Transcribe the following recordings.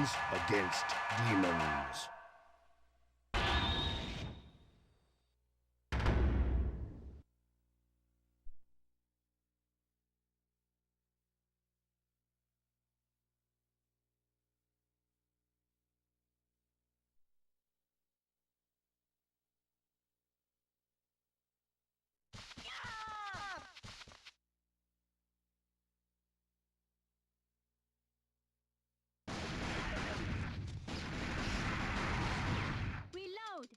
Humans against demons. Reload!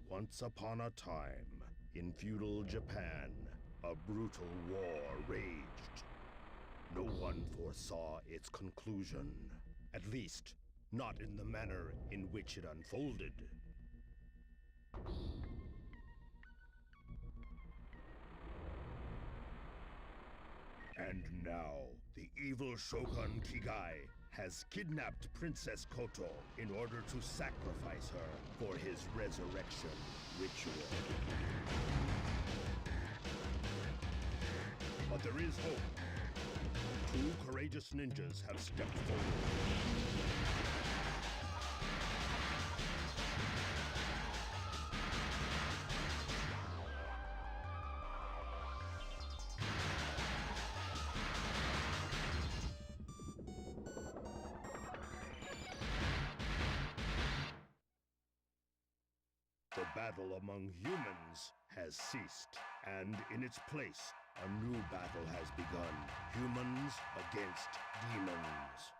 Once upon a time, in feudal Japan, a brutal war raged. No one foresaw its conclusion, at least not in the manner in which it unfolded. And now, the evil Shogun Kigai has kidnapped Princess Koto in order to sacrifice her for his resurrection ritual. But there is hope. Two courageous ninjas have stepped forward. The battle among humans has ceased, and in its place, a new battle has begun. Humans against demons.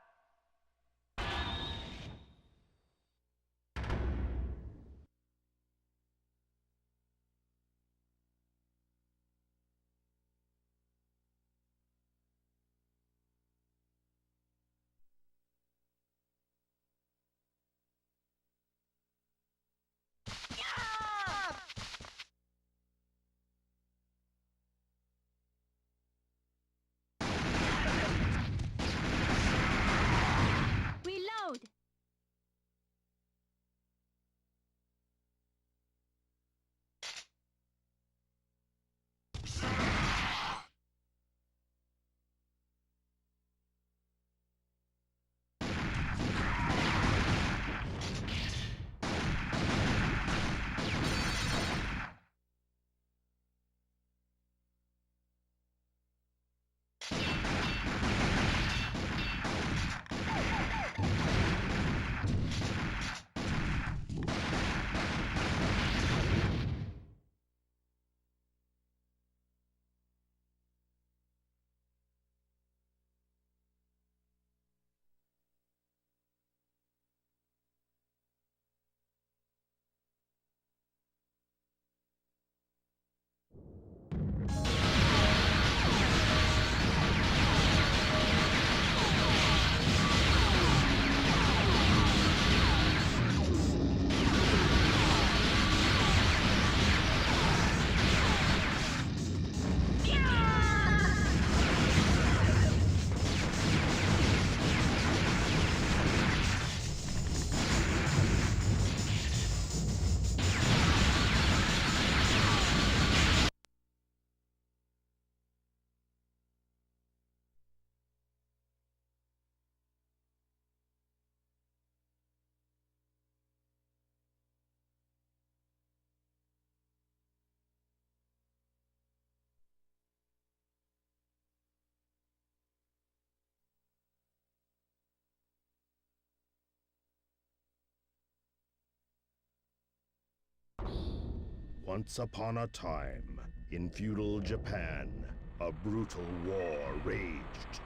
Once upon a time, in feudal Japan, a brutal war raged.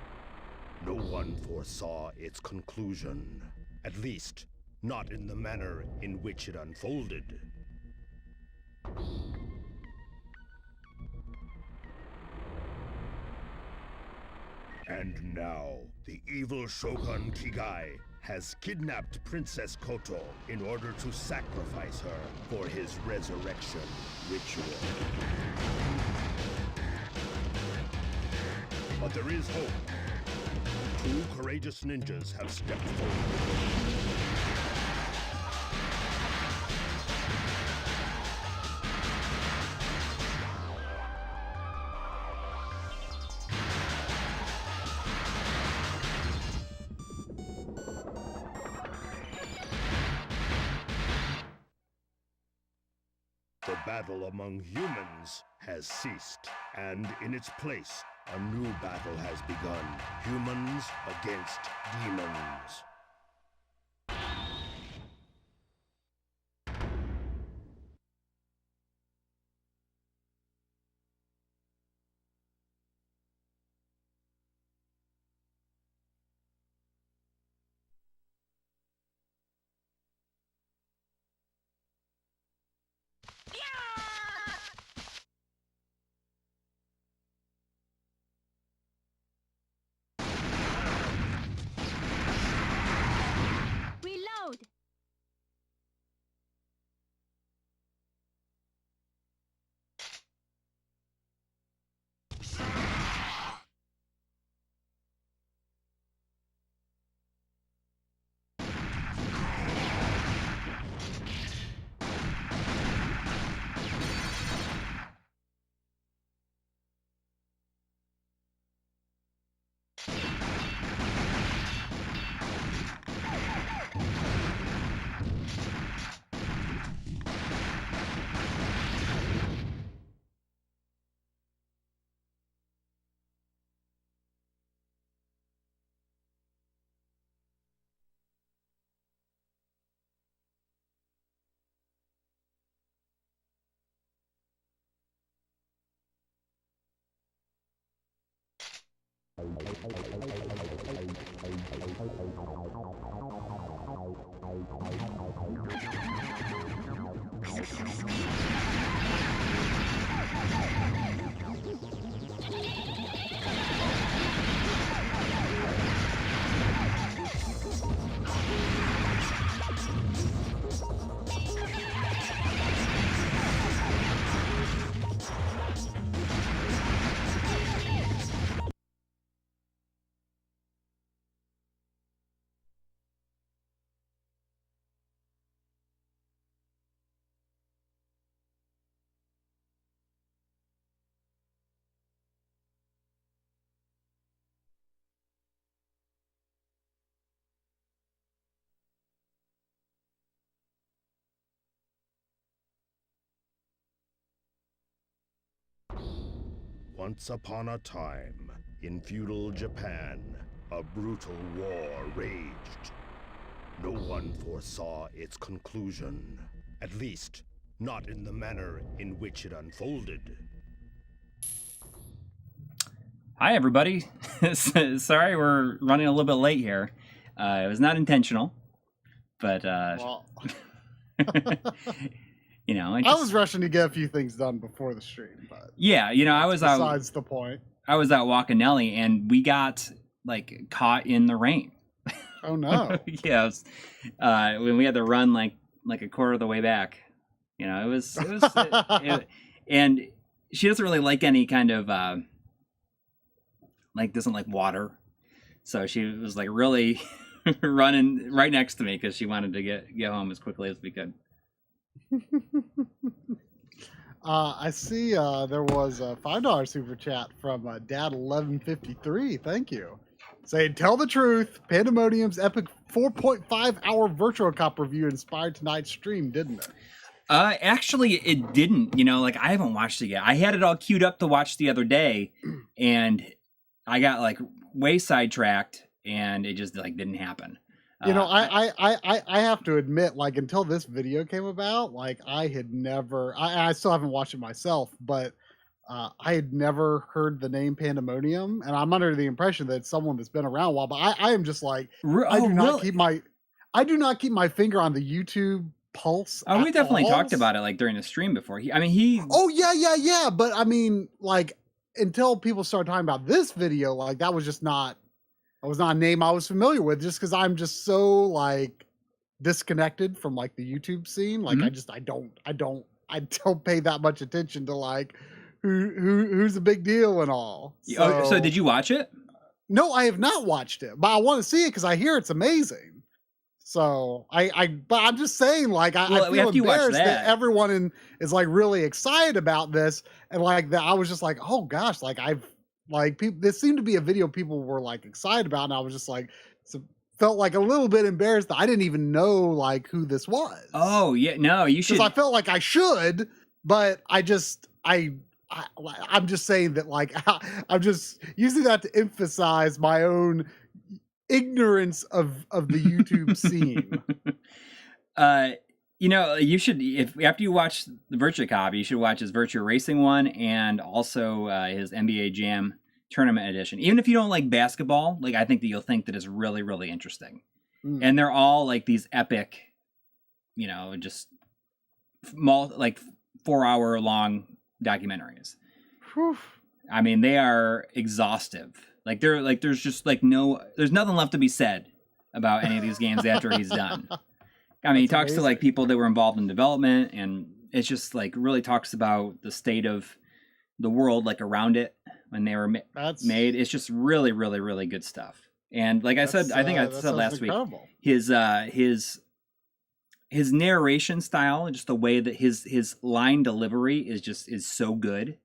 No one foresaw its conclusion, at least not in the manner in which it unfolded. And now, the evil Shogun Kigai has kidnapped Princess Koto in order to sacrifice her for his resurrection ritual. But there is hope. Two courageous ninjas have stepped forward. The battle among humans has ceased, and in its place, a new battle has begun. Humans against demons. Reload! Once upon a time, in feudal Japan, a brutal war raged. No one foresaw its conclusion, at least not in the manner in which it unfolded. Hi, everybody. Sorry we're running a little bit late here. It was not intentional, but Well, you know, I was rushing to get a few things done before the stream, but yeah, you know, I was out. Besides the point. I was out walking Nelly, and we got like caught in the rain. Oh no! Yeah, it was, when we had to run like a quarter of the way back. You know, it was and she doesn't really like any kind of doesn't like water, so she was like really running right next to me because she wanted to get home as quickly as we could. I see there was a $5 super chat from Dad1153. Thank you. Saying, tell the truth. Pandemonium's epic 4.5-hour virtual cop review inspired tonight's stream, didn't it? Actually, it didn't. You know, like I haven't watched it yet. I had it all queued up to watch the other day, and I got like way sidetracked, and it just like didn't happen. You know, I have to admit, like, until this video came about, like, I had never, I still haven't watched it myself, but I had never heard the name Pandemonium, and I'm under the impression that it's someone that's been around a while. But I am just like, I do not keep my finger on the YouTube pulse. Oh, we definitely talked about it like during the stream before. He. Oh yeah. But I mean, like, until people started talking about this video, like, that was not a name I was familiar with, just because I'm just so like disconnected from like the YouTube scene. Like, I don't pay that much attention to like who's a big deal and all. So did you watch it? No, I have not watched it, but I want to see it because I hear it's amazing. So but I'm just saying, like, I feel embarrassed that everyone is like really excited about this, and like that I was just like, oh gosh, like this seemed to be a video people were like excited about, and I was just like, felt like a little bit embarrassed that I didn't even know like who this was. Oh yeah, no, you should. Because I felt like I should, but I'm just saying that, like, I'm just using that to emphasize my own ignorance of the YouTube scene. You know, you should, if after you watch the Virtua Cop, you should watch his Virtua Racing one and also his NBA Jam Tournament Edition. Even if you don't like basketball, like, I think that you'll think that it's really, really interesting. And they're all like these epic, you know, just like 4-hour long documentaries. Whew. I mean, they are exhaustive. Like, they're like, there's just like there's nothing left to be said about any of these games after he's done. I mean, he talks to like people that were involved in development, and it's just like really talks about the state of the world, like, around it when they were made. It's just really, really, really good stuff. And like I said, I think I said last week, his narration style, just the way that his line delivery is so good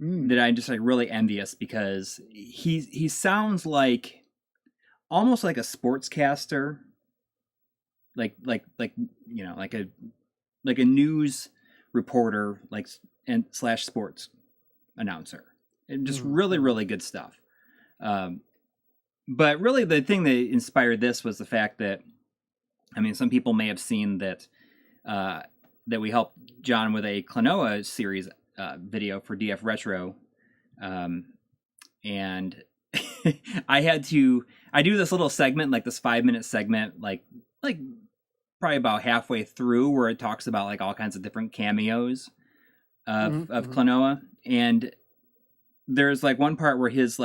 that I'm just like really envious, because he sounds like almost like a sportscaster, like you know, like a news reporter, like, and / sports announcer, and just really, really good stuff. But really, the thing that inspired this was the fact that, I mean, some people may have seen that that we helped John with a Klonoa series video for DF Retro, and I do this little segment, like this 5-minute segment, like probably about halfway through, where it talks about like all kinds of different cameos of Klonoa, and there's like one part where his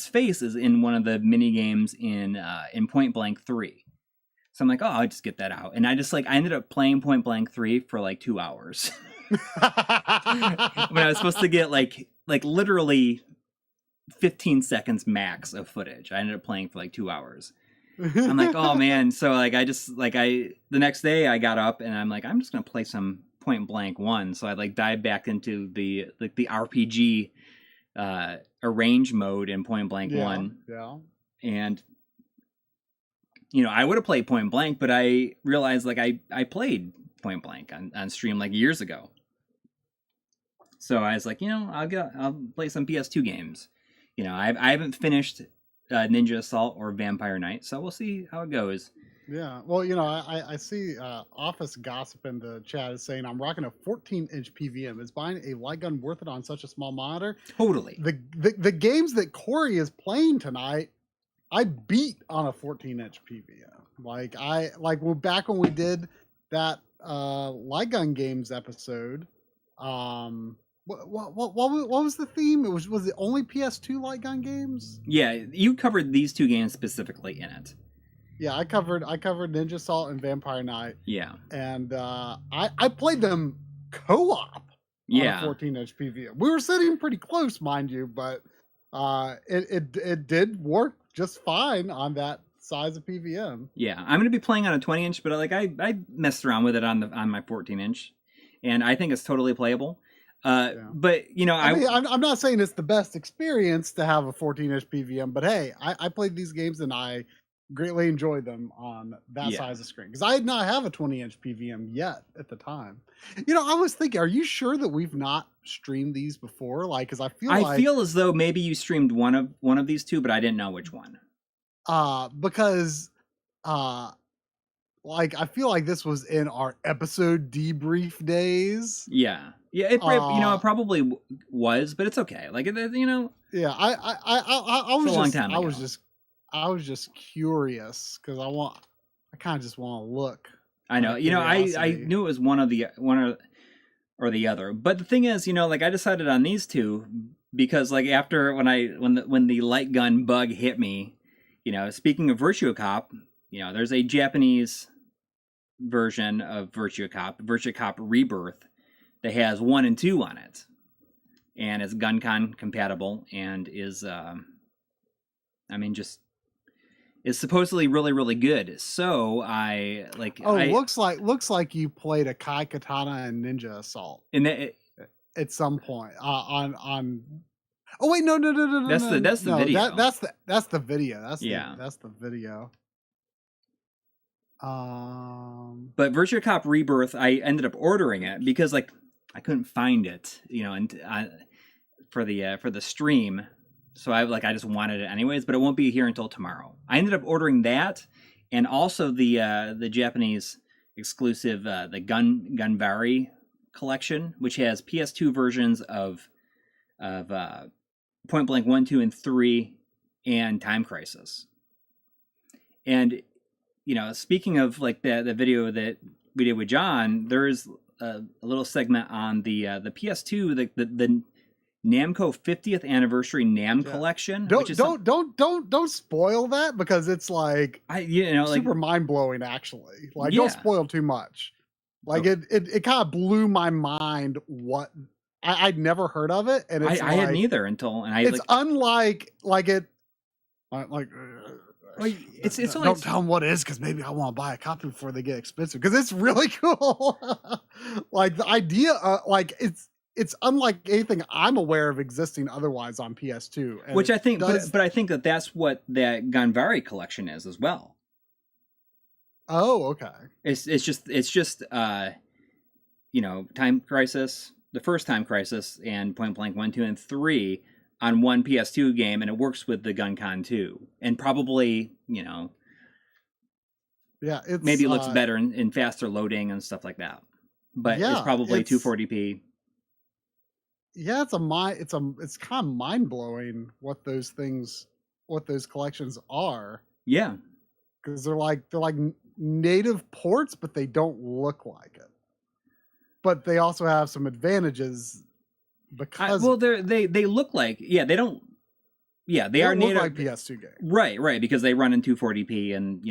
face is in one of the mini games in Point Blank 3. So I'm like, oh, I'll just get that out. And I ended up playing Point Blank 3 for like 2 hours. When I was supposed to get like literally 15 seconds max of footage. I ended up playing for like 2 hours. I'm like, oh man. So like, the next day I got up and I'm like, I'm just going to play some Point Blank 1. So I like dived back into the RPG arrange mode in Point Blank 1. Yeah. And you know, I would have played Point Blank, but I realized like I played Point Blank on stream like years ago. So I was like, you know, I'll play some PS2 games. You know, I haven't finished Ninja Assault or Vampire Knight, so we'll see how it goes. Yeah, well, you know, I see Office Gossip in the chat is saying, I'm rocking a 14-inch PVM. Is buying a light gun worth it on such a small monitor? Totally. The games that Coury is playing tonight, I beat on a 14-inch PVM. Back when we did that light gun games episode. What was the theme? Was it only PS2 light gun games? Yeah, you covered these two games specifically in it. Yeah, I covered Ninja Assault and Vampire Knight. Yeah, and I played them co-op. Yeah, on a 14-inch PVM. We were sitting pretty close, mind you, but it did work just fine on that size of PVM. Yeah, I'm gonna be playing on a 20-inch, but like I messed around with it on my 14-inch, and I think it's totally playable. But you know, I'm not saying it's the best experience to have a 14-inch PVM, but hey, I played these games and I greatly enjoyed them on that size of screen, because I did not have a 20-inch PVM yet at the time. You know, I was thinking, are you sure that we've not streamed these before? Like, because I feel as though maybe you streamed one of these two, but I didn't know which one. Because like I feel like this was in our episode debrief days. Yeah. It probably was, but it's okay. Like, Yeah, I was a long just time ago. I was just curious because I kind of just want to look. I know. I knew it was one or the other. But the thing is, like I decided on these two because like after when the light gun bug hit me, speaking of Virtua Cop, there's a Japanese version of Virtua Cop Rebirth, that has 1 and 2 on it, and it's GunCon compatible, and is is supposedly really, really good. So looks like you played a Kai Katana and Ninja Assault at some point on. Oh wait, no. That's the video. That's the video. That's the video. But Virtua Cop Rebirth, I ended up ordering it because like I couldn't find it, for the stream. So I just wanted it anyways, but it won't be here until tomorrow. I ended up ordering that, and also the Japanese exclusive the Gunvari collection, which has PS2 versions of Point Blank 1, 2, and 3, and Time Crisis. And speaking of like the video that we did with John, there's a little segment on the PS2, the Namco 50th anniversary collection. Don't spoil that because it's like super mind blowing. Actually, like don't spoil too much. Like it kind of blew my mind. What I'd never heard of it, and it's I hadn't either until it's unlike it. Like it's only don't tell them what it is because maybe I want to buy a copy before they get expensive because it's really cool. Like the idea, it's unlike anything I'm aware of existing otherwise on PS2. Which I think, but I think that's what that Gunvari collection is as well. Oh, okay. It's just Time Crisis, the first Time Crisis, and Point Blank 1, 2, and 3 on one PS2 game, and it works with the GunCon 2, and probably maybe it looks better in faster loading and stuff like that. But it's probably 240p. Yeah, it's kind of mind blowing what those collections are. Yeah, because they're like native ports, but they don't look like it. But they also have some advantages because they look like they don't. Yeah, they are native like PS2 games. Right, because they run in 240p, and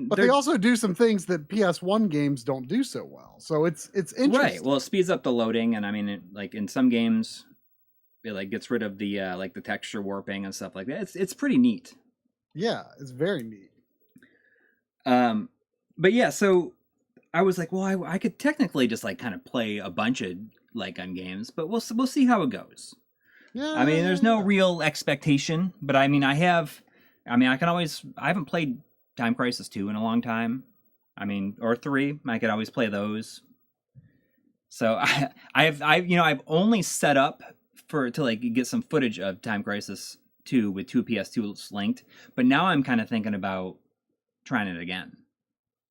but they also do some things that PS1 games don't do so well. So it's interesting. Right. Well, it speeds up the loading, and in some games, it gets rid of the the texture warping and stuff like that. It's pretty neat. Yeah, it's very neat. But yeah, so I was like, well, I could technically just kind of play a bunch of light gun games, but we'll see how it goes. Yeah. There's no real expectation, but I haven't played Time Crisis 2 in a long time. Or 3. I could always play those. So I've only set up to get some footage of Time Crisis 2 with 2 PS2s linked, but now I'm kind of thinking about trying it again.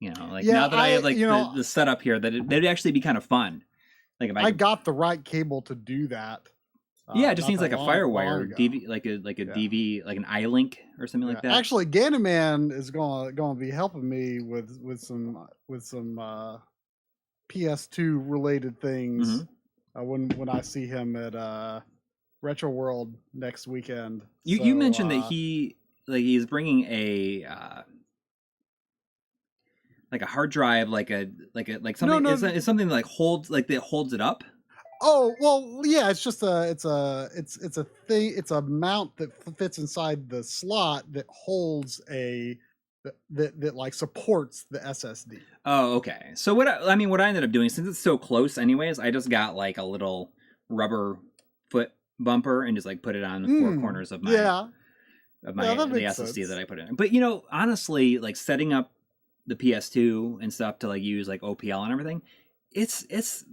Now that I have the setup here, that it'd actually be kind of fun. Like if I got the right cable to do that. Yeah, it just needs like a FireWire DV, like a DV, like an iLink or something like that. Actually, Ganaman is going to be helping me with some PS2 related things when I see him at Retro World next weekend. You mentioned that he's bringing a hard drive, something. It's something that holds it up. Oh well, yeah. It's just it's a thing. It's a mount that fits inside the slot that holds that supports the SSD. Oh, okay. So what I ended up doing, since it's so close, anyways, I just got a little rubber foot bumper and just put it on the four corners of my the SSD sense. That I put in. But honestly, setting up the PS2 and stuff to use OPL and everything, it's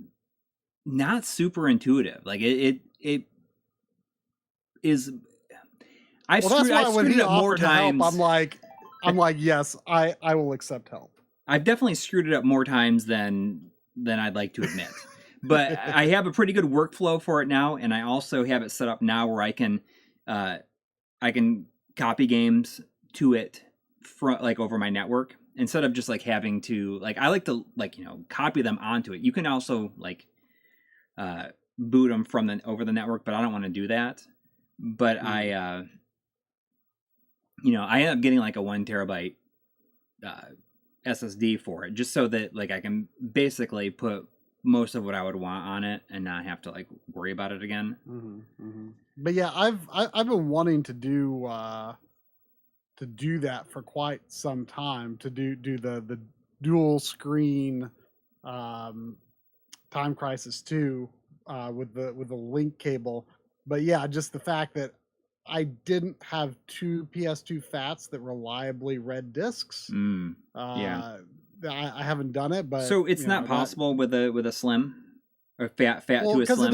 not super intuitive. It is. I've screwed it up more times. I'm like, I'm like, yes, I will accept help. I've definitely screwed it up more times than I'd like to admit. But I have a pretty good workflow for it now, and I also have it set up now where I can copy games to it from like over my network instead of just like having to like I like to like copy them onto it. You can also like boot them from over the network, but I don't want to do that. But I end up getting like a 1 terabyte SSD for it, just so that like I can basically put most of what I would want on it and not have to like worry about it again. But yeah, I've been wanting to do that for quite some time, to do the dual screen Time Crisis 2 with the link cable. But yeah, just the fact that I didn't have 2 PS2 FATs that reliably read discs. I haven't done it, but so it's not possible with a slim or fat to a slim, because it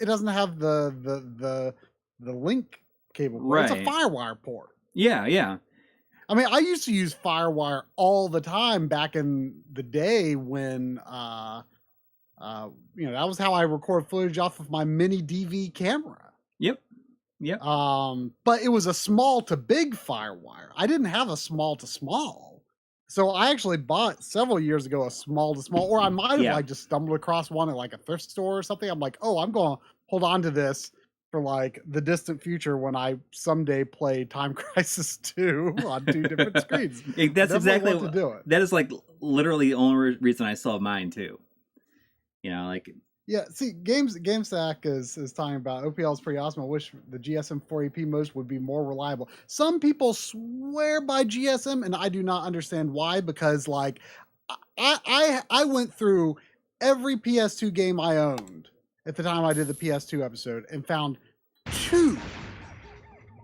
doesn't have the link cable port. Right. It's a FireWire port. Yeah. I mean, I used to use FireWire all the time back in the day when that was how I record footage off of my mini DV camera. Yep. But it was a small to big FireWire. I didn't have a small to small. So I actually bought several years ago a small to small, or I might have like just stumbled across one at like a thrift store or something. I'm like, oh, I'm going to hold on to this for like the distant future when I someday play Time Crisis 2 on 2 different screens. That's exactly what to do it. That is like literally the only reason I still have mine too. Yeah, see, GameStack is talking about OPL is pretty awesome. I wish the GSM 480p most would be more reliable. Some people swear by GSM, and I do not understand why, because like I went through every PS2 game I owned at the time I did the PS2 episode and found 2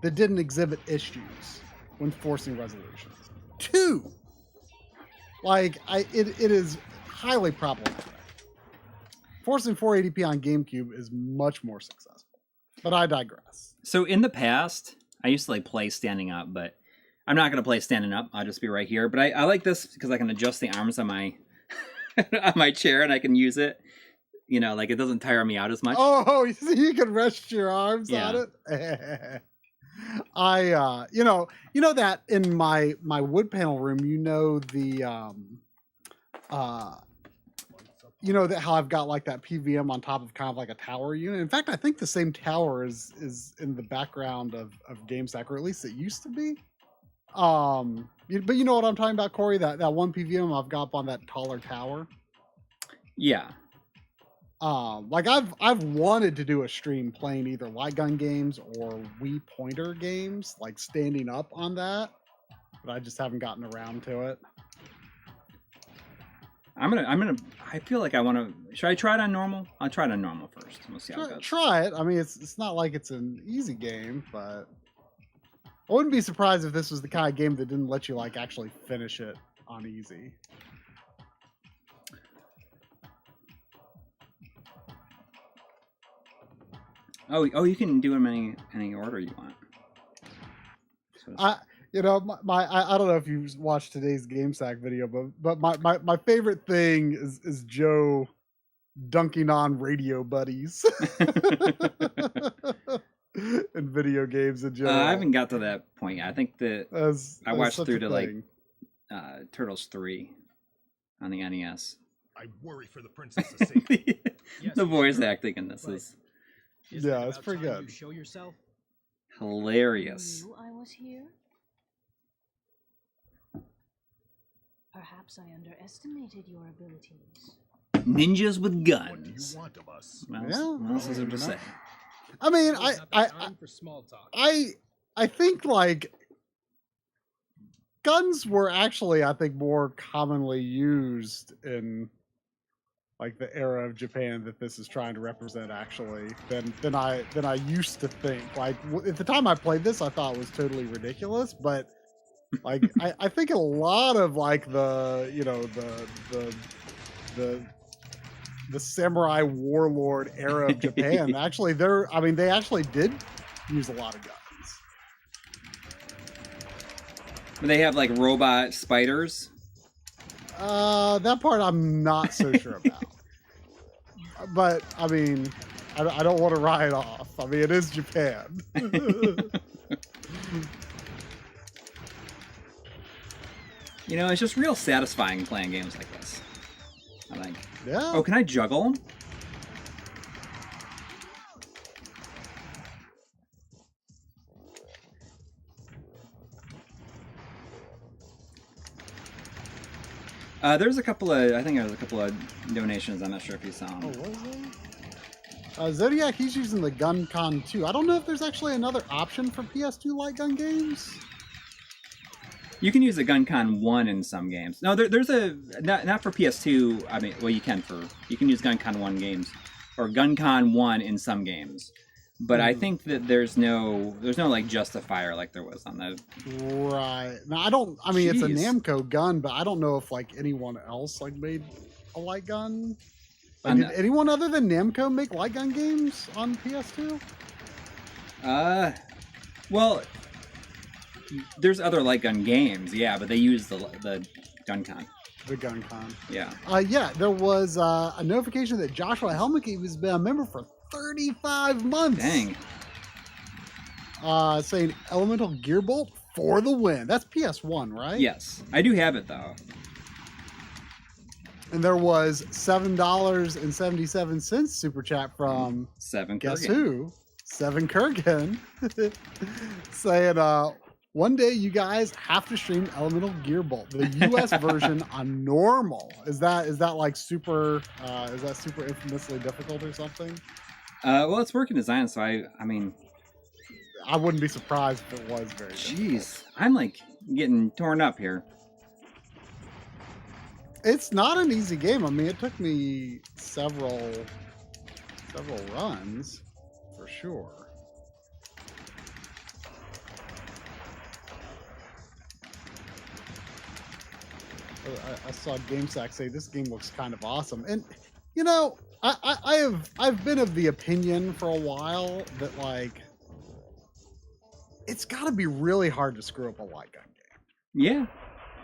that didn't exhibit issues when forcing resolutions. 2! Like, it is highly problematic. Forcing 480p on GameCube is much more successful. But I digress. So in the past, I used to like play standing up, but I'm not going to play standing up. I'll just be right here. But I like this because I can adjust the arms on my on my chair and I can use it. Like it doesn't tire me out as much. Oh, you can rest your arms on it. I that in my wood panel room, that how I've got like that PVM on top of kind of like a tower unit. In fact, I think the same tower is in the background of GameStack, or at least it used to be. But you know what I'm talking about, Coury? That one PVM I've got up on that taller tower. Yeah. Like I've wanted to do a stream playing either light gun games or Wii pointer games, like standing up on that, but I just haven't gotten around to it. I feel like I want to. Should I try it on normal? I'll try it on normal first. We'll see how it goes. Try it. I mean, it's not like it's an easy game, but I wouldn't be surprised if this was the kind of game that didn't let you like actually finish it on easy. Oh, you can do them in any order you want. So I don't know if you watched today's GameStack video, but my favorite thing is Joe dunking on radio buddies in video games in general. I haven't got to that point yet. I think that I watched through to like Turtles 3 on the NES. I worry for the princess's safety. The voice acting in this is it's pretty good. Show yourself. Hilarious. Knew I was here? Perhaps I underestimated your abilities. Ninjas with What do you guns. want of us? What else is there to say? I mean, Time for small talk. I think like guns were actually, I think, more commonly used in like the era of Japan that this is trying to represent actually than I used to think. Like at the time I played this, I thought it was totally ridiculous, but like I think a lot of like the samurai warlord era of Japan actually they actually did use a lot of guns. They have like robot spiders. That part I'm not so sure about. But I mean, I don't want to write off. I mean, it is Japan. You know, it's just real satisfying playing games like this. I think. Yeah. Oh, can I juggle? There's a couple of, I think there was a couple of donations. I'm not sure if you saw them. Oh, was there? Zodiac, he's using the GunCon 2. I don't know if there's actually another option for PS2 light gun games. You can use a GunCon 1 in some games. No, there's a not for PS2. I mean, well, you can use GunCon 1 games or GunCon 1 in some games. But I think that there's no like justifier like there was on that. Right. Now I mean it's a Jeez. Namco gun, but I don't know if like anyone else like made a light gun. Like, did anyone other than Namco make light gun games on PS2? Well, there's other light gun games, yeah, but they use the GunCon. The GunCon. Yeah. Yeah, there was a notification that Joshua Helmke has been a member for 35 months. Dang. Saying Elemental Gearbolt for the win. That's PS1, right? Yes. I do have it, though. And there was $7.77 super chat from Seven. guess Kurgan. who? Seven Kurgan. Saying, one day you guys have to stream Elemental Gearbolt, the US version on normal. Is that like super infamously difficult or something? Well, it's working design, so I mean, I wouldn't be surprised if it was very difficult. jeez, I'm like getting torn up here. It's not an easy game. I mean, it took me several runs for sure. I saw GameSack say this game looks kind of awesome, and you know, I've been of the opinion for a while that like it's got to be really hard to screw up a light gun game. Yeah.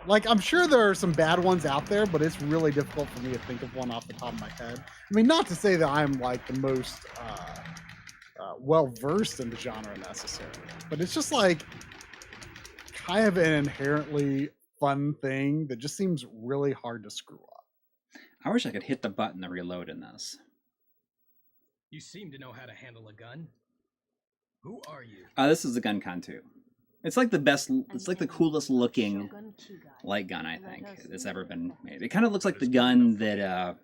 Like, I'm sure there are some bad ones out there, but it's really difficult for me to think of one off the top of my head. I mean, not to say that I'm like the most well-versed in the genre necessarily, but it's just like kind of an inherently fun thing that just seems really hard to screw up. I wish I could hit the button to reload in this. You seem to know how to handle a gun. Who are you? This is the GunCon 2. It's like the best, it's like the coolest looking light gun, I think, that's ever been made. It kind of looks like the gun that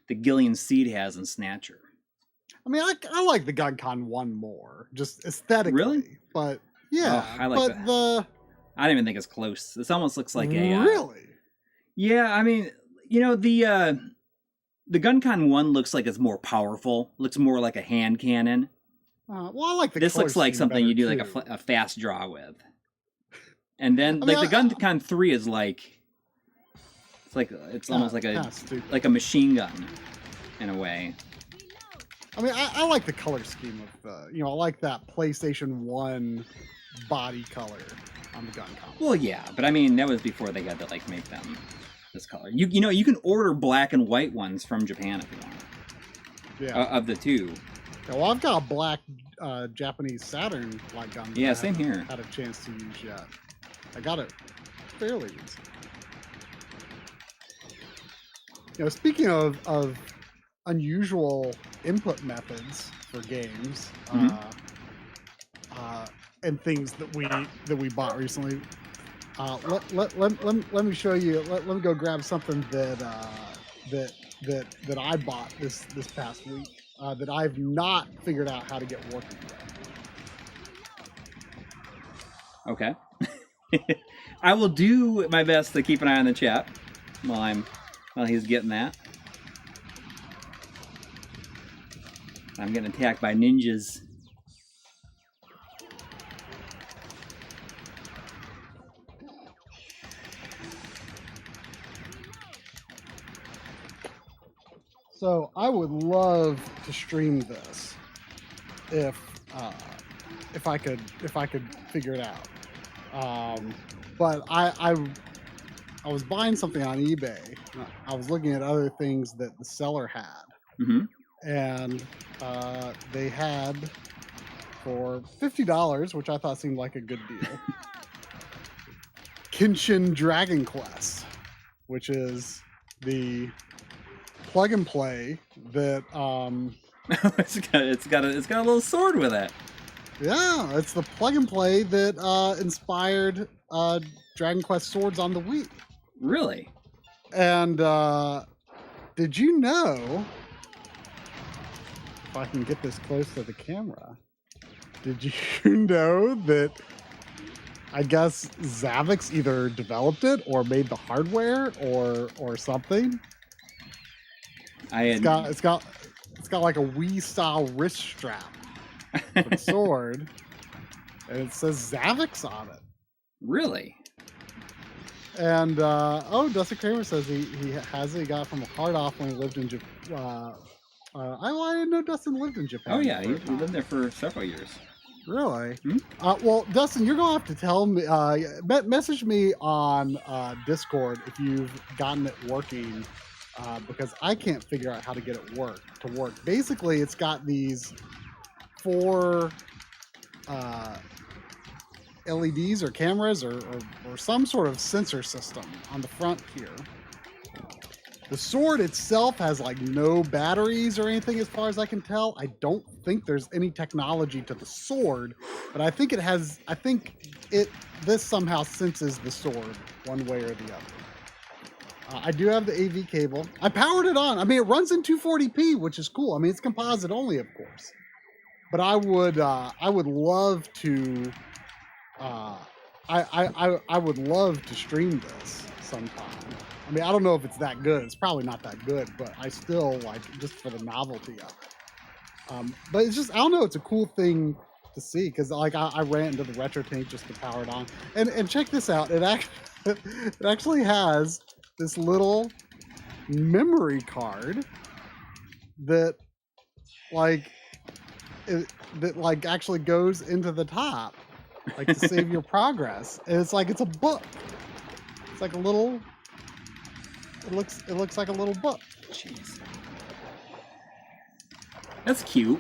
the Gillian Seed has in Snatcher. I mean, I like the GunCon 1 more, just aesthetically. Really? But, yeah. Oh, I like that. I don't even think it's close. This almost looks like a... Really? Yeah, I mean, you know, the GunCon 1 looks like it's more powerful. Looks more like a hand cannon. Well, I like the This color looks like scheme something you do better, like too. a fast draw with. And then, I mean, like, the GunCon 3 is like... It's almost like a machine gun, in a way. I mean, I like the color scheme of the... You know, I like that PlayStation 1 body color on the GunCon. Well, yeah, but I mean, that was before they got to, like, make them this color. You know, you can order black and white ones from Japan if you want. Yeah. Of the two. Yeah, well, I've got a black Japanese Saturn light gun. that Yeah, I same haven't here. Had a chance to use yet. I got it fairly recently. You know, speaking of unusual input methods for games, and things that we bought recently, let me show you. Let me go grab something that I bought this past week. That I've not figured out how to get working yet. Okay. I will do my best to keep an eye on the chat while he's getting that. I'm getting attacked by ninjas. So I would love to stream this if I could figure it out. But I was buying something on eBay. I was looking at other things that the seller had, and they had for $50, which I thought seemed like a good deal. Kenshin Dragon Quest, which is the plug and play that it's got a little sword with it. yeah, it's the plug and play that inspired Dragon Quest Swords on the Wii. Really? And did you know, if I can get this close to the camera, did you know that I guess Zavix either developed it or made the hardware or something? It's got like a Wii style wrist strap for the sword, and it says Zavix on it. Really? And Dustin Kramer says he got from a card off when he lived in Japan. I didn't know Dustin lived in Japan. Oh yeah, he lived there for several years. Really? Well, Dustin, you're gonna have to tell me. Message me on Discord if you've gotten it working, because I can't figure out how to get it to work. Basically, it's got these 4 LEDs or cameras or some sort of sensor system on the front here. The sword itself has like no batteries or anything as far as I can tell. I don't think there's any technology to the sword, but I think this somehow senses the sword one way or the other. I do have the AV cable. I powered it on. I mean, it runs in 240p, which is cool. I mean, it's composite only, of course. But I would love to I would love to stream this sometime. I mean, I don't know if it's that good. It's probably not that good, but I still like just for the novelty of it. But it's just, I don't know, it's a cool thing to see because like I ran into the retro tank just to power it on. And check this out. It actually has this little memory card that actually goes into the top, like to save your progress. And it's a book. It's like a little. It looks like a little book. Jeez. That's cute.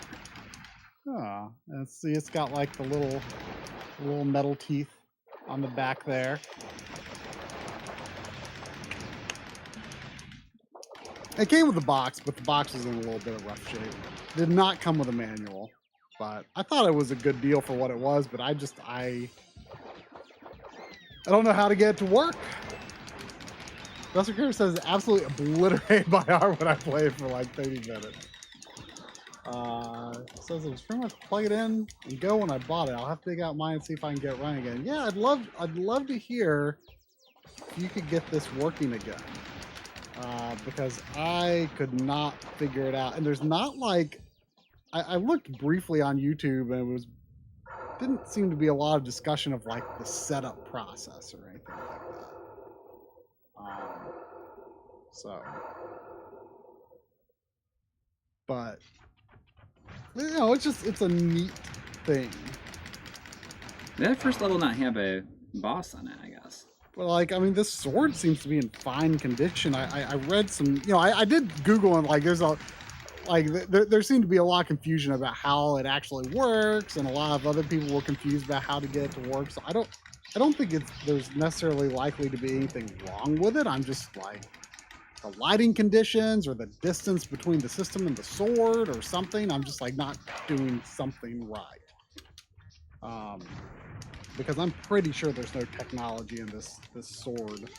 Oh, and see, it's got like the little metal teeth on the back there. It came with a box, but the box is in a little bit of rough shape. Did not come with a manual, but I thought it was a good deal for what it was, but I don't know how to get it to work. Dustin Kerr says absolutely obliterated my arm when I played for like 30 minutes. Says it was pretty much plug it in and go when I bought it. I'll have to dig out mine and see if I can get it running again. Yeah, I'd love to hear if you could get this working again. Because I could not figure it out. And there's not like, I looked briefly on YouTube and didn't seem to be a lot of discussion of like the setup process or anything like that. But you know, it's a neat thing. Did that first level not have a boss on it, I guess? Well, like, I mean, this sword seems to be in fine condition. I read some, you know, I did Google and like there seemed to be a lot of confusion about how it actually works, and a lot of other people were confused about how to get it to work. So I don't think there's necessarily likely to be anything wrong with it. I'm just like the lighting conditions or the distance between the system and the sword or something. I'm just like not doing something right. Because I'm pretty sure there's no technology in this sword.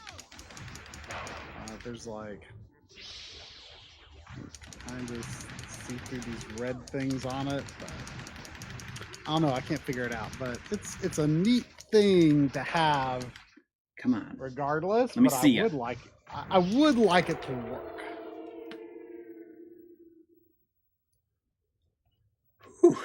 There's like kind of see through these red things on it, but I don't know. I can't figure it out, but it's a neat thing to have. Come on. Regardless, let me but see I would like it. I would like it to work. Whew.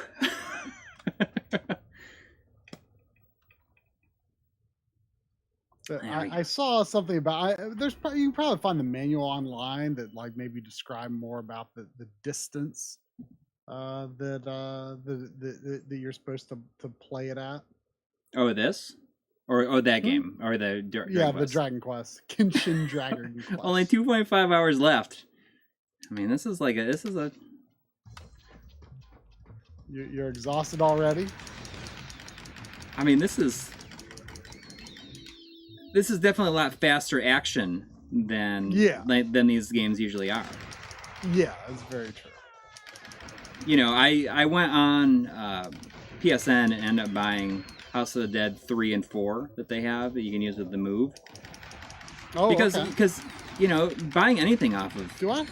I saw something about. You can probably find the manual online that like maybe describe more about the distance that you're supposed to play it at. Oh, this? Or that game, or the Yeah, the Dragon Quest. Kenshin Dragon Quest. Only 2.5 hours left. I mean, this is a... You're exhausted already? I mean, this is definitely a lot faster action than these games usually are. Yeah, that's very true. You know, I went on PSN and ended up buying House of the Dead 3 and 4 that they have that you can use with the Move. Oh, because you know, buying anything off of... Do I?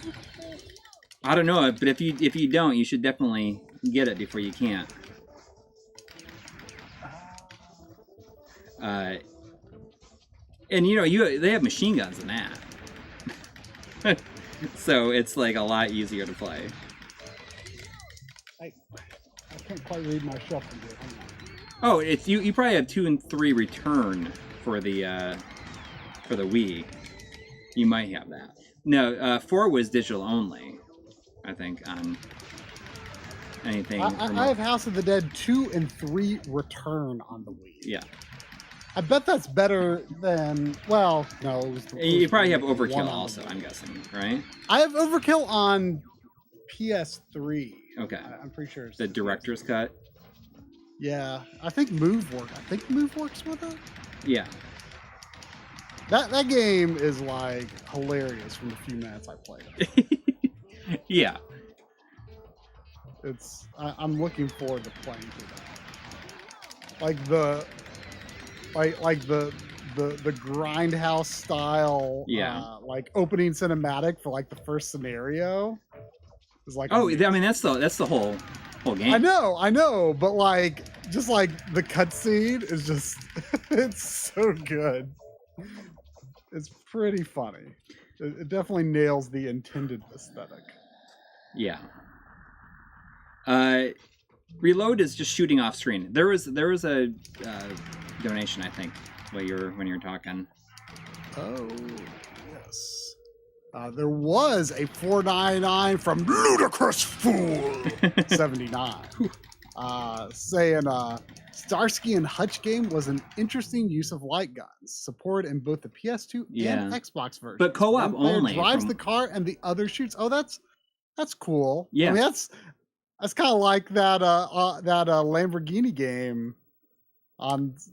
I don't know, but if you don't, you should definitely get it before you can't. And you know, they have machine guns in that. So it's like a lot easier to play. I can't quite read my shuffle here. Hang on. Oh, it's you probably have 2 and 3 return for the Wii. You might have that. No, 4 was digital only, I think, on anything. I have House of the Dead 2 and 3 return on the Wii. Yeah. I bet that's better than, well, no. You probably have Overkill also, I'm guessing, right? I have Overkill on PS3. Okay. I'm pretty sure it's the director's cut. Yeah, I think Move works. I think Move works with it. Yeah. That game is like hilarious from the few minutes I played it. Yeah. I'm looking forward to playing through that. Like the grindhouse style, like opening cinematic for like the first scenario is like. Oh, amazing. I mean that's the whole game. I know, but like just like the cutscene is just it's so good. It's pretty funny. It definitely nails the intended aesthetic. Yeah. Reload is just shooting off screen. There was a donation, I think, when you were talking. Oh yes. There was a $4.99 from Ludicrous Fool 79 saying Starsky and Hutch game was an interesting use of light guns, supported in both the PS2 and Xbox version. But co-op only. Drives the car and the other shoots. Oh, that's cool. Yeah, I mean, that's kind of like that Lamborghini game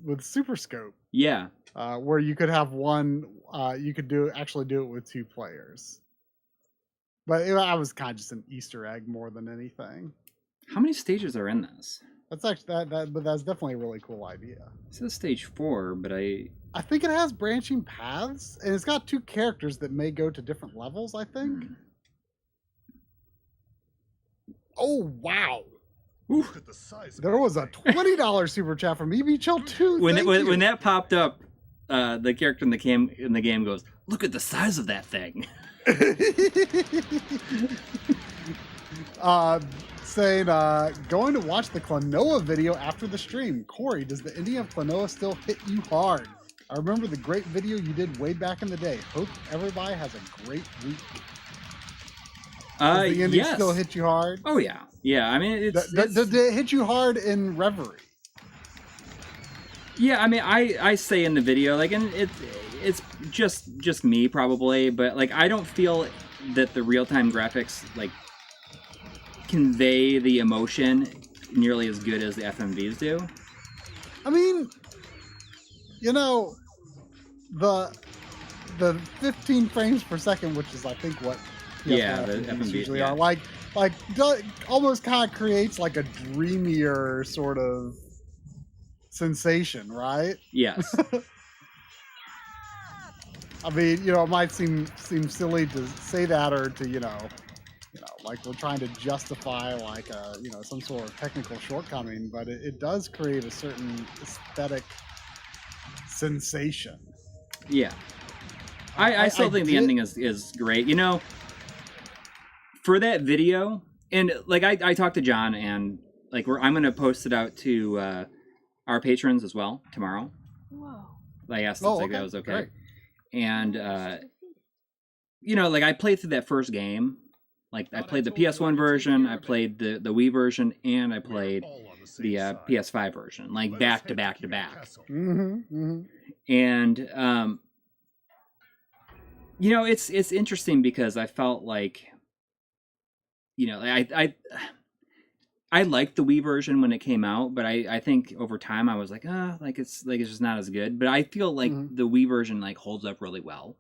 with Super Scope. Yeah. Where you could have one, you could actually do it with 2 players. But I was kind of just an Easter egg more than anything. How many stages are in this? That's actually but that's definitely a really cool idea. It says stage 4, but I think it has branching paths, and it's got 2 characters that may go to different levels. I think. Oh wow! Look at the size. There was a $20 super chat from EB Chill 2. When that popped up, the character in the game goes, "Look at the size of that thing." Saying, going to watch the Klonoa video after the stream. Corey, does the ending of Klonoa still hit you hard? I remember the great video you did way back in the day. Hope everybody has a great week. Does the ending still hit you hard? Oh yeah, yeah. I mean, did it hit you hard in Reverie? Yeah, I mean, I say in the video, like, and it's just me probably, but like I don't feel that the real-time graphics like convey the emotion nearly as good as the FMVs do. I mean, you know, the 15 frames per second, which is I think what the FMVs usually are, like almost kind of creates like a dreamier sort of sensation, right? Yes. I mean, you know, it might seem silly to say that, or to you know, like we're trying to justify like some sort of technical shortcoming, but it does create a certain aesthetic sensation. Yeah. I still think the ending is great. You know, for that video, and like I talked to John, and like I'm gonna post it out to our patrons as well tomorrow. Whoa. I asked if that was okay. Great. And you know, like I played through that first game. Like I played the PS1 version, I played the Wii version, and I played PS5 version, like back to back to back. And you know, it's interesting because I felt like, you know, I liked the Wii version when it came out, but I think over time I was like, like it's just not as good. But I feel like the Wii version like holds up really well.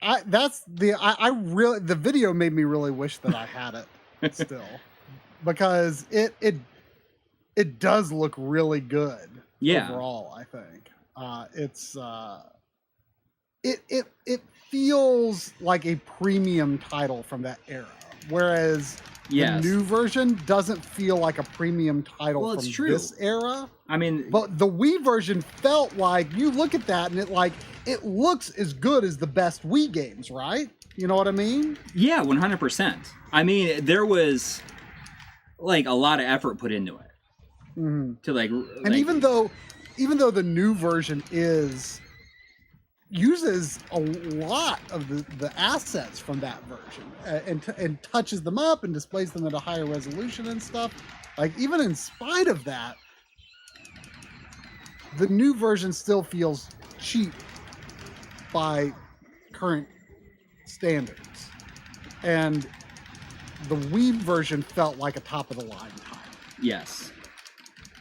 The video made me really wish that I had it still, because it does look really good. Yeah. Overall, I think it feels like a premium title from that era, whereas the new version doesn't feel like a premium title from this era. I mean, but the Wii version felt like, you look at that and it looks as good as the best Wii games, right? You know what I mean? Yeah, 100%. I mean, there was like a lot of effort put into it to like, and even though the new version uses a lot of the assets from that version and touches them up and displays them at a higher resolution and stuff, like even in spite of that, the new version still feels cheap by current standards, and the Wii version felt like a top of the line title. Yes,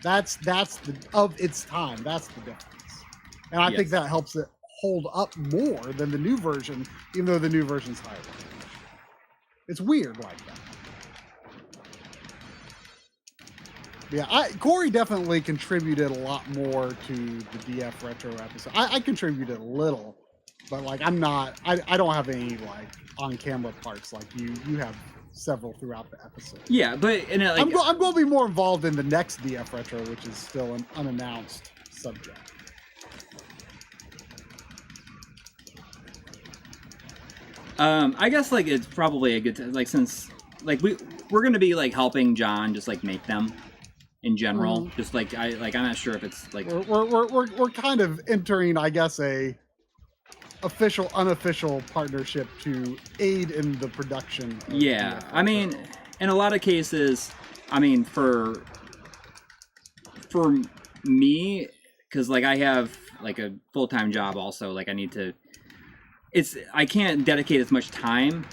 that's of its time. That's the difference, and I think that helps it hold up more than the new version, even though the new version's higher. It's weird like that. Yeah, Coury definitely contributed a lot more to the DF Retro episode. I contributed a little, but like I don't have any like on-camera parts like you. You have several throughout the episode. Yeah, but like, I'm going to be more involved in the next DF Retro, which is still an unannounced subject. I guess like it's probably a good like, since like we're gonna be like helping John just like make them in general. Just like I'm not sure if it's like we're kind of entering, I guess, a official unofficial partnership to aid in the production. Yeah, I mean, in a lot of cases, I mean for me, because like I have like a full-time job also, like I need to. I can't dedicate as much time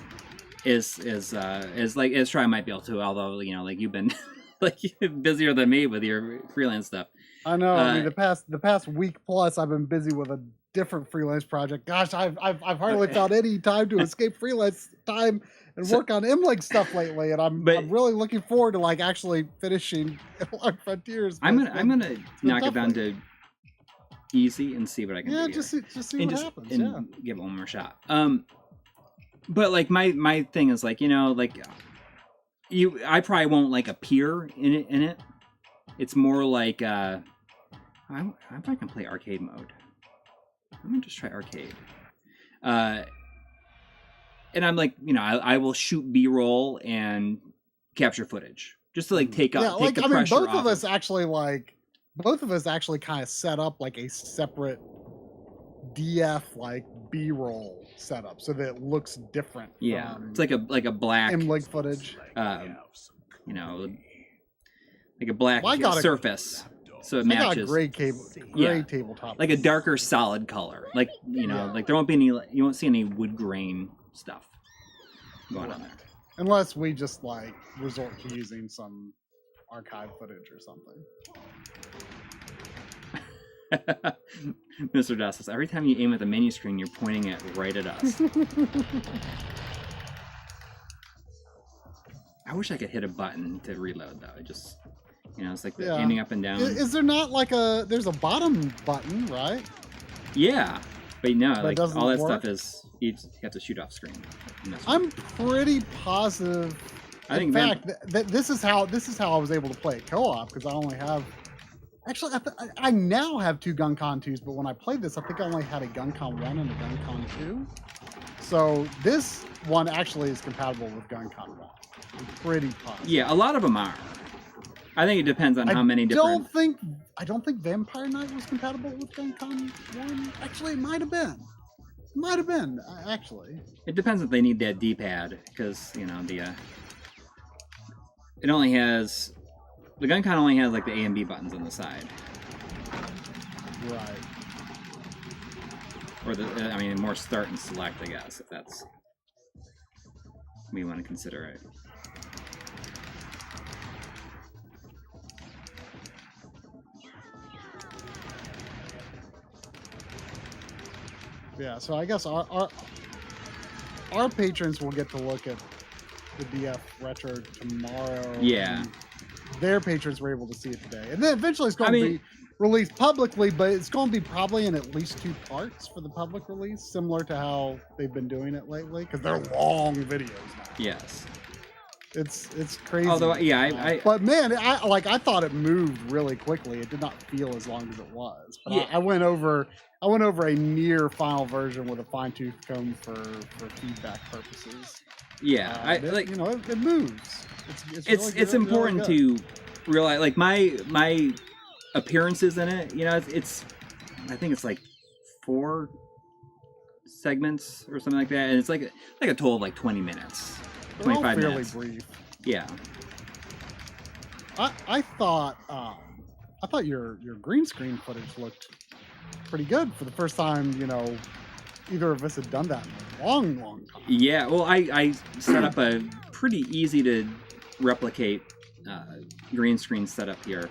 as Troy might be able to, although, you know, like you've been like busier than me with your freelance stuff. I know. I mean, the past week plus, I've been busy with a different freelance project. Gosh, I've hardly found any time to escape freelance time and work on MLiG stuff lately, and I'm really looking forward to like actually finishing MLiG Frontiers. I'm gonna knock it down to easy and see what I can do. Yeah, just see what happens. And give it one more shot. But like my thing is like, you know, like I probably won't like appear in it. It's more like I'm not gonna play arcade mode. I'm gonna just try arcade. And I'm like, you know, I will shoot B-roll and capture footage just to like take up. Take the pressure both off of us actually kind of set up like a separate DF like B-roll setup so that it looks different. Yeah, it's like a black MLiG footage. You know, like a black surface, so it matches. I got a gray tabletop, like a darker solid color. Like, you know, like there won't be any. You won't see any wood grain stuff going on there, unless we just like resort to using some archive footage or something. Mr. Dust says, every time you aim at the menu screen, you're pointing it right at us. I wish I could hit a button to reload, though. It just, you know, it's like aiming up and down. Is there not like there's a bottom button, right? Yeah, but no, but like all that stuff is you have to shoot off screen. I'm pretty positive. In fact, this is how I was able to play it co-op, because I only have. Actually, I now have 2 GunCon 2s, but when I played this, I think I only had a GunCon 1 and a GunCon 2. So this one actually is compatible with GunCon 1. I'm pretty positive. Yeah, a lot of them are. I think it depends on how many different... I don't think Vampire Knight was compatible with GunCon 1. Actually, it might have been. Actually. It depends if they need that D-pad, because, you know, it only has... The gun kind of only has like the A and B buttons on the side. Right. Or I mean, more start and select, I guess, if that's we want to consider it. Yeah, so I guess our patrons will get to look at the DF Retro tomorrow. Yeah. Their patrons were able to see it today. And then eventually it's going to be released publicly, but it's going to be probably in at least 2 parts for the public release, similar to how they've been doing it lately, because they're long videos now. Yes. It's crazy. Although, yeah, but man, I thought it moved really quickly. It did not feel as long as it was. But yeah. I went over a near final version with a fine-tooth comb for feedback purposes. Yeah, it moves. It's important to realize, like my appearances in it. You know, it's I think it's like 4 segments or something like that, and it's like a total of like 20 minutes, 25 minutes. Fairly brief. Yeah. I thought your green screen footage looked pretty good for the first time. You know, either of us had done that in a long time. Yeah. Well, I set up a pretty easy to replicate green screen setup here.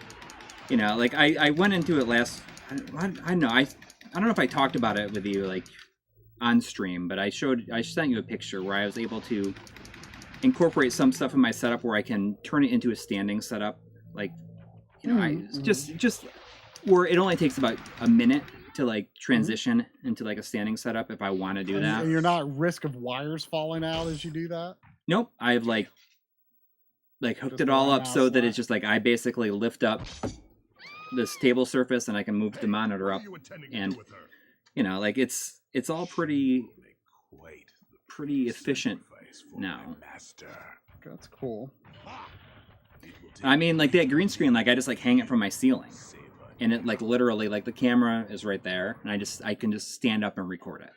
You know, like I went into it last. I don't know. I don't know if I talked about it with you like on stream, but I sent you a picture where I was able to incorporate some stuff in my setup where I can turn it into a standing setup. Like, you know, just where it only takes about a minute to like transition into like a standing setup if I want to do that. And you're not at risk of wires falling out as you do that? Nope. I've like hooked it all up so that it's just like I basically lift up this table surface and I can move the monitor up, and you know, like it's all pretty efficient now. That's cool. I mean, like that green screen, like I just like hang it from my ceiling, and it like literally like the camera is right there, and I can just stand up and record it.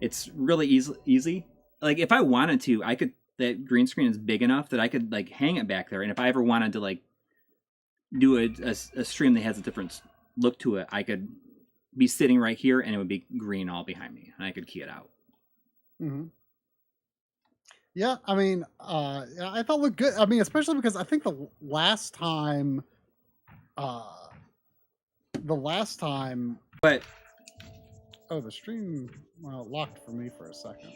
It's really easy. Like if I wanted to, I could. That green screen is big enough that I could like hang it back there, and if I ever wanted to like do a stream that has a different look to it, I could be sitting right here and it would be green all behind me, and I could key it out. Mm-hmm. Yeah, I mean, I thought it looked good. I mean, especially because I think the last time, but the stream locked for me for a second.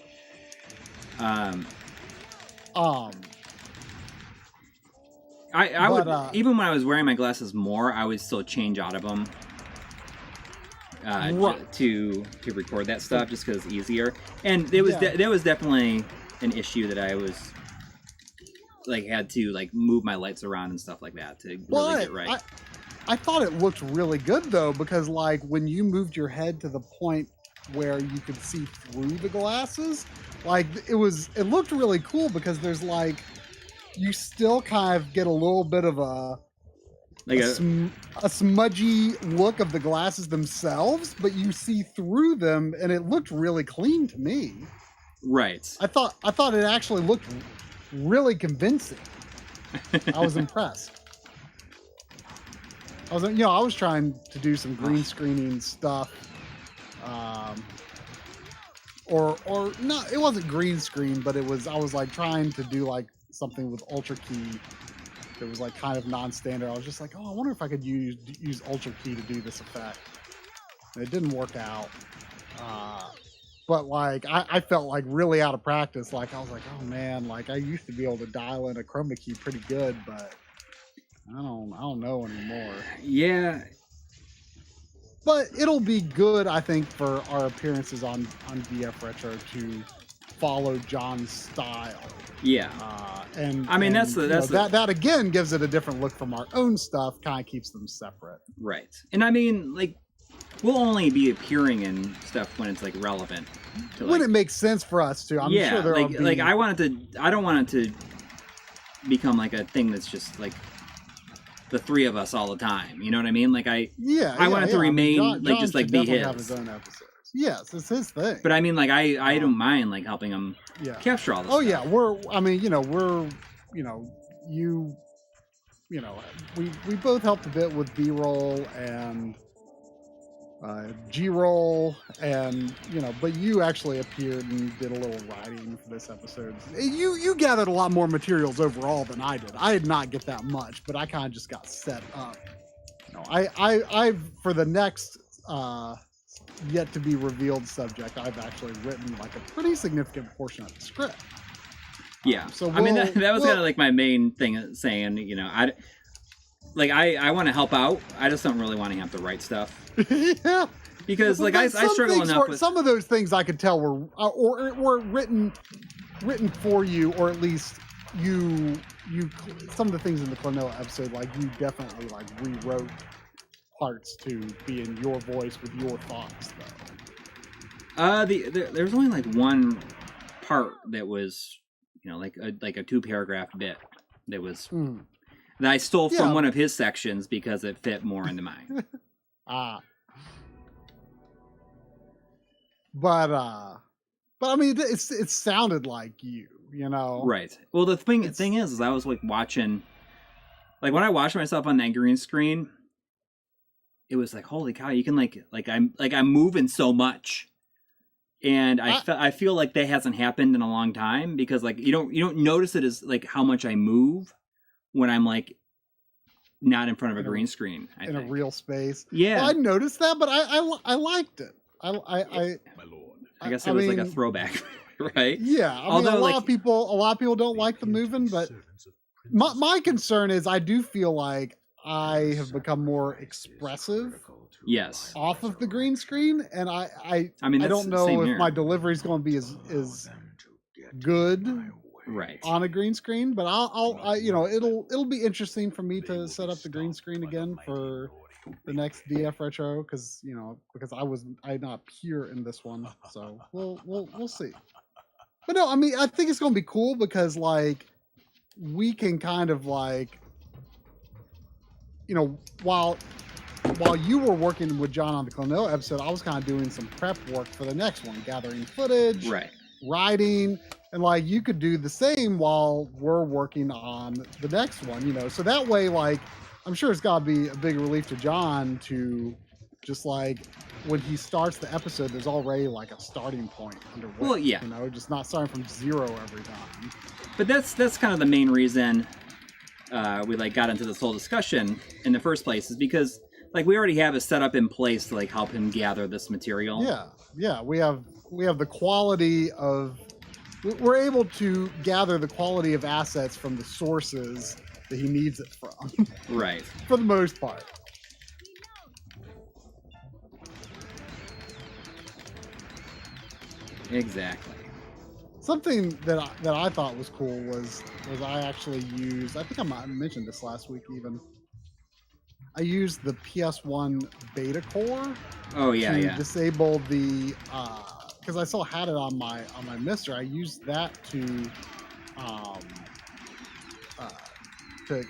I would even when I was wearing my glasses more, I would still change out of them to record that stuff just because it's easier. And it was there was definitely an issue that I was like had to like move my lights around and stuff like that to really get right. I thought it looked really good though, because like when you moved your head to the point where you could see through the glasses, like it looked really cool because there's like you still kind of get a little bit of a smudgy look of the glasses themselves, but you see through them, and it looked really clean to me. Right. I thought it actually looked really convincing. I was impressed. I was trying to do some green screening stuff. Or no, it wasn't green screen, but I was like trying to do like something with Ultra Key that was like kind of non-standard. I was just like, I wonder if I could use Ultra Key to do this effect. And it didn't work out. But like I felt like really out of practice. Like I was like, oh man, like I used to be able to dial in a chroma key pretty good, but I don't know anymore. Yeah. But it'll be good, I think, for our appearances on DF Retro to follow John's style. Yeah. And I mean, that again gives it a different look from our own stuff, kind of keeps them separate. Right. And I mean, like, we'll only be appearing in stuff when it's like relevant. When it makes sense for us to. I'm sure there will be. Like I don't want it to become like a thing that's just like the three of us all the time. You know what I mean? Like I want it to remain John just like be his. Have his own episodes. Yes, it's his thing. But I mean, like I don't mind like helping him capture all this. Oh stuff. yeah, you you know, we both helped a bit with B-roll and G-roll, and you know, but you actually appeared and did a little writing for this episode. You gathered a lot more materials overall than I did. I did not get that much, but I kind of just got set up. You know, I for the next yet to be revealed subject, I've actually written like a pretty significant portion of the script. Yeah. So I mean, that was kind of like my main thing, saying, you know, I want to help out. I just don't really want to have to write stuff. Yeah. Because like I struggle enough with some of those things I could tell were written for you, or at least you some of the things in the Clonoa episode, like you definitely like rewrote parts to be in your voice with your thoughts though. There was only like one part that was, you know, like a 2-paragraph bit that was that I stole from one of his sections because it fit more into mine. But I mean, it sounded like you know. Right. Well, the thing is I was like watching, like when I watched myself on that green screen, it was like, holy cow, you can I'm moving so much. And I feel like that hasn't happened in a long time, because like you don't notice it as like how much I move when I'm like not in front of a green screen. I think. A real space. Yeah, well, I noticed that, but I liked it. My lord. I guess it was like a throwback, right? Yeah. I mean, a lot of people don't like the moving, but my concern is I do feel like I have become more expressive. Yes. Off of the green screen, and I mean, I don't know if here. my delivery is going to be as good right on a green screen, but I you know, it'll be interesting for me to set up the green screen again for the next DF Retro, because you know, because I not appear in this one, so we'll see. But no, I mean, I think it's going to be cool because like we can kind of like, you know, while you were working with John on the Clonoa episode, I was kind of doing some prep work for the next one, gathering footage, right, writing, and like you could do the same while we're working on the next one, you know. So that way, like, I'm sure it's got to be a big relief to John to just like when he starts the episode, there's already like a starting point underway. Well, yeah, you know, just not starting from zero every time. But that's kind of the main reason we like got into this whole discussion in the first place, is because like we already have a setup in place to like help him gather this material. Yeah, we have the quality of, we're able to gather the quality of assets from the sources that he needs it from. Right. For the most part. Exactly. Something that I thought was cool was I actually used, I think I might have mentioned this last week even, I used the PS1 beta core to disable the because I still had it on my Mister. I used that to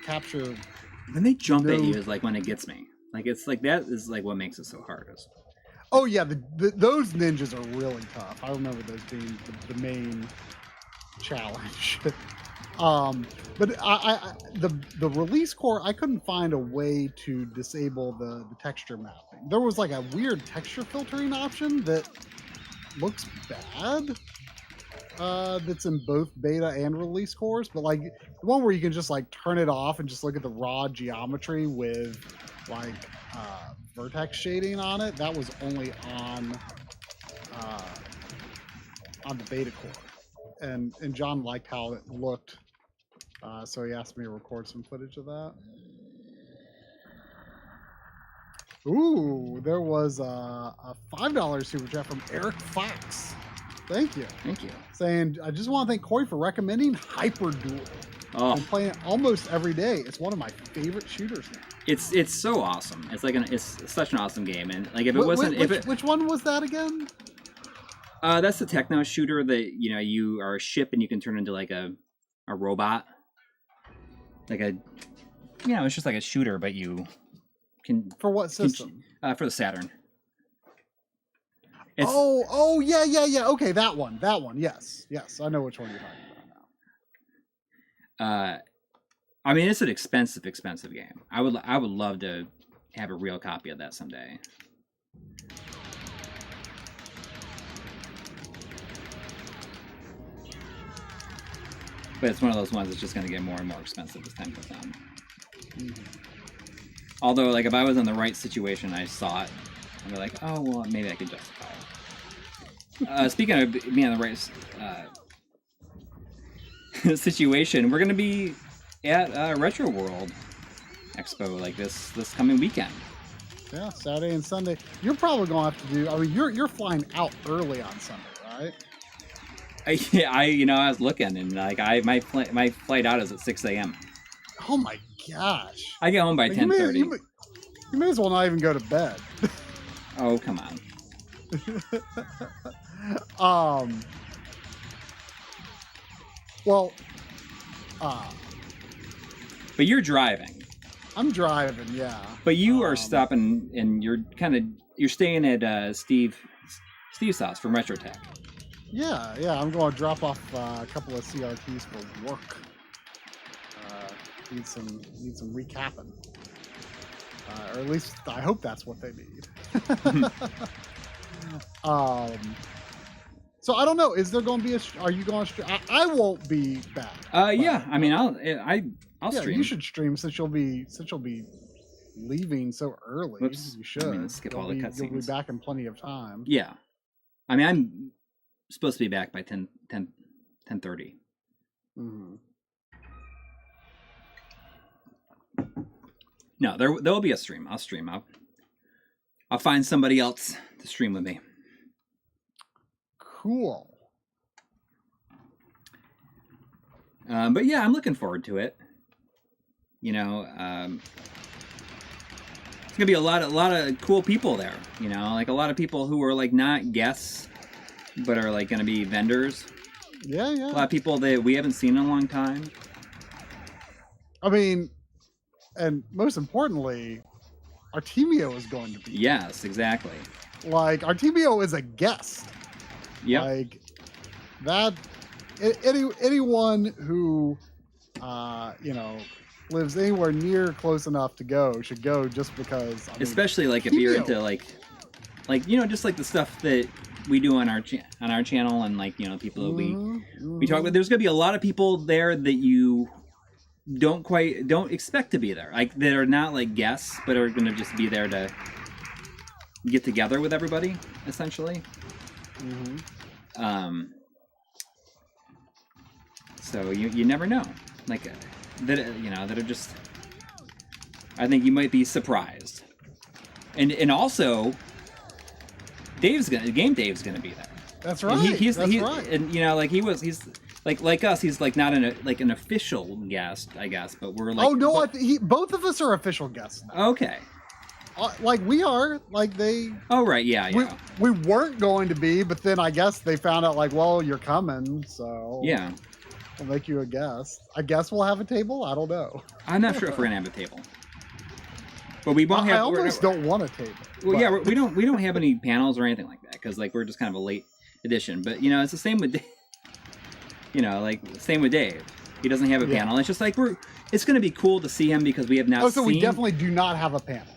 capture. When they jump at you is like when it gets me. Like it's like that is like what makes it so hard. Oh yeah, those ninjas are really tough. I remember those being the main challenge. But the release core, I couldn't find a way to disable the texture mapping. There was like a weird texture filtering option that looks bad. That's in both beta and release cores, but like the one where you can just like turn it off and just look at the raw geometry with like vertex shading on it, that was only on the beta core, and John liked how it looked, so he asked me to record some footage of that. Ooh, there was a $5 super chat from Eric Fox. Thank you. Thank you. Saying, I just want to thank Coury for recommending Hyper Duel. Oh. I'm playing it almost every day. It's one of my favorite shooters now. It's so awesome. It's like it's such an awesome game, and like if it wasn't which one was that again? That's the techno shooter that, you know, you are a ship and you can turn into like a robot, like a, you know, it's just like a shooter, but you can. For what system? For the Saturn. Oh yeah. Okay, that one. Yes, I know which one you're talking about now. I mean, it's an expensive game. I would love to have a real copy of that someday. But it's one of those ones that's just going to get more and more expensive as time goes on. Mm-hmm. Although, like, if I was in the right situation, I saw it, I'd be like, oh, well, maybe I could justify it. Speaking of being in the right situation, we're going to be at Retro World Expo, like, this coming weekend. Yeah, Saturday and Sunday. You're probably going to have to do, I mean, you're flying out early on Sunday, right? I was looking, and like my flight out is at 6 a.m. Oh my gosh! I get home by 10:30. You may as well not even go to bed. Oh, come on. Well. But you're driving. I'm driving, yeah. But you are stopping, and you're staying at Steve's house from Retrotech. Yeah. I'm going to drop off a couple of CRTs for work. Need some recapping, or at least I hope that's what they need. So I don't know. Is there going to be are you going to? I won't be back. Yeah. I mean, I'll stream. You should stream since you'll be leaving so early. Whoops. You should. I mean, skip all the cutscenes. You'll be back in plenty of time. Yeah. I mean, I'm supposed to be back by 10:30. Mm-hmm. No, there will be a stream. I'll stream. I'll find somebody else to stream with me. Cool. But yeah, I'm looking forward to it. You know, it's gonna be a lot of cool people there. You know, like a lot of people who are like not guests, but are like gonna be vendors. Yeah. A lot of people that we haven't seen in a long time. I mean, and most importantly, Artemio is going to be. Yes, exactly. Like Artemio is a guest. Yeah. Like that. Anyone who, lives anywhere near close enough to go should go just because. Especially like if you're into like just like the stuff that we do on our channel, and like people that we talk about. There's gonna be a lot of people there that you don't expect to be there, like that are not like guests, but are gonna just be there to get together with everybody, essentially. So you never know, like that are just. I think you might be surprised, and also Dave's gonna be there. That's right. He's right. And he's like us. He's like not an official guest, I guess, but we're like. Oh no! Both of us are official guests now. Okay. Like we are, like they. Oh right, yeah. We weren't going to be, but then I guess they found out, like, well, you're coming, so. Yeah. We'll make you a guest. I guess we'll have a table. I don't know. I'm not sure if we're gonna have a table, but we won't have. I almost don't want a table. Well, yeah, we don't have any panels or anything like that because like we're just kind of a late edition. But it's the same with, same with Dave. He doesn't have a panel. It's just like it's gonna be cool to see him because we have not. Oh, so we definitely do not have a panel.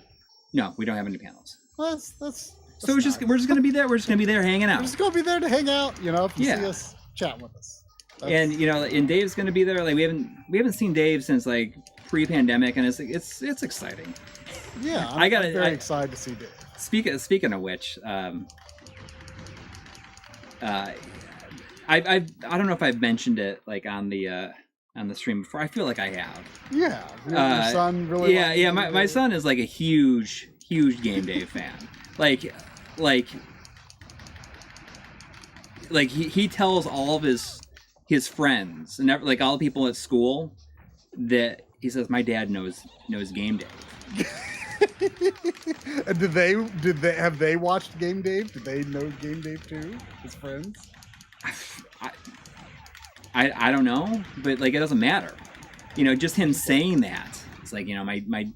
No, we don't have any panels. Well, that's so we're just gonna be there. We're just gonna be there hanging out. We're just gonna be there to hang out. If you see us, chat with us. And and Dave's gonna be there. Like we haven't seen Dave since like pre-pandemic, and it's exciting. Yeah, I'm very excited to see Dave. Speaking of which, I don't know if I've mentioned it like on the stream before. I feel like I have. Yeah, your son really. Yeah. My son is like a huge Game Dave fan. Like he tells all of his friends and like all the people at school that he says my dad knows Game Dave. And have they watched Game Dave? Did they know Game Dave too? His friends? I don't know, but like it doesn't matter. Just him saying that. It's like, my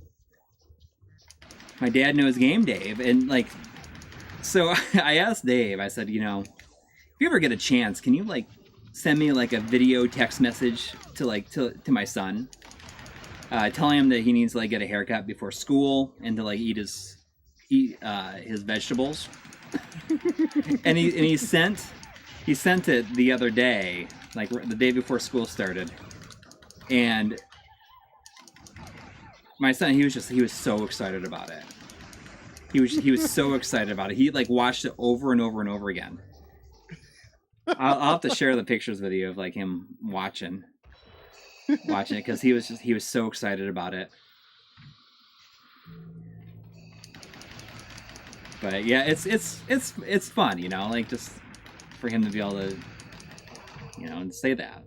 dad knows Game Dave, and like so I asked Dave, I said, if you ever get a chance, can you like send me like a video text message to my son? telling him that he needs to like get a haircut before school and to like eat his vegetables. and he sent it the other day, like the day before school started, and my son, he was so excited about it. He was so excited about it. He like watched it over and over and over again. I'll have to share the pictures with you of like him watching it because he was so excited about it. But yeah, it's fun, you know, like just for him to be able to, you know, and say that.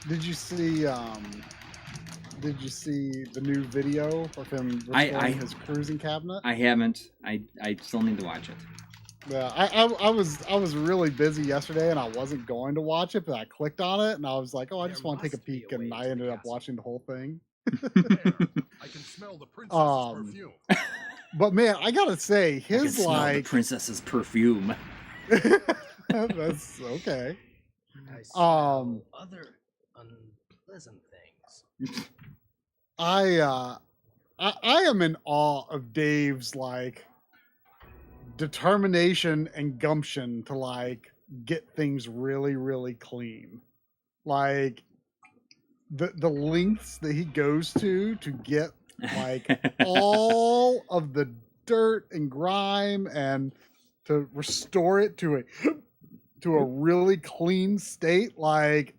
Did you see the new video of him restoring his cruising cabinet? I haven't. I still need to watch it. Yeah, I was really busy yesterday and I wasn't going to watch it, but I clicked on it and I was like, oh, I just want to take a peek, and I ended up watching the whole thing. I can smell the princess's perfume. But man, I gotta say, I can smell like the princess's perfume. That's okay. I smell other unpleasant things. I am in awe of Dave's like determination and gumption to like get things really, really clean. Like the lengths that he goes to get like all of the dirt and grime and to restore it to a really clean state. Like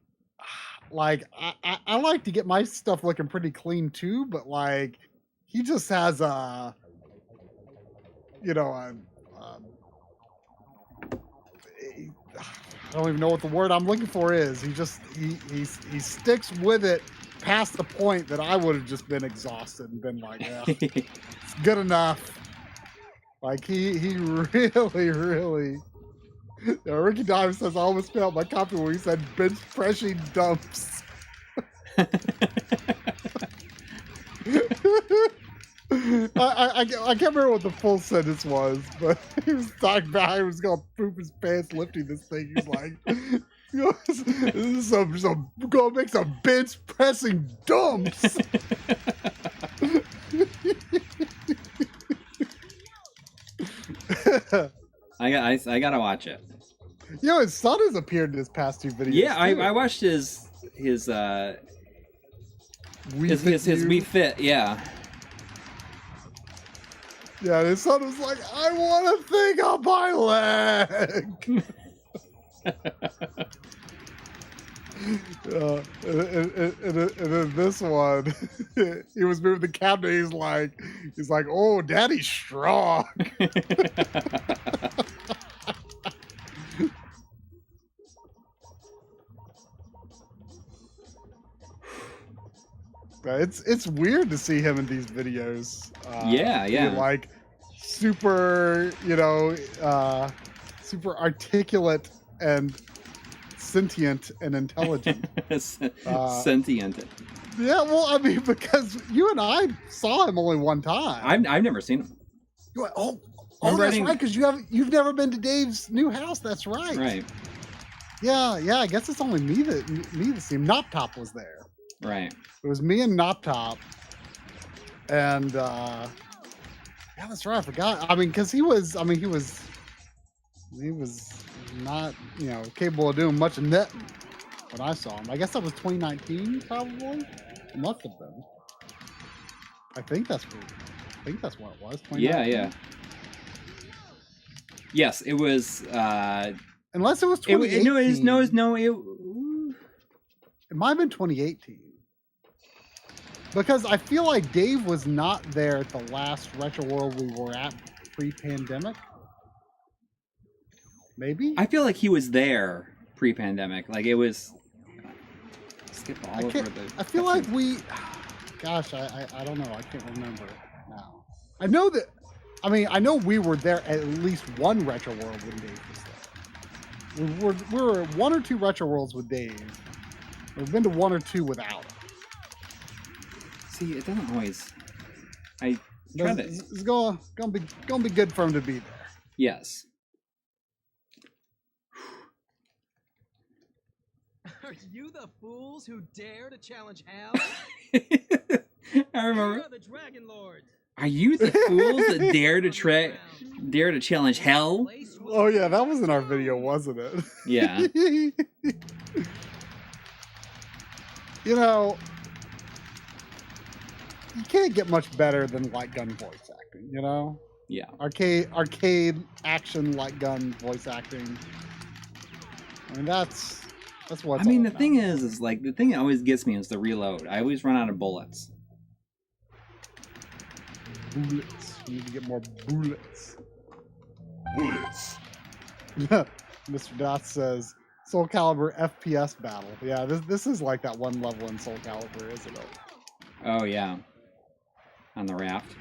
I like to get my stuff looking pretty clean too, but like he just has a, you know, I don't even know what the word I'm looking for is. He sticks with it past the point that I would have just been exhausted and been like, yeah, it's good enough. Like he really. Ricky Diamond says, I almost felt my copy when he said bench pressing dumps. I can't remember what the full sentence was, but he was talking about how he was going to poop his pants lifting this thing. He's like, this is some going to make some bench pressing dumps. I gotta watch it. You know, his son has appeared in his past two videos. Yeah, I watched his We Fit, yeah. Yeah, his son was like, I want a thing on my leg. And then this one, he was moving the cabinet. He's like, oh, Daddy's strong. It's weird to see him in these videos. Yeah. Like super, you know, super articulate and sentient and intelligent. Sentient. Yeah, well, I mean, because you and I saw him only one time. I've never seen him. You're like, oh, that's right, because you've never been to Dave's new house. That's right. Right. Yeah. I guess it's only me that see him. Nop Top was there. Right. It was me and Nop Top, and yeah, that's right. I forgot. I mean, because he was not, you know, capable of doing much of netting when I saw him. I guess that was 2019, probably. It must have been. I think that's what it was. Yeah. Yes, it was. Unless it was 2018. It might have been 2018. Because I feel like Dave was not there at the last Retro World we were at pre-pandemic. Maybe? I feel like he was there pre-pandemic. Like it was. Skip all over the. I feel like we. Gosh, I don't know. I can't remember now. I know that. I mean, I know we were there at least one Retro World when Dave was there. We were at one or two Retro Worlds with Dave. We've been to one or two without. See, it doesn't always. It's gonna be good for him to be there. Yes. Are you the fools who dare to challenge hell? I remember. We are the Dragon Lords. Are you the fools that dare to challenge hell? Oh yeah, that was in our video, wasn't it? Yeah. You know, you can't get much better than light gun voice acting, you know? Yeah. Arcade action light gun voice acting. I mean, that's what. I mean, the thing is like the thing that always gets me is the reload. I always run out of bullets. Bullets. You need to get more bullets. Bullets. Mr. Dot says Soul Calibur FPS battle. Yeah, this is like that one level in Soul Calibur, isn't it? Oh yeah. On the raft.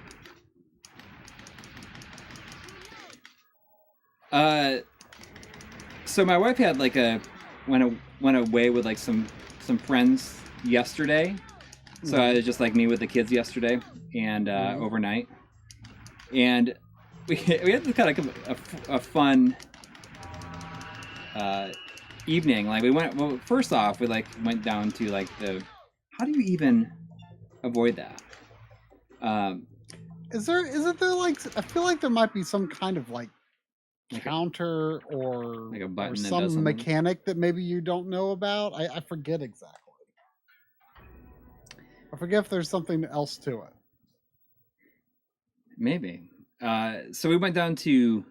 So my wife had like went away with like some friends yesterday. So it was just like me with the kids yesterday and overnight. And we had kind of a fun evening. Like we went first off we like went down to like how do you even avoid that? Isn't there like, I feel like there might be some kind of like counter or like a button or that some does something? mechanic that maybe you don't know about. I forget exactly. I forget if there's something else to it. Maybe. So we went down to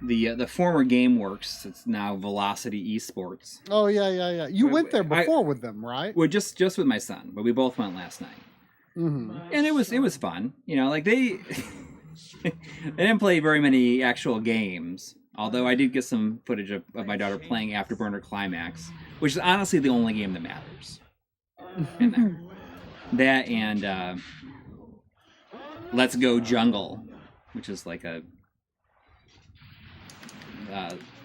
the former GameWorks. It's now Velocity Esports. Oh yeah. You went there before with them, right? Well, just with my son, but we both went last night. Mm-hmm. And it was fun. You know, like they didn't play very many actual games. Although I did get some footage of my daughter playing Afterburner Climax, which is honestly the only game that matters in there. That and Let's Go Jungle, which is like a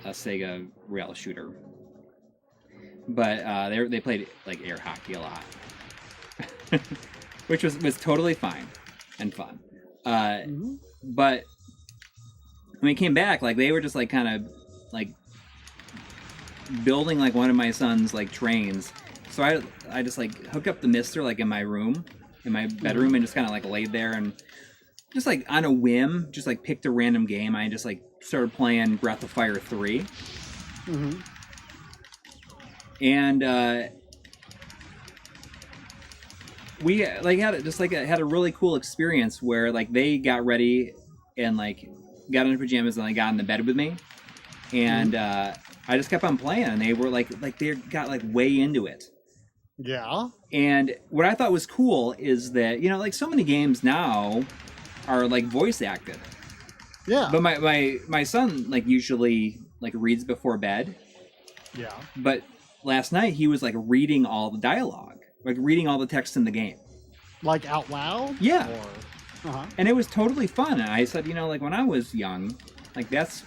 Sega rail shooter. But they played like air hockey a lot, which was totally fine and fun. But when we came back, like they were just like kind of like building like one of my son's like trains. So I just like hooked up the mister like in my room, in my bedroom, and just kind of like laid there and just like on a whim, just like picked a random game. I just like started playing Breath of Fire 3. And we like had a really cool experience where like they got ready and like got into pajamas and like got in the bed with me, and I just kept on playing, and they were like they got like way into it. Yeah. And what I thought was cool is that, you know, like so many games now are like voice acted. Yeah. But my son like usually like reads before bed. Yeah. But last night he was like reading all the dialogue, like reading all the text in the game. Like out loud? Yeah. Or, And it was totally fun. And I said, you know, like when I was young, like that's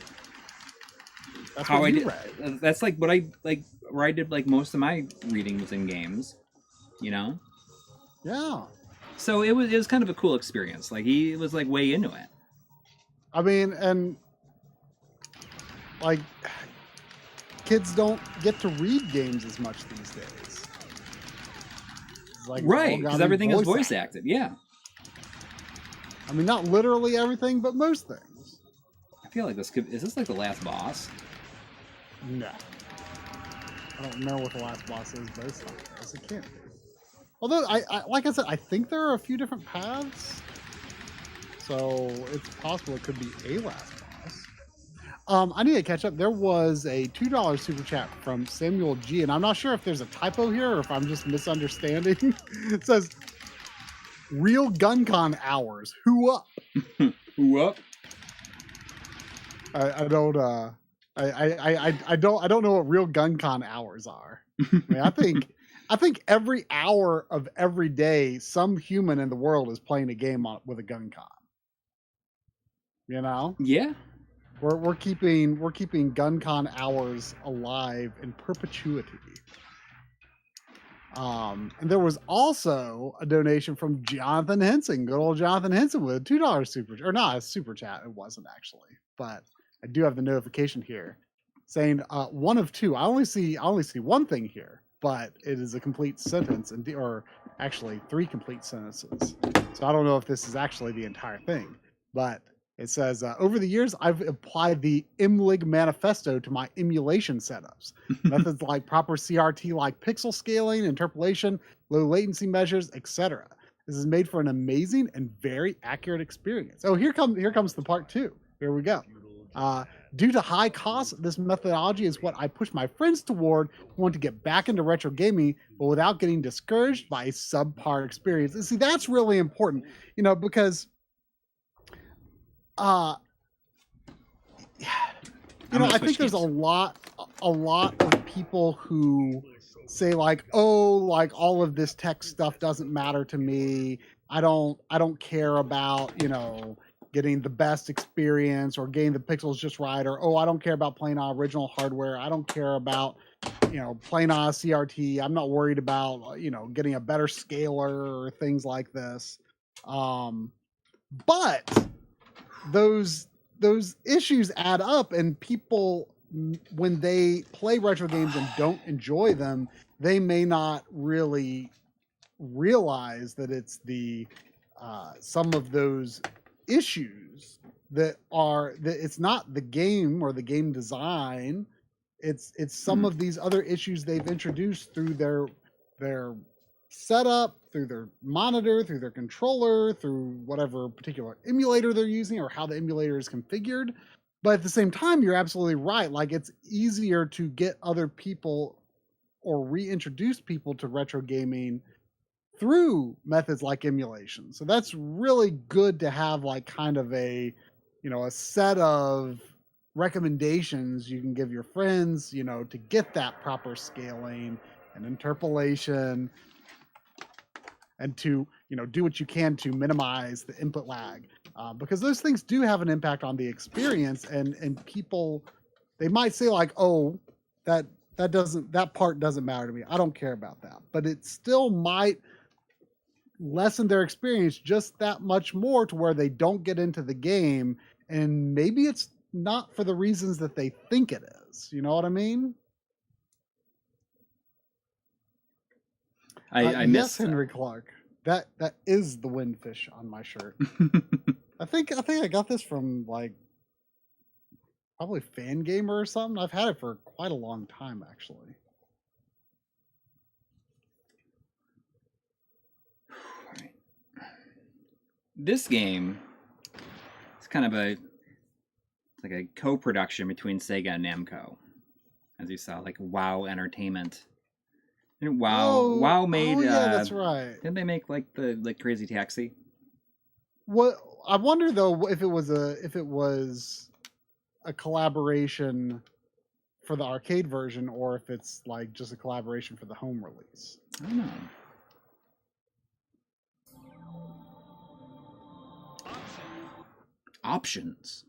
how what I you did. read. That's like what I like where I did like most of my reading was in games, you know? Yeah. So it was kind of a cool experience. Like he was like way into it. I mean, and like kids don't get to read games as much these days. It's like Right, because everything is voice acted. Yeah. I mean, not literally everything, but most things. I feel like is this like the last boss? No. I don't remember what the last boss is, but it's not as it can't be. Although, I like I said, I think there are a few different paths. So it's possible it could be a last boss. I need to catch up. There was a $2 super chat from Samuel G, and I'm not sure if there's a typo here or if I'm just misunderstanding. It says, "Real GunCon hours. Who up?" Who up? I don't know what real GunCon hours are. I mean, I think every hour of every day, some human in the world is playing a game with a GunCon. You know? Yeah. We're keeping GunCon hours alive in perpetuity. And there was also a donation from Jonathan Henson, good old Jonathan Henson, with a $2 super, or not a super chat. It wasn't actually, but I do have the notification here. saying one of two. I only see one thing here, but it is a complete sentence, or actually 3 complete sentences. So I don't know if this is actually the entire thing, but it says, over the years, I've applied the MLiG manifesto to my emulation setups. Methods like proper CRT like pixel scaling, interpolation, low latency measures, etc. This is made for an amazing and very accurate experience. Oh, here comes the part 2. Here we go. Due to high costs, this methodology is what I push my friends toward who want to get back into retro gaming, but without getting discouraged by a subpar experience. And see, that's really important, because I think there's a lot of people who say like, oh, like all of this tech stuff doesn't matter to me. I don't care about, getting the best experience or getting the pixels just right, or, oh, I don't care about playing on original hardware. I don't care about, playing on a CRT. I'm not worried about, getting a better scaler or things like this. But those issues add up, and people, when they play retro games and don't enjoy them, they may not really realize that it's the some of those issues that it's not the game or the game design, it's some of these other issues they've introduced through their setup, through their monitor, through their controller, through whatever particular emulator they're using or how the emulator is configured. But at the same time, you're absolutely right. Like, it's easier to get other people or reintroduce people to retro gaming through methods like emulation. So that's really good to have, like, kind of a set of recommendations you can give your friends, to get that proper scaling and interpolation, and to, do what you can to minimize the input lag. Because those things do have an impact on the experience, and people, they might say like, oh, that part doesn't matter to me. I don't care about that. But it still might lessen their experience just that much more to where they don't get into the game, and maybe it's not for the reasons that they think it is. You know what I mean? I miss Henry Clark. That is the windfish on my shirt. I think I got this from like probably Fangamer or something. I've had it for quite a long time, actually. This game is kind of a co-production between Sega and Namco, as you saw, like WoW Entertainment. And WoW made. Oh yeah, that's right. Didn't they make like Crazy Taxi? What I wonder though, if it was a collaboration for the arcade version, or if it's like just a collaboration for the home release. I don't know. Options.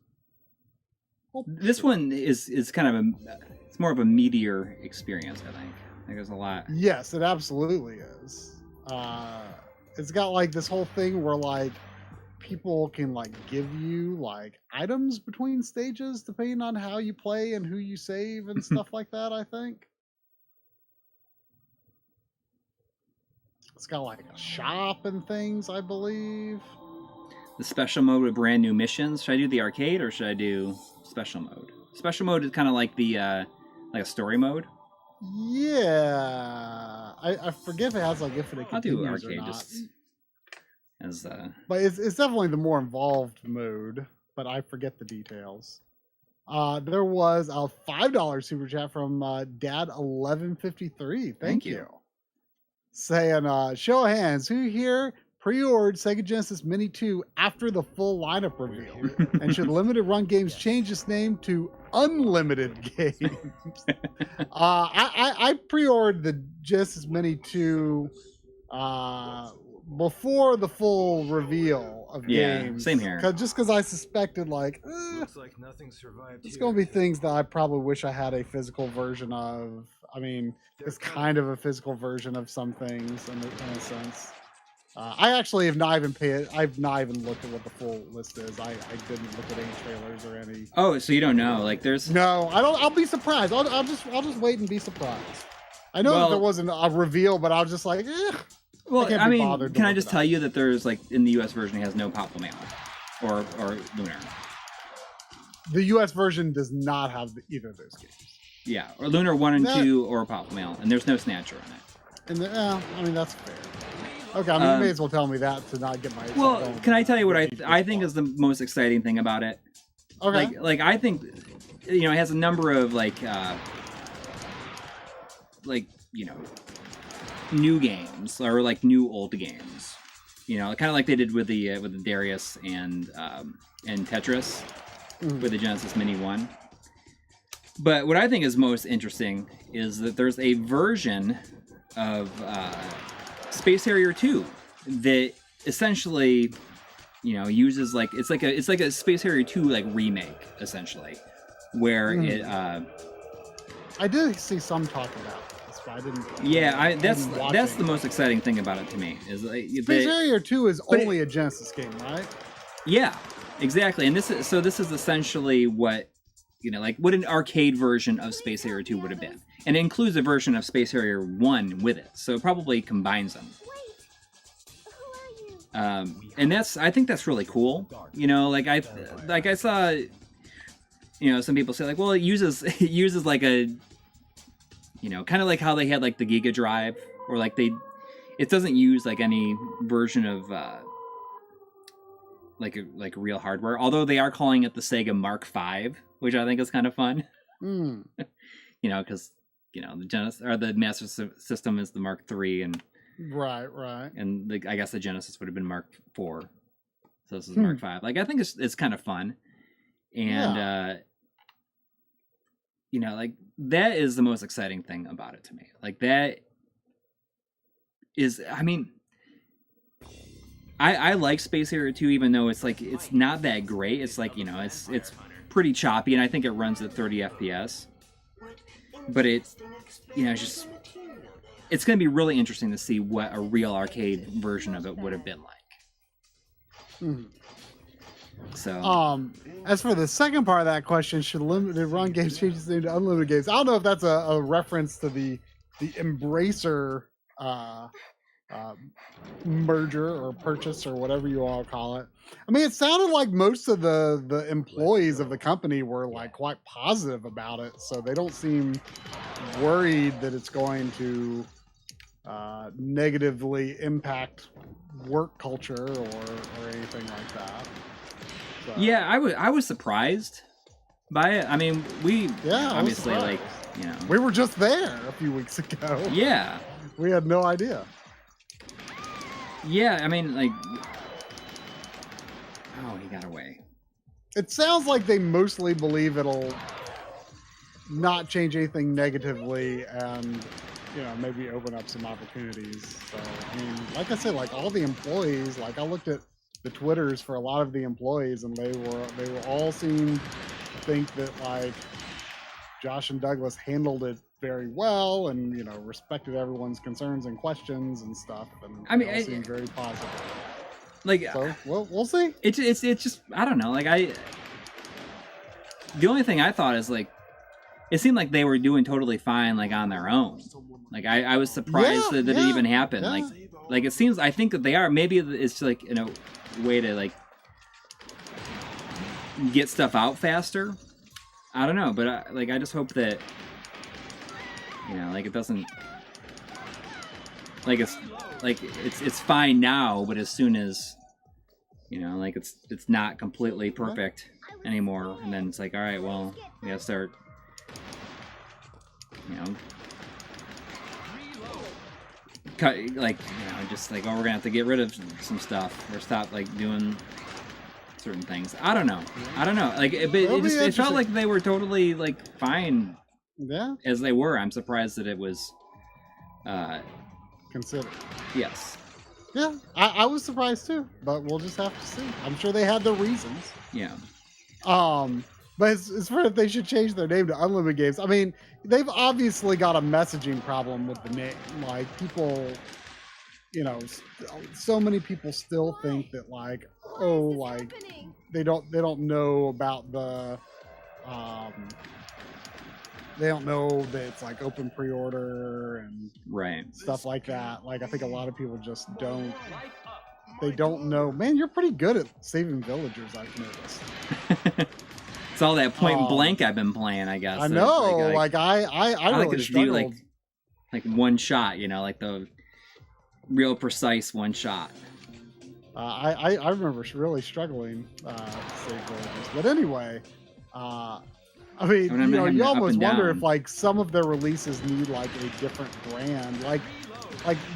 This one is kind of it's more of a meatier experience, I think. I think there's a lot. Yes, it absolutely is. It's got like this whole thing where like people can like give you like items between stages depending on how you play and who you save and stuff like that, I think. It's got like a shop and things, I believe. The special mode with brand new missions. Should I do the arcade or should I do special mode? Special mode is kind of like the like a story mode. Yeah, I forget if it has like infinite continues. I'll do arcade or not. just as But it's definitely the more involved mode. But I forget the details. There was a $5 super chat from Dad1153. Thank you. Saying, show of hands, who here pre-ordered Sega Genesis Mini 2 after the full lineup reveal? And should limited run games change its name to unlimited games? I pre-ordered the Genesis Mini 2 before the full reveal of games. Same here. Just because I suspected like, looks like nothing survived. It's going to be things that I probably wish I had a physical version of. I mean, it's kind of a physical version of some things in a sense. I actually have not even paid. I've not even looked at what the full list is. I didn't look at any trailers or any. Oh, so you don't know? Like, there's No, I don't. I'll be surprised. I'll just wait and be surprised. I know that there wasn't a reveal, but I was just like, well, can't I be mean, bothered to can I look just it tell up. you that there's like in the U.S. version it has no pop mail or Lunar. The U.S. version does not have either of those games. Yeah, or Lunar 1 and That- 2 or pop mail, and there's no Snatcher in it. And I mean that's fair. Okay, I mean you may as well tell me that to not get my. Well, can I tell you what I think is the most exciting thing about it? Okay. Like I think, it has a number of new games or like new old games, kind of like they did with the Darius and Tetris with the Genesis Mini 1. But what I think is most interesting is that there's a version of Space Harrier 2 that essentially uses it's like a Space Harrier 2 like remake essentially, where it I did see some talk about this, but I didn't. yeah, that's watching. the most exciting thing about it to me is like Space Harrier 2 is but only a Genesis game, right? yeah, exactly. And this is essentially what what an arcade version of Space Harrier 2 would have been, and it includes a version of Space Harrier 1 with it, so it probably combines them. And I think that's really cool. I saw, some people say like, well, it uses like a, kind of like how they had like the Giga Drive, or like it doesn't use like any version of like real hardware. Although they are calling it the Sega Mark V, which I think is kind of fun. Because the Genesis or the Master System is the Mark III, and right, and I guess the Genesis would have been Mark IV, so this is Mark V. Like I think it's kind of fun, and like that is the most exciting thing about it to me. Like that is, I mean, I like Space Harrier 2, even though it's like it's not that great. It's like it's pretty choppy, and I think it runs at 30 FPS. But it's just, it's going to be really interesting to see what a real arcade version of it would have been like. So, as for the second part of that question, should limited run games change its name to unlimited games? I don't know if that's a reference to the Embracer merger or purchase or whatever you all call it. I mean, it sounded like most of the employees of the company were like quite positive about it, so they don't seem worried that it's going to negatively impact work culture or anything like that. So. Yeah, I was surprised by it. I mean, we obviously like we were just there a few weeks ago. Yeah, we had no idea. Yeah, I mean, like, oh, he got away. It sounds like they mostly believe it'll not change anything negatively and, maybe open up some opportunities. So, I mean, like I said, like all the employees, like I looked at the Twitters for a lot of the employees, and they were all seem to think that like Josh and Douglas handled it very well, and respected everyone's concerns and questions and stuff. And I mean, it seemed very positive. Like, so we'll see. It's just, I don't know. Like the only thing I thought is like, it seemed like they were doing totally fine, like on their own. Like I was surprised that it even happened. Yeah. Like it seems, I think that they are. Maybe it's like in a way to like get stuff out faster. I don't know, but I just hope that like it doesn't, like it's fine now, but as soon as like it's not completely perfect anymore, and then it's like, all right, well, we gotta start cut, like just like, oh, we're gonna have to get rid of some stuff or stop like doing certain things. I don't know. Like it felt like they were totally like fine. Yeah. As they were. I'm surprised that it was considered. Yes. Yeah, I was surprised too, but we'll just have to see. I'm sure they had their reasons. Yeah. But as for if they should change their name to Unlimited Games, I mean, they've obviously got a messaging problem with the name. Like people, so many people still think that like, oh, like they don't know about the they don't know that it's like open pre-order and stuff like that. Like I think a lot of people just don't know. Man, you're pretty good at saving villagers, I've noticed. It's all that point blank I've been playing, I guess. I know, I really struggled. Do like one shot, like the real precise one shot. I remember really struggling to save villagers. But anyway, I mean, you almost wonder if like some of their releases need like a different brand. Like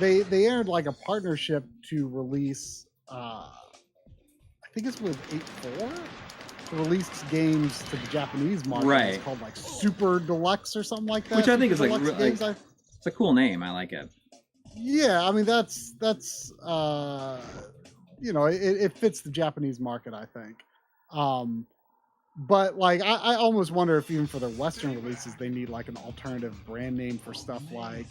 they entered like a partnership to release I think it's with 8.4 to release games to the Japanese market. Right. It's called like Super Deluxe or something like that. Which I think is like games, it's a cool name. I like it. Yeah, I mean that's it fits the Japanese market, I think. But like I almost wonder if even for their Western releases they need like an alternative brand name for stuff like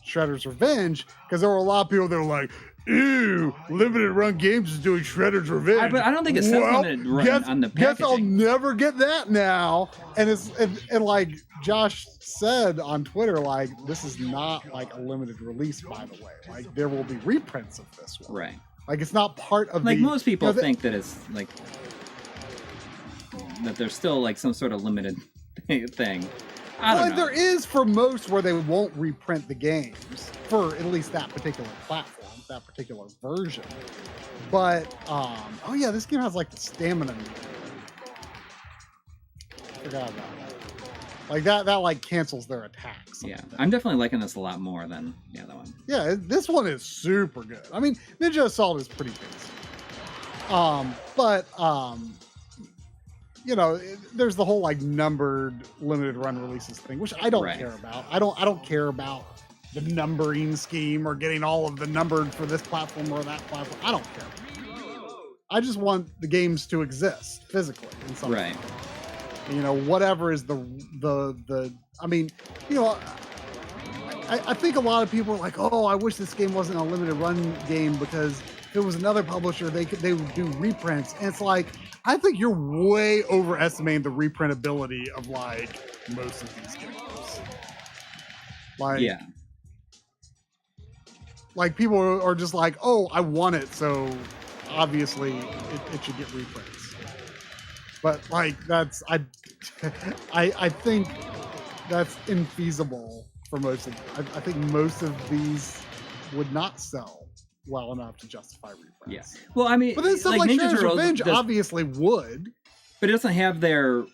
Shredder's Revenge, because there were a lot of people that were like, ew, limited run games is doing Shredder's Revenge. But I don't think it's limited run on the packaging. Guess I'll never get that now. And it's and like Josh said on Twitter, like this is not like a limited release, by the way. Like there will be reprints of this one. Right. Like it's not part of like most people think that it's like that there's still like some sort of limited thing. I don't know. There is for most where they won't reprint the games for at least that particular platform, that particular version. But oh yeah, this game has like the stamina meter. Forgot about that. Like that like cancels their attacks. Yeah, I'm definitely liking this a lot more than the other one. Yeah, this one is super good. I mean, Ninja Assault is pretty basic. There's the whole like numbered limited run releases thing, which I don't care about. I don't care about the numbering scheme or getting all of the numbered for this platform or that platform. I don't care. I just want the games to exist physically in some way. Whatever is the I mean, I think a lot of people are like, oh, I wish this game wasn't a limited run game because if it was another publisher, they would do reprints. And it's like, I think you're way overestimating the reprintability of like most of these games. Like, yeah. Like people are just like, oh, I want it, so obviously it should get reprints. But like that's I think that's infeasible for most of. I think most of these would not sell well enough to justify reprints. Yeah. Well, I mean, but then stuff like Shredder's Revenge obviously would. But it doesn't have their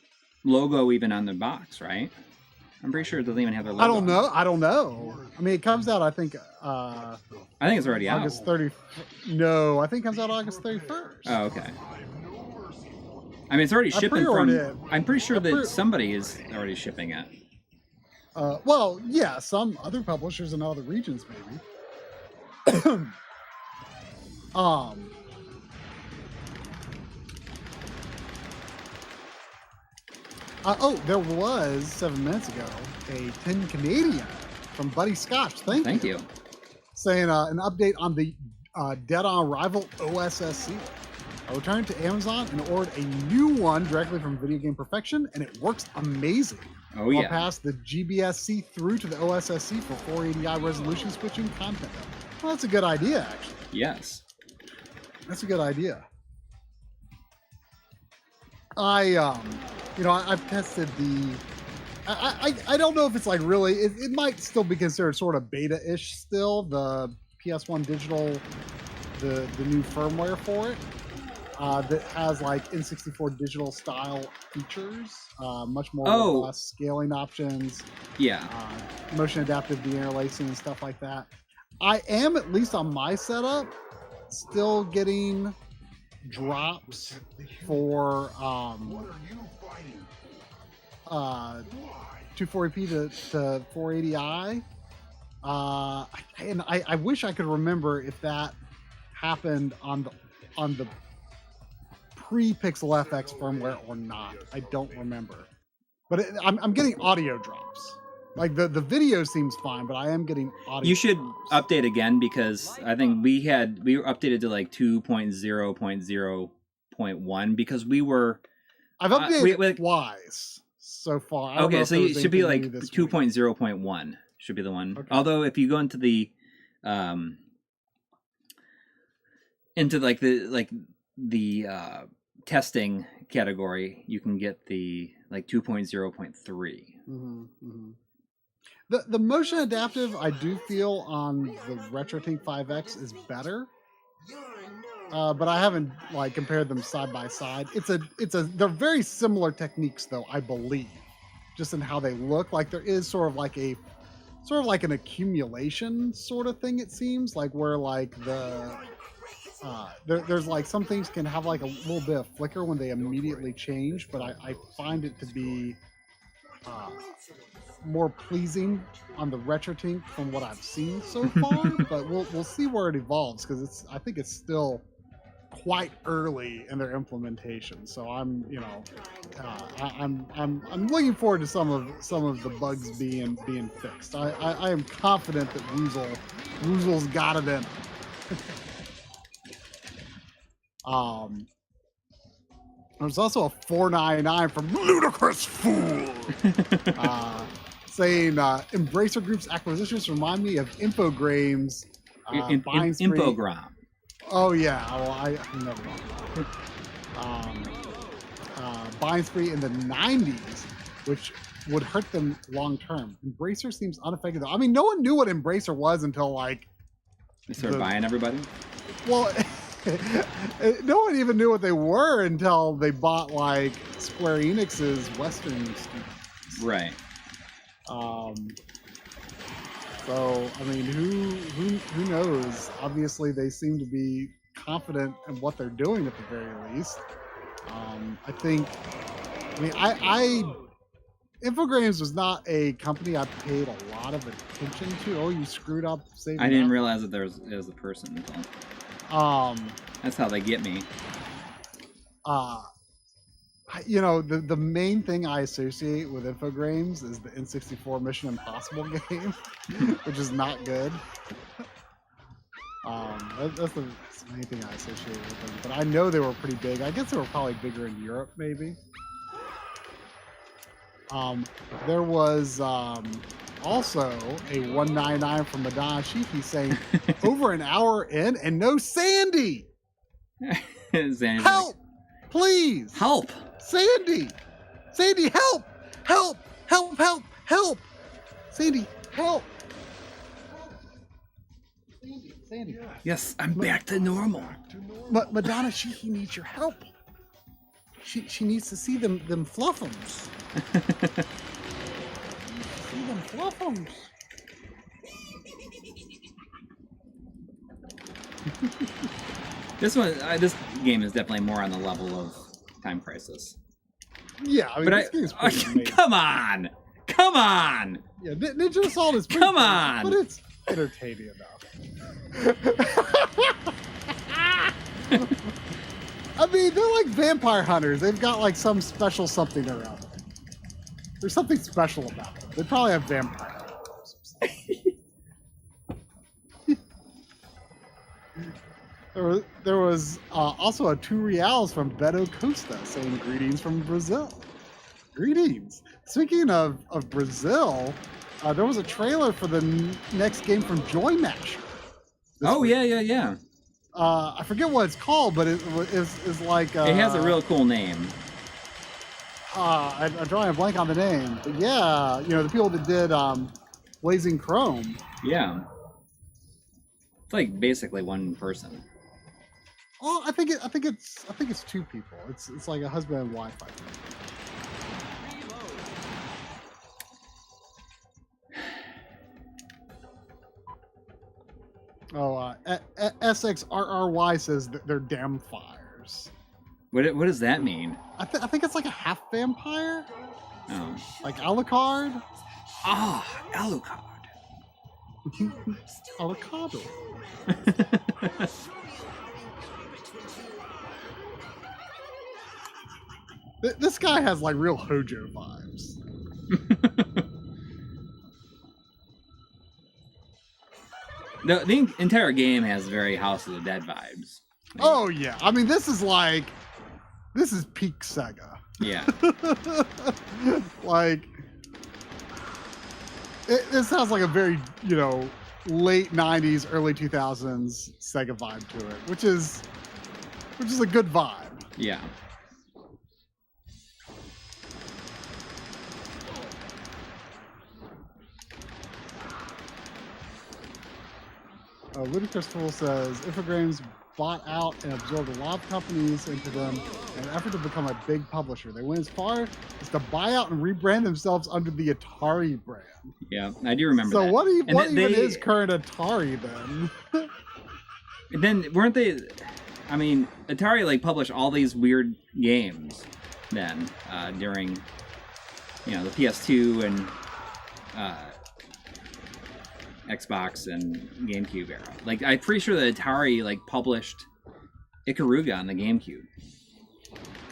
logo even on the box, right? I'm pretty sure it doesn't even have their logo. I don't know. I mean, it comes out, I think it's already out. August 30. No, I think it comes out August 31st. Oh, okay. I mean, it's already shipping from. I'm pretty sure that somebody is already shipping it. Well, yeah, some other publishers in other regions, maybe. There was 7 minutes ago a 10 Canadian from Buddy Scotch. Thank you. Saying an update on the Dead on Arrival OSSC. I returned to Amazon and ordered a new one directly from Video Game Perfection, and it works amazing. Oh, yeah. I'll pass the GBSC through to the OSSC for 480i resolution switching content. Well, that's a good idea, actually. Yes. That's a good idea. I've tested the... I don't know if it's like really... It might still be considered sort of beta-ish still, the PS1 digital, the new firmware for it. That has like N64 digital style features, much more robust scaling options. Yeah. Motion adaptive deinterlacing and stuff like that. I am, at least on my setup, still getting drops for 240p to 480i. And I wish I could remember if that happened on the pre-Pixel FX firmware or not. I don't remember, but I'm getting audio drops Like the video seems fine, but I am getting audio. You should errors. update again because I think we were updated to like 2.0.0.1 because we were. I've updated we- twice so far. I don't know Okay, if so there it was should be anything like new this week. 2.0.1 should be the one. Okay. Although if you go into the testing category, you can get the like 2.0.3. The motion adaptive I do feel on the RetroTink 5X is better, but I haven't like compared them side by side. They're very similar techniques though, I believe, just in how they look. Like there is sort of like an accumulation sort of thing. It seems like where like there's like some things can have like a little bit of flicker when they immediately change, but I find it to be more pleasing on the RetroTink from what I've seen so far. But we'll see where it evolves because I think it's still quite early in their implementation. So I'm looking forward to some of the bugs being fixed. I am confident that Woozle's got it in. There's also a 499 from Ludicrous Fool saying Embracer Group's acquisitions remind me of Infogrames buying spree. Infogram. Oh yeah, well I never mind. Buying spree in the 90s, which would hurt them long term. Embracer seems unaffected though. I mean, no one knew what Embracer was until like They started buying everybody. Well, no one even knew what they were until they bought like Square Enix's Western studios. Right. So I mean, who knows? Obviously, they seem to be confident in what they're doing at the very least. I think. I mean, Infogrames was not a company I paid a lot of attention to. Oh, you screwed up. Saving I didn't up. realize that there was a person. Until... That's how they get me. You know, the main thing I associate with Infogrames is the N64 Mission Impossible game, which is not good. That's the main thing I associate with them. But I know they were pretty big. I guess they were probably bigger in Europe, maybe. There was also a 199 from Madonna Shiki saying, over an hour in and no Sandy! Sandy's Help! Please! Help! Sandy! Sandy, help! Help! Help! Help! Help! Sandy, help! Sandy. Yes, I'm back to normal. Madonna Shiki needs your help. She needs to see them fluffums. See them fluffums. This game is definitely more on the level of Time Crisis. Yeah, I mean, this game's pretty amazing. Come on! Yeah, Ninja Assault is pretty Come on! but it's entertaining enough. I mean, they're like vampire hunters. They've got like some special something around them. There's something special about them. They probably have vampire hunters. There was also a 2 reals from Beto Costa saying greetings from Brazil. Greetings. Speaking of Brazil, there was a trailer for the next game from Joy Masher. Oh, week. Yeah. I forget what it's called, but it is like... it has a real cool name. I'm drawing a blank on the name. But yeah, you know, the people that did Blazing Chrome. Yeah. It's like basically one person. Oh, I think it's 2 people. It's like a husband and wife, I think. Oh, SXRRY says that they're damn fires. What does that mean? I think it's like a half vampire. Oh. Like Alucard. Ah, Alucard. Avocado. This guy has like real Hojo vibes. The entire game has very House of the Dead vibes. Oh yeah, I mean this is peak Sega. Yeah. Like it sounds like a very late '90s, early 2000s Sega vibe to it, which is a good vibe. Yeah. Ludicrous Fool says Infogrames bought out and absorbed a lot of companies into them in an effort to become a big publisher. They went as far as to buy out and rebrand themselves under the Atari brand. Yeah, I do remember that. So what even is current Atari then? Then weren't they? I mean, Atari like published all these weird games then during the PS2 and Xbox and GameCube era. Like I'm pretty sure that Atari like published Ikaruga on the GameCube.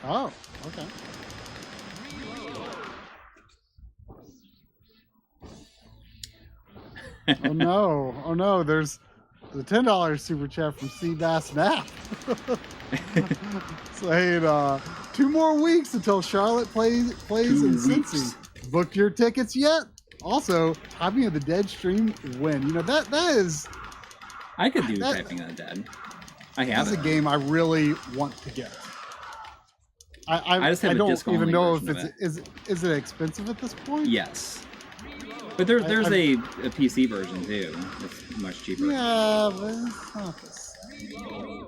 Oh, okay. Oh no, there's the $10 super chat from Seabass Nap. Saying 2 more weeks until Charlotte plays in Cincy. Booked your tickets yet? Also, Typing of the Dead stream when? That is... I could do Typing of the Dead. I have This is a game I really want to get. I just have I a don't disc-only even know version if of is it expensive at this point? Yes. But there's a PC version too. It's much cheaper. Yeah, but it's not the same.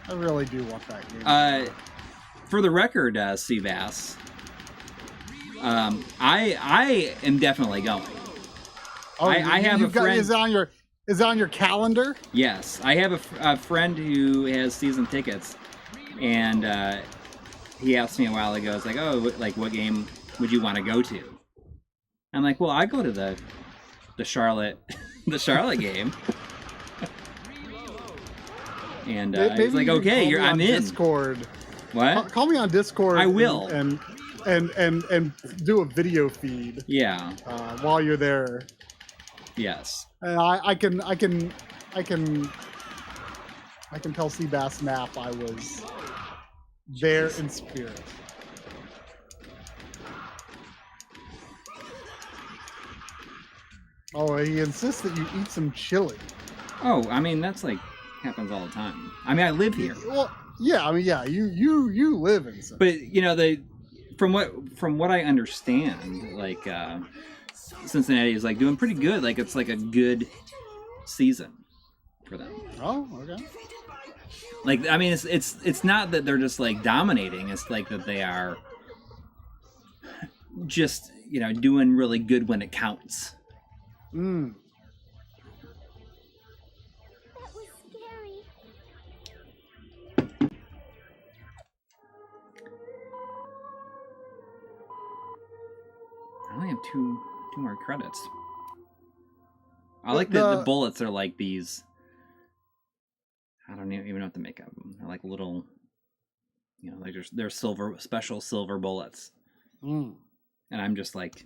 I really do want that game. For the record, Seabass, I am definitely going. Oh, I have a friend. Is it on your calendar? Yes, I have a friend who has season tickets, and he asked me a while ago. It's like, oh, like what game would you want to go to? I'm like, well, I go to the Charlotte game. And he's like, okay, I'm in. Discord. What? Call me on Discord. I will. And do a video feed. Yeah. While you're there. Yes. And I can tell Seabass Nap I was there in spirit. Oh, he insists that you eat some chili. Oh, I mean that's like happens all the time. I mean, I live here. Well, yeah, I mean, yeah, you live in Cincinnati. But from what I understand, like Cincinnati is like doing pretty good. Like it's like a good season for them. Oh, okay. Like I mean, it's not that they're just like dominating. It's like that they are just doing really good when it counts. Mm. That was scary. I only have two more credits. I like the bullets are like these. I don't even know what to make of them. They're like little, like they're special silver bullets. Mm. And I'm just like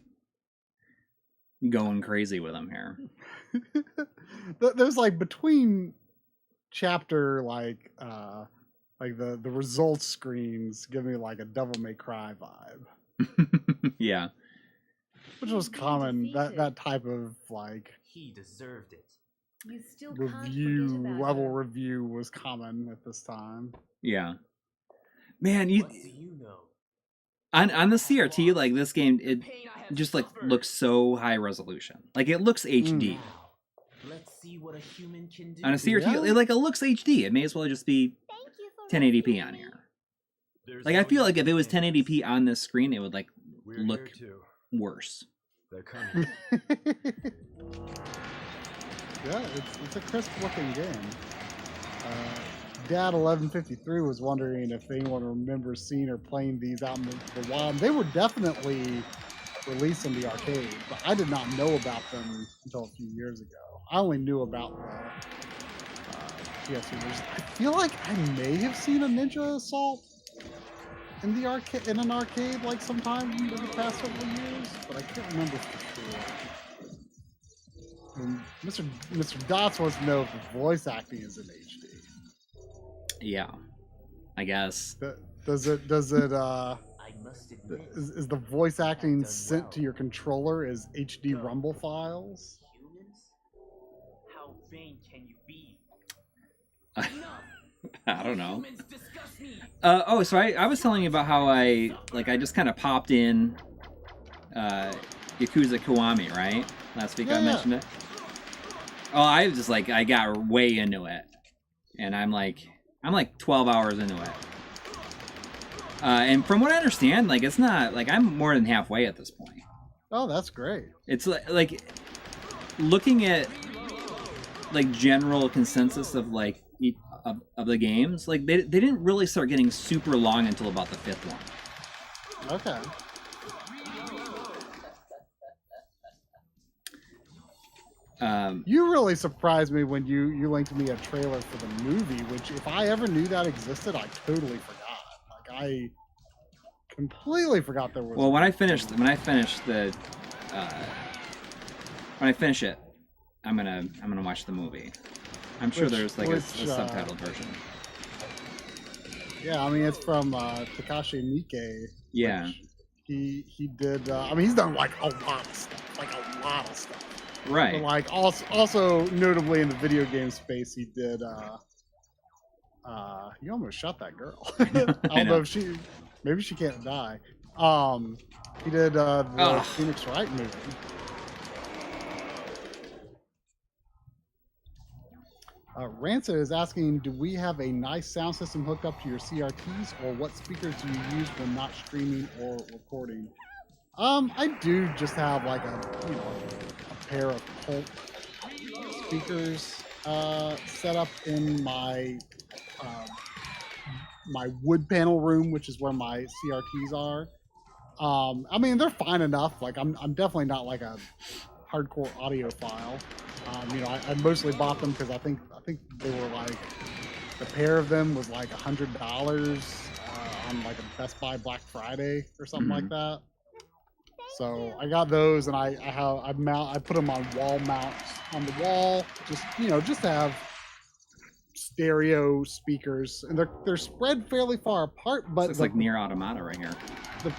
going crazy with them here. There's like between chapter like the results screens give me like a Devil May Cry vibe. Yeah. Which was common. That type of like he deserved it. You still level review was common at this time. Yeah. Man, What do you know? on the CRT, like this game, it just like looks so high resolution. Like it looks HD. Let's see what a human can do. On a CRT, Yeah. it looks HD. It may as well just be 1080p on here. Like I feel like if it was 1080p on this screen, it would like We're look here too. worse. They're coming. Yeah, it's a crisp looking game. Dad 1153 was wondering if anyone remembers seeing or playing these out in the wild. They were definitely released in the arcade, but I did not know about them until a few years ago. I only knew about the PS2 version. I feel like I may have seen a Ninja Assault in the in an arcade like sometime in the past several years, but I can't remember for sure. Mr. Dots wants to know if the voice acting is in HD. Yeah, I guess. Does it I must admit, is the voice acting sent to your controller as HD rumble files? humans? How vain can you be? I don't know. Humans disgust me. So I was telling you about how I just kind of popped in Yakuza Kiwami, right? Last week I mentioned it. Oh, I was just like, I got way into it. And I'm like 12 hours into it. And from what I understand, like, it's not, like, I'm more than halfway at this point. Oh, that's great. It's like looking at, like, general consensus of, like, of the games, like, they didn't really start getting super long until about the 5th one. Okay. You really surprised me when you linked me a trailer for the movie, which if I ever knew that existed, I totally forgot. Like I completely forgot there was. Well, when I finish it, I'm gonna watch the movie. I'm sure there's like a subtitled version. Yeah, I mean it's from Takashi Miike. Yeah. He did. I mean he's done like a lot of stuff, Right. But like also notably in the video game space, he did. You almost shot that girl. I don't know if maybe she can't die. He did the Phoenix Wright movie. Rancid is asking, do we have a nice sound system hooked up to your CRTs, or what speakers do you use when not streaming or recording? I do just have like a pair of Pulp speakers set up in my my wood panel room, which is where my CRTs are. I mean, they're fine enough. Like I'm definitely not like a hardcore audiophile. I mostly bought them because I think they were like the pair of them was like $100 on like a Best Buy Black Friday or something like that. So I got those, and I put them on wall mounts on the wall, just to have stereo speakers, and they're spread fairly far apart. But looks like Nier Automata right here. The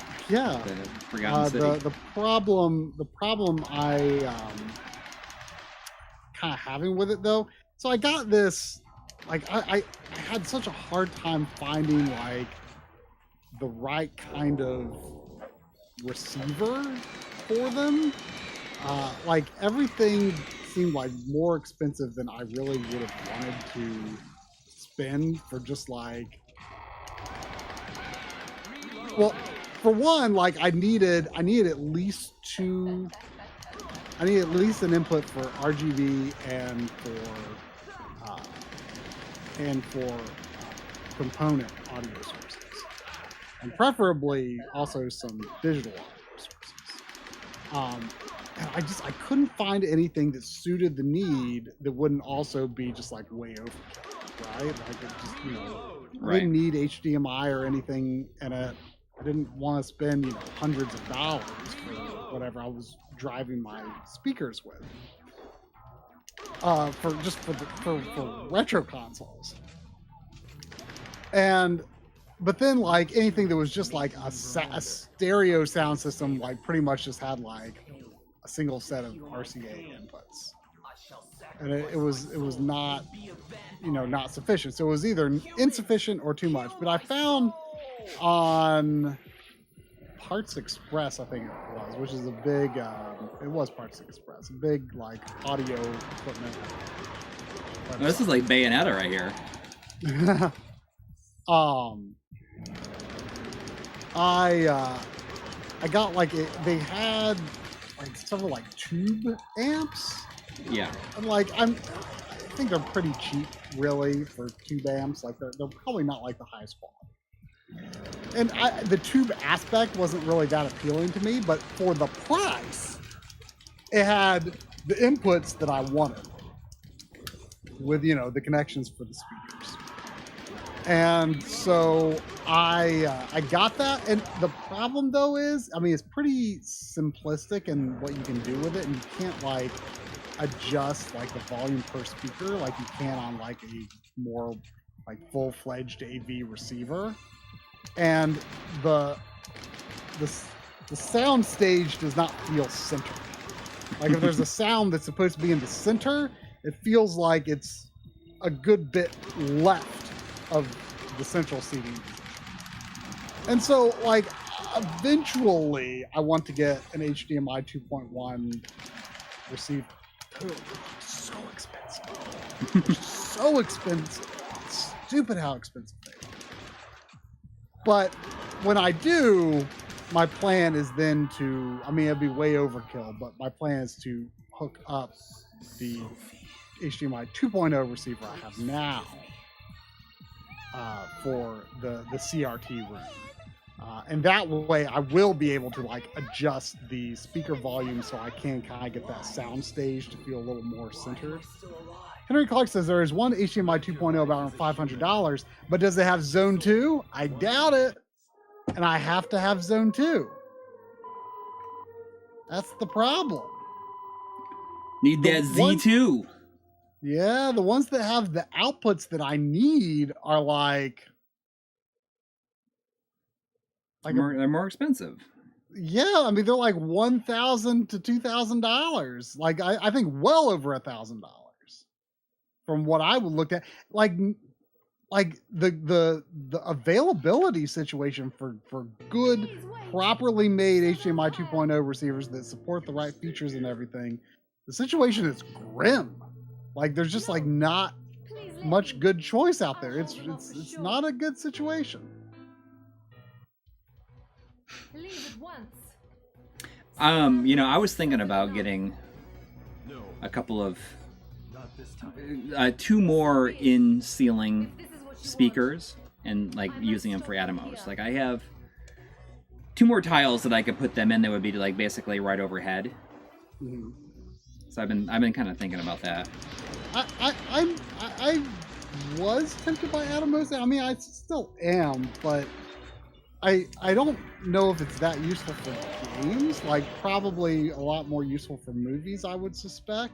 Forgotten City. The problem I kind of having with it though. So I got this, like I had such a hard time finding like the right kind of receiver for them. Like everything seemed like more expensive than I really would have wanted to spend for just like, well, for one, like I needed at least an input for RGB and for component audio sources, and preferably also some digital audio sources. And I couldn't find anything that suited the need that wouldn't also be just like way overkill, right? Like it just, I didn't need HDMI or anything in it. I didn't want to spend, hundreds of dollars for whatever I was driving my speakers with. For retro consoles. But then like anything that was just like a stereo sound system, like pretty much just had like a single set of RCA inputs, and it was not not sufficient. So it was either insufficient or too much. But I found on Parts Express, I think it was, which is a big it was Parts Express, a big like audio equipment. This is like Bayonetta right here. I got like they had like several like tube amps. Yeah. And like I think they're pretty cheap really for tube amps. Like they're probably not like the highest quality. And the tube aspect wasn't really that appealing to me, but for the price, it had the inputs that I wanted with the connections for the speakers. And so I got that, and the problem though is, I mean, it's pretty simplistic in what you can do with it, and you can't like adjust like the volume per speaker like you can on like a more like full-fledged AV receiver, and the sound stage does not feel centered. Like if there's a sound that's supposed to be in the center, it feels like it's a good bit left of the central seating. And so, like, eventually, I want to get an HDMI 2.1 receiver. Dude, so expensive. So expensive. It's stupid how expensive they are. But when I do, my plan is then to, I mean, it'd be way overkill, but my plan is to hook up the HDMI 2.0 receiver I have now for the CRT room. And that way I will be able to like adjust the speaker volume so I can kind of get that sound stage to feel a little more centered. Henry Clark says there is one HDMI 2.0 about $500, but does it have Zone 2? I doubt it. And I have to have Zone 2. That's the problem. Need that Z2. Yeah, the ones that have the outputs that I need are like they're more expensive. Yeah, I mean they're like $1,000 to $2,000. Like I think well over $1,000 from what I would look at. Like the availability situation for good, properly made HDMI 2.0 receivers that support the right features and everything. The situation is grim. Like there's just like not much good choice out there. It's not a good situation. You know, I was thinking about getting a couple of two more in ceiling speakers and like using them for Atomos. Like I have two more tiles that I could put them in that would be like basically right overhead. Mm-hmm. So I've been kind of thinking about that. I was tempted by Atomos. I mean, I still am, but I don't know if it's that useful for games. Like, probably a lot more useful for movies, I would suspect.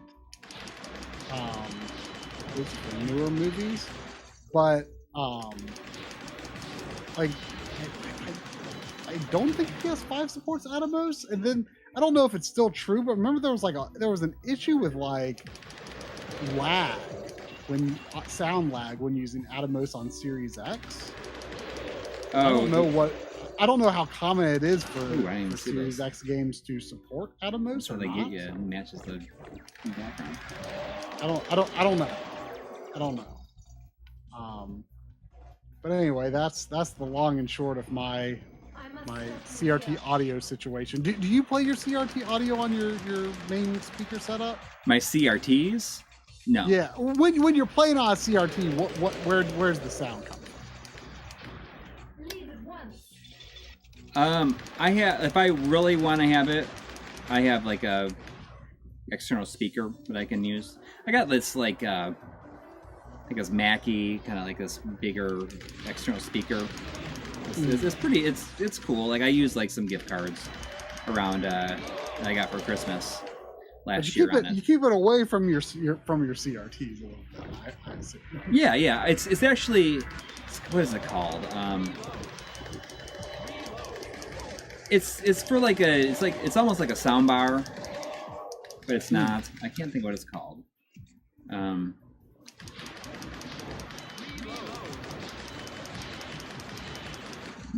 At least for newer movies. But, like, I don't think PS5 supports Atomos. And then, I don't know if it's still true, but remember there was an issue with, like, lag, sound lag when using Atomos on Series X. I don't know how common it is for Series X games to support Atomos. So they get you and matches the background. I don't know. But anyway, that's the long and short of my CRT audio situation. Do you play your CRT audio on your main speaker setup? My CRTs? No. Yeah. When you're playing on a CRT, where's the sound coming from? If I really want to have it, I have like a external speaker that I can use. I got this like I think it's Mackie, kind of like this bigger external speaker. It's pretty. It's cool. Like I used like some gift cards around that I got for Christmas last year. You keep it away from your CRTs a little bit. I see. Yeah. It's actually, what is it called? It's for like it's almost like a sound bar, but it's not. I can't think what it's called.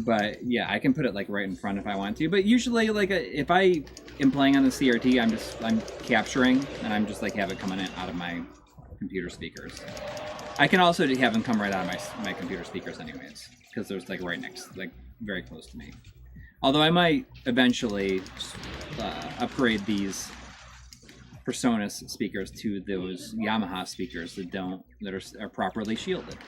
But yeah, I can put it like right in front if I want to. But usually, like if I am playing on the CRT, I'm capturing and I'm just like have it coming in out of my computer speakers. I can also have them come right out of my computer speakers, anyways, because there's like right next, like very close to me. Although I might eventually upgrade these PreSonus speakers to those Yamaha speakers that are properly shielded.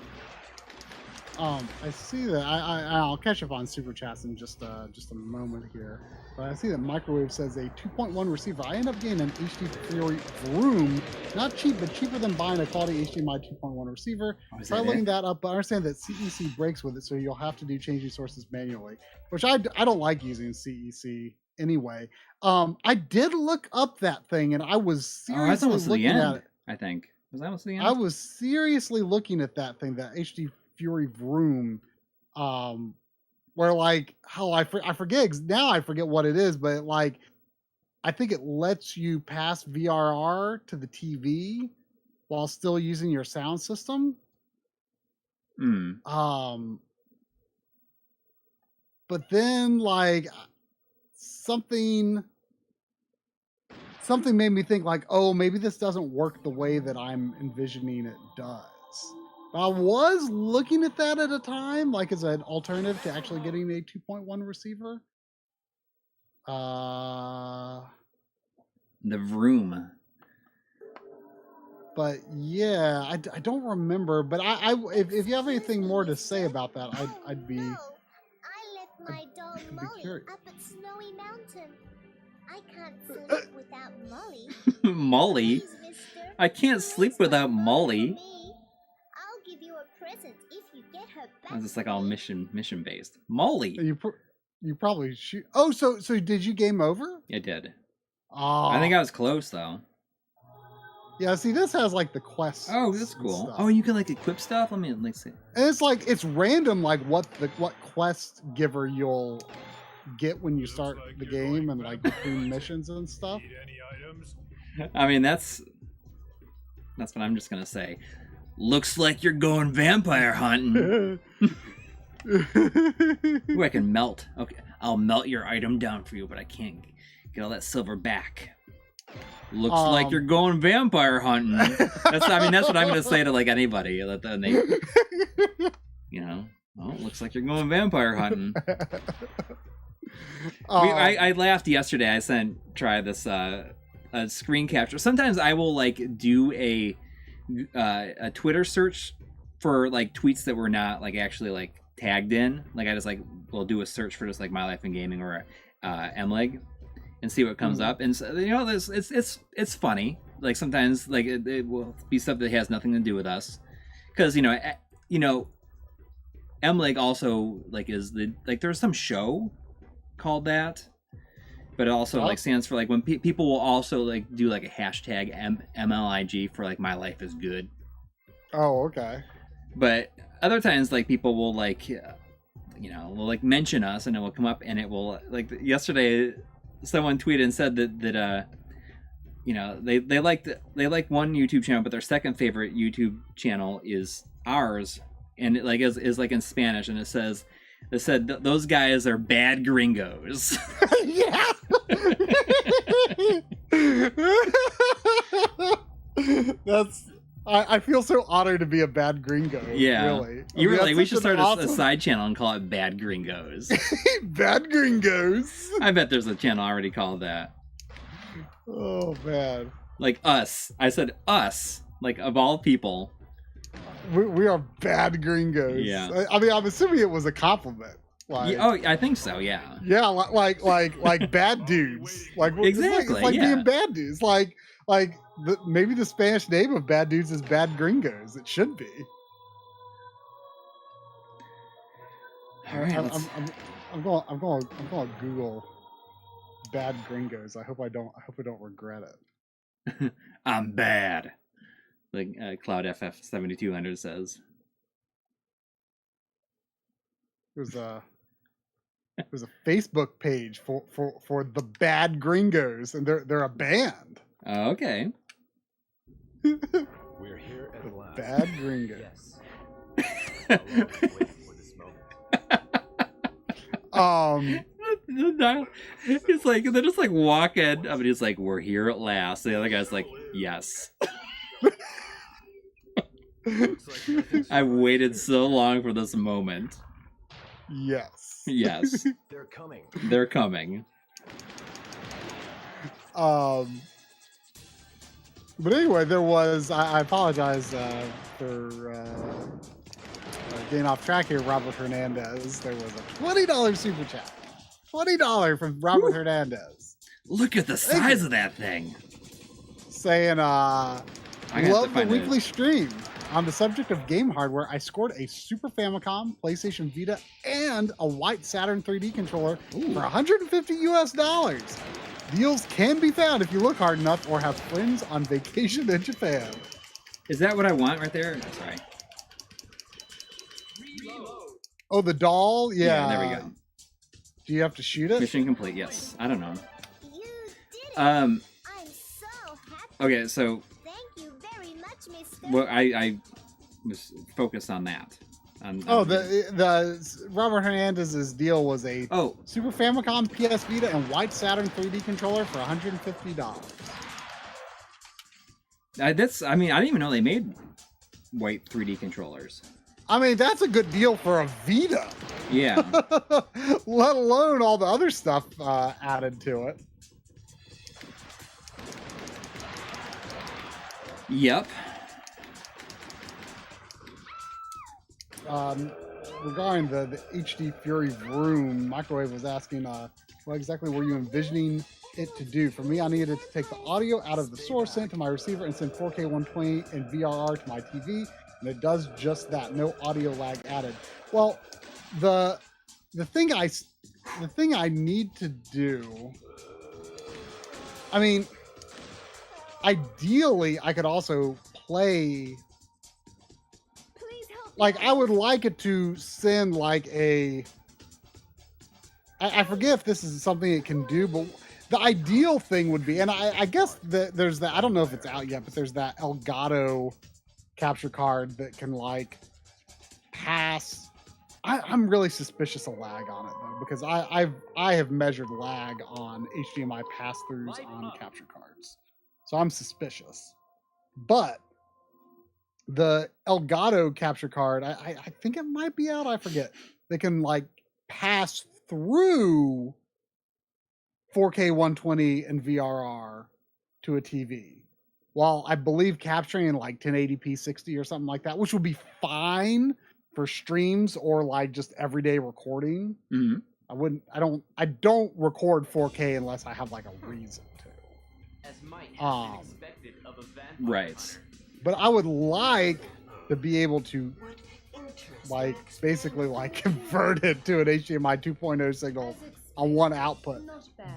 I see that. I'll catch up on super chats in just a moment here. But I see that Microwave says a 2.1 receiver. I end up getting an HD3 Vroom, not cheap, but cheaper than buying a quality HDMI 2.1 receiver. Try looking that up, but I understand that CEC breaks with it, so you'll have to do changing sources manually. Which I don't like using CEC anyway. I did look up that thing, and I was Oh, that's seriously almost the looking at end. it. I think was that almost the end. I was seriously looking at that thing, that HD Fury Vroom, where like I forget now. I forget what it is, but like I think it lets you pass VRR to the TV while still using your sound system. But then like something made me think like, oh, maybe this doesn't work the way that I'm envisioning it does. I was looking at that at a time, like as an alternative to actually getting a 2.1 receiver. The Vroom. But yeah, I don't remember. But if you have anything more to say about that, I'd be. I left my doll I'd be Molly curious. up at Snowy Mountain. I can't sleep without Molly. Molly. Please, mister, I can't sleep without Molly. I'll give you a present if you get her back. It's just like all mission based. Molly. You probably shoot. Oh, so did you game over? It did. Oh, I think I was close though. Yeah, see, this has like the quests. Oh, that's and cool. stuff. Oh, you can like equip stuff. Let me see. And it's like it's random, like what quest giver you'll get when you start the game, and like between missions and stuff. I mean, that's what I'm just gonna say. Looks like you're going vampire hunting. Ooh, I can melt. Okay, I'll melt your item down for you, but I can't get all that silver back. Looks like you're going vampire hunting. That's what I'm gonna say to like anybody that they, you know. Oh, looks like you're going vampire hunting. I laughed yesterday. I try this a screen capture. Sometimes I will like do a Twitter search for like tweets that were not like actually like tagged in. Like I just like will do a search for just like My Life in Gaming or MLiG and see what comes up. And so, you know, it's funny. Like sometimes like it will be stuff that has nothing to do with us, because you know MLiG also like is the like there's some show called that, but it also like stands for like when people will also like do like a hashtag MLIG for like My Life is Good. Oh, okay. But other times like people will like will like mention us, and it will come up, and it will like yesterday someone tweeted and said that they like one YouTube channel, but their second favorite YouTube channel is ours, and it like is like in Spanish, and it said those guys are bad gringos. Yeah. I feel so honored to be a bad gringo. Yeah, really. You were like, we should start awesome... a side channel and call it Bad Gringos. Bad Gringos. I bet there's a channel already called that. Oh man. Like us. I said us. Like of all people. We are bad gringos. Yeah. I mean, I'm assuming it was a compliment. Like, oh, I think so. Yeah. Yeah, like bad dudes. Like exactly. It's like being bad dudes. Like maybe the Spanish name of bad dudes is bad gringos. It should be. All right. I'm going to Google bad gringos. I hope I don't regret it. I'm bad. Like Cloud FF 7200 says. There's a Facebook page for the Bad Gringos, and they're a band. Oh, okay. We're here at last. Bad Gringos. Yes. For this moment. It's like they're just like walking. I mean, he's like, "We're here at last." The other guy's like, "Yes." I've waited so long for this moment. Yes. Yes. They're coming. They're coming. But anyway, there was. I apologize for getting off track here, Robert Hernandez. There was a $20 super chat. $20 from Robert Hernandez. Look at the size of that thing. Saying, love the weekly stream. On the subject of game hardware, I scored a Super Famicom, PlayStation Vita, and a white Saturn 3D controller for $150 US. Deals can be found if you look hard enough or have friends on vacation in Japan. Is that what I want right there? Sorry. Oh, the doll? Yeah. There we go. Do you have to shoot it? Mission complete. Yes. I don't know. You did it. Um. I'm so happy. Okay, so Thank you very much, Mister. well, I was focused on that. Oh, the Robert Hernandez's deal was a Super Famicom, PS Vita, and white Saturn 3D controller for $150. That's. I mean, I didn't even know they made white 3D controllers. I mean, that's a good deal for a Vita. Yeah. Let alone all the other stuff added to it. Yep. Regarding the HD Fury Vroom, Microwave was asking, what exactly were you envisioning it to do? For me, I needed to take the audio out of the source, send it to my receiver, and send 4K 120 and VRR to my TV, and it does just that. No audio lag added. Well, the thing I need to do, I mean, ideally, I could also play. Like, I would like it to send like a. I forget if this is something it can do, but the ideal thing would be, and I guess that there's that. I don't know if it's out yet, but there's that Elgato capture card that can like pass. I'm really suspicious of lag on it though, because I have measured lag on HDMI pass-throughs on capture cards, so I'm suspicious. But the Elgato capture card, I think it might be out. I forget. They can like pass through 4K 120 and VRR to a TV, while I believe capturing in like 1080p 60 or something like that, which would be fine for streams or like just everyday recording. Mm-hmm. I don't record 4K unless I have like a reason to. As might have been expected of a vampire Right. hunter. But I would like to be able to like basically like convert it to an HDMI 2.0 signal on one output.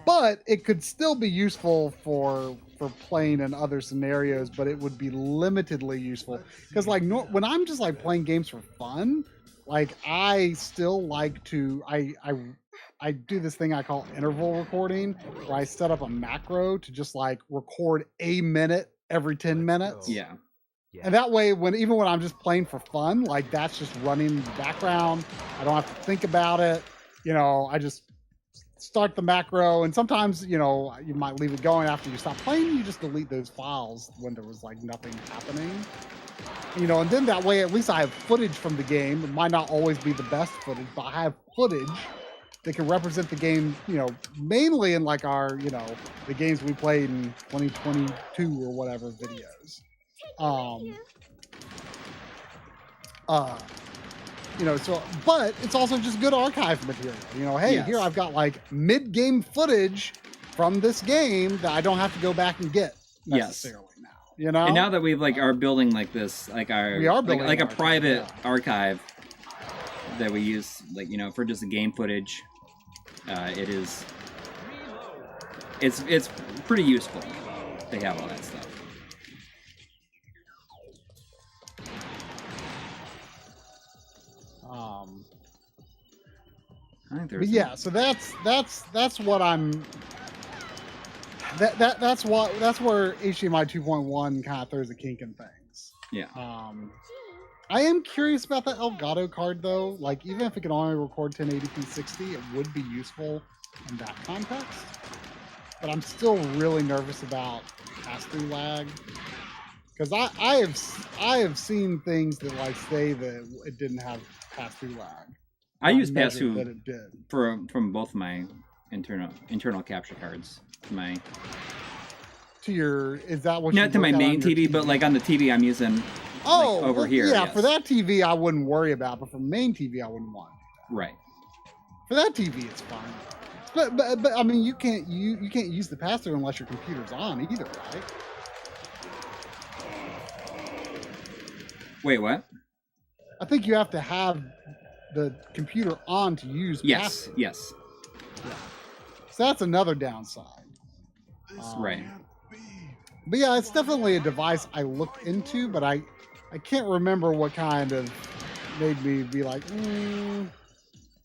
But it could still be useful for playing in other scenarios, but it would be limitedly useful. Because like when I'm just like playing games for fun, like I still like to I do this thing I call interval recording, where I set up a macro to just like record a minute every 10 minutes. Yeah. And that way, even when I'm just playing for fun, like that's just running in the background. I don't have to think about it. You know, I just start the macro, and sometimes, you know, you might leave it going after you stop playing. You just delete those files when there was like nothing happening. You know, and then that way, at least I have footage from the game. It might not always be the best footage, but I have footage that can represent the game, you know, mainly in like our, you know, the games we played in 2022 or whatever videos. You know, so, but it's also just good archive material. You know, hey, here I've got like mid-game footage from this game that I don't have to go back and get necessarily now. You know, and now that we've like are building like this, like we are building like a private archive that we use, like, you know, for just the game footage. It's pretty useful to have all that stuff. But yeah, so that's what I'm. That's where HDMI 2.1 kind of throws a kink in things. Yeah. I am curious about that Elgato card though. Like, even if it can only record 1080p 60, it would be useful in that context. But I'm still really nervous about pass-through lag, because I have seen things that like say that it didn't have pass-through lag. I use pass-through that it did from both my internal capture cards. Is that what? Not to my main TV, but like on the TV I'm using. Like, over here. Yeah, yes. For that TV I wouldn't worry about, but for main TV I wouldn't want. Right. For that TV it's fine. But I mean, you can't use the pass-through unless your computer's on either, right? Wait, what? I think you have to have the computer on to use Yes, passive. yes. So that's another downside. Right. But yeah, it's definitely a device I looked into, but I can't remember what kind of made me be like,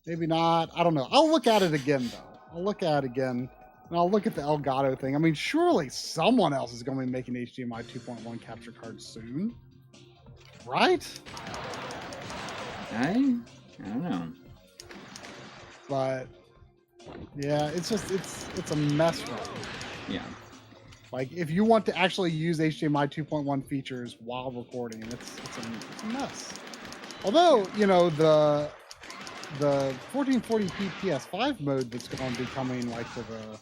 maybe not. I don't know. I'll look at it again, though. I'll look at it again, and I'll look at the Elgato thing. I mean, surely someone else is going to be making HDMI 2.1 capture cards soon, right? I don't know. But yeah, it's a mess right now. Yeah. Like, if you want to actually use HDMI 2.1 features while recording, it's a mess. Although, you know, the 1440p PS5 mode that's going to be coming, like, to the,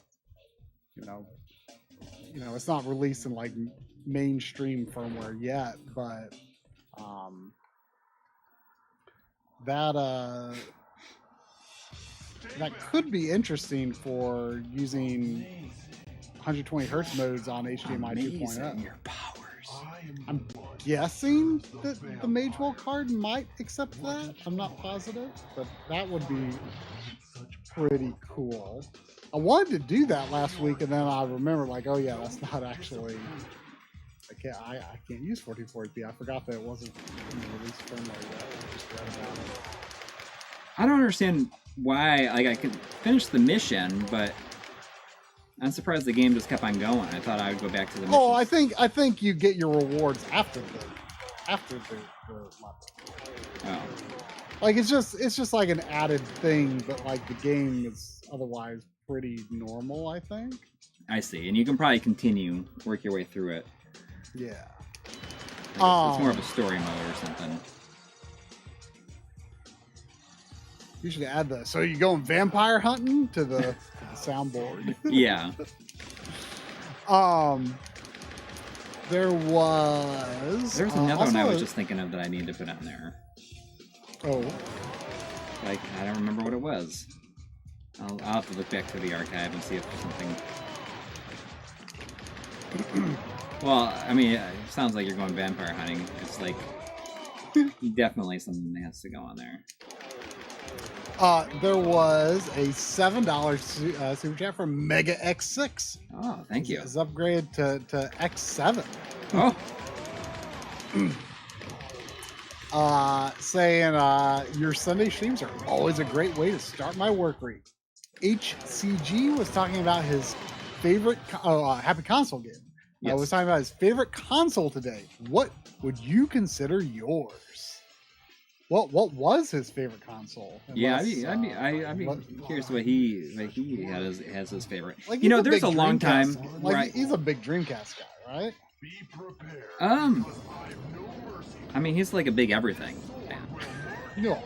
you know, it's not released in, like, mainstream firmware yet, but that could be interesting for using 120 hertz modes on HDMI 2.0. Your powers. I'm guessing that the Magewell card might accept that. I'm not positive, but that would be pretty cool. I wanted to do that last week, and then I remembered, like, oh yeah, that's not actually. I can't use 1440p. I forgot that it wasn't in the release firmware yet. I just read about it. I don't understand why. Like, I could finish the mission, but I'm surprised the game just kept on going. I thought I would go back to the mission. Oh, I think you get your rewards after the level. Oh. Like, it's just like an added thing, but like the game is otherwise pretty normal, I think. I see. And you can probably work your way through it. Yeah. It's more of a story mode or something. You should add so you going vampire hunting to the soundboard. Yeah. There was another one I also was just thinking of that I need to put on there. Oh. Like, I don't remember what it was. I'll have to look back to the archive and see if there's something. Well, I mean, it sounds like you're going vampire hunting. It's like definitely something that has to go on there. There was a $7 super chat from Mega X6. Oh, thank you. It's upgraded to X7. Oh. Saying your Sunday streams are always a great way to start my work week. HCG was talking about his favorite Happy Console game. I Yes. was talking about his favorite console today. What would you consider yours? What was his favorite console? Yeah, Unless, I'd be curious what he has his favorite. like, You know, he's a there's big a long time. Dreamcast- Like, he's a big Dreamcast guy, right? I mean, he's like a big everything. No.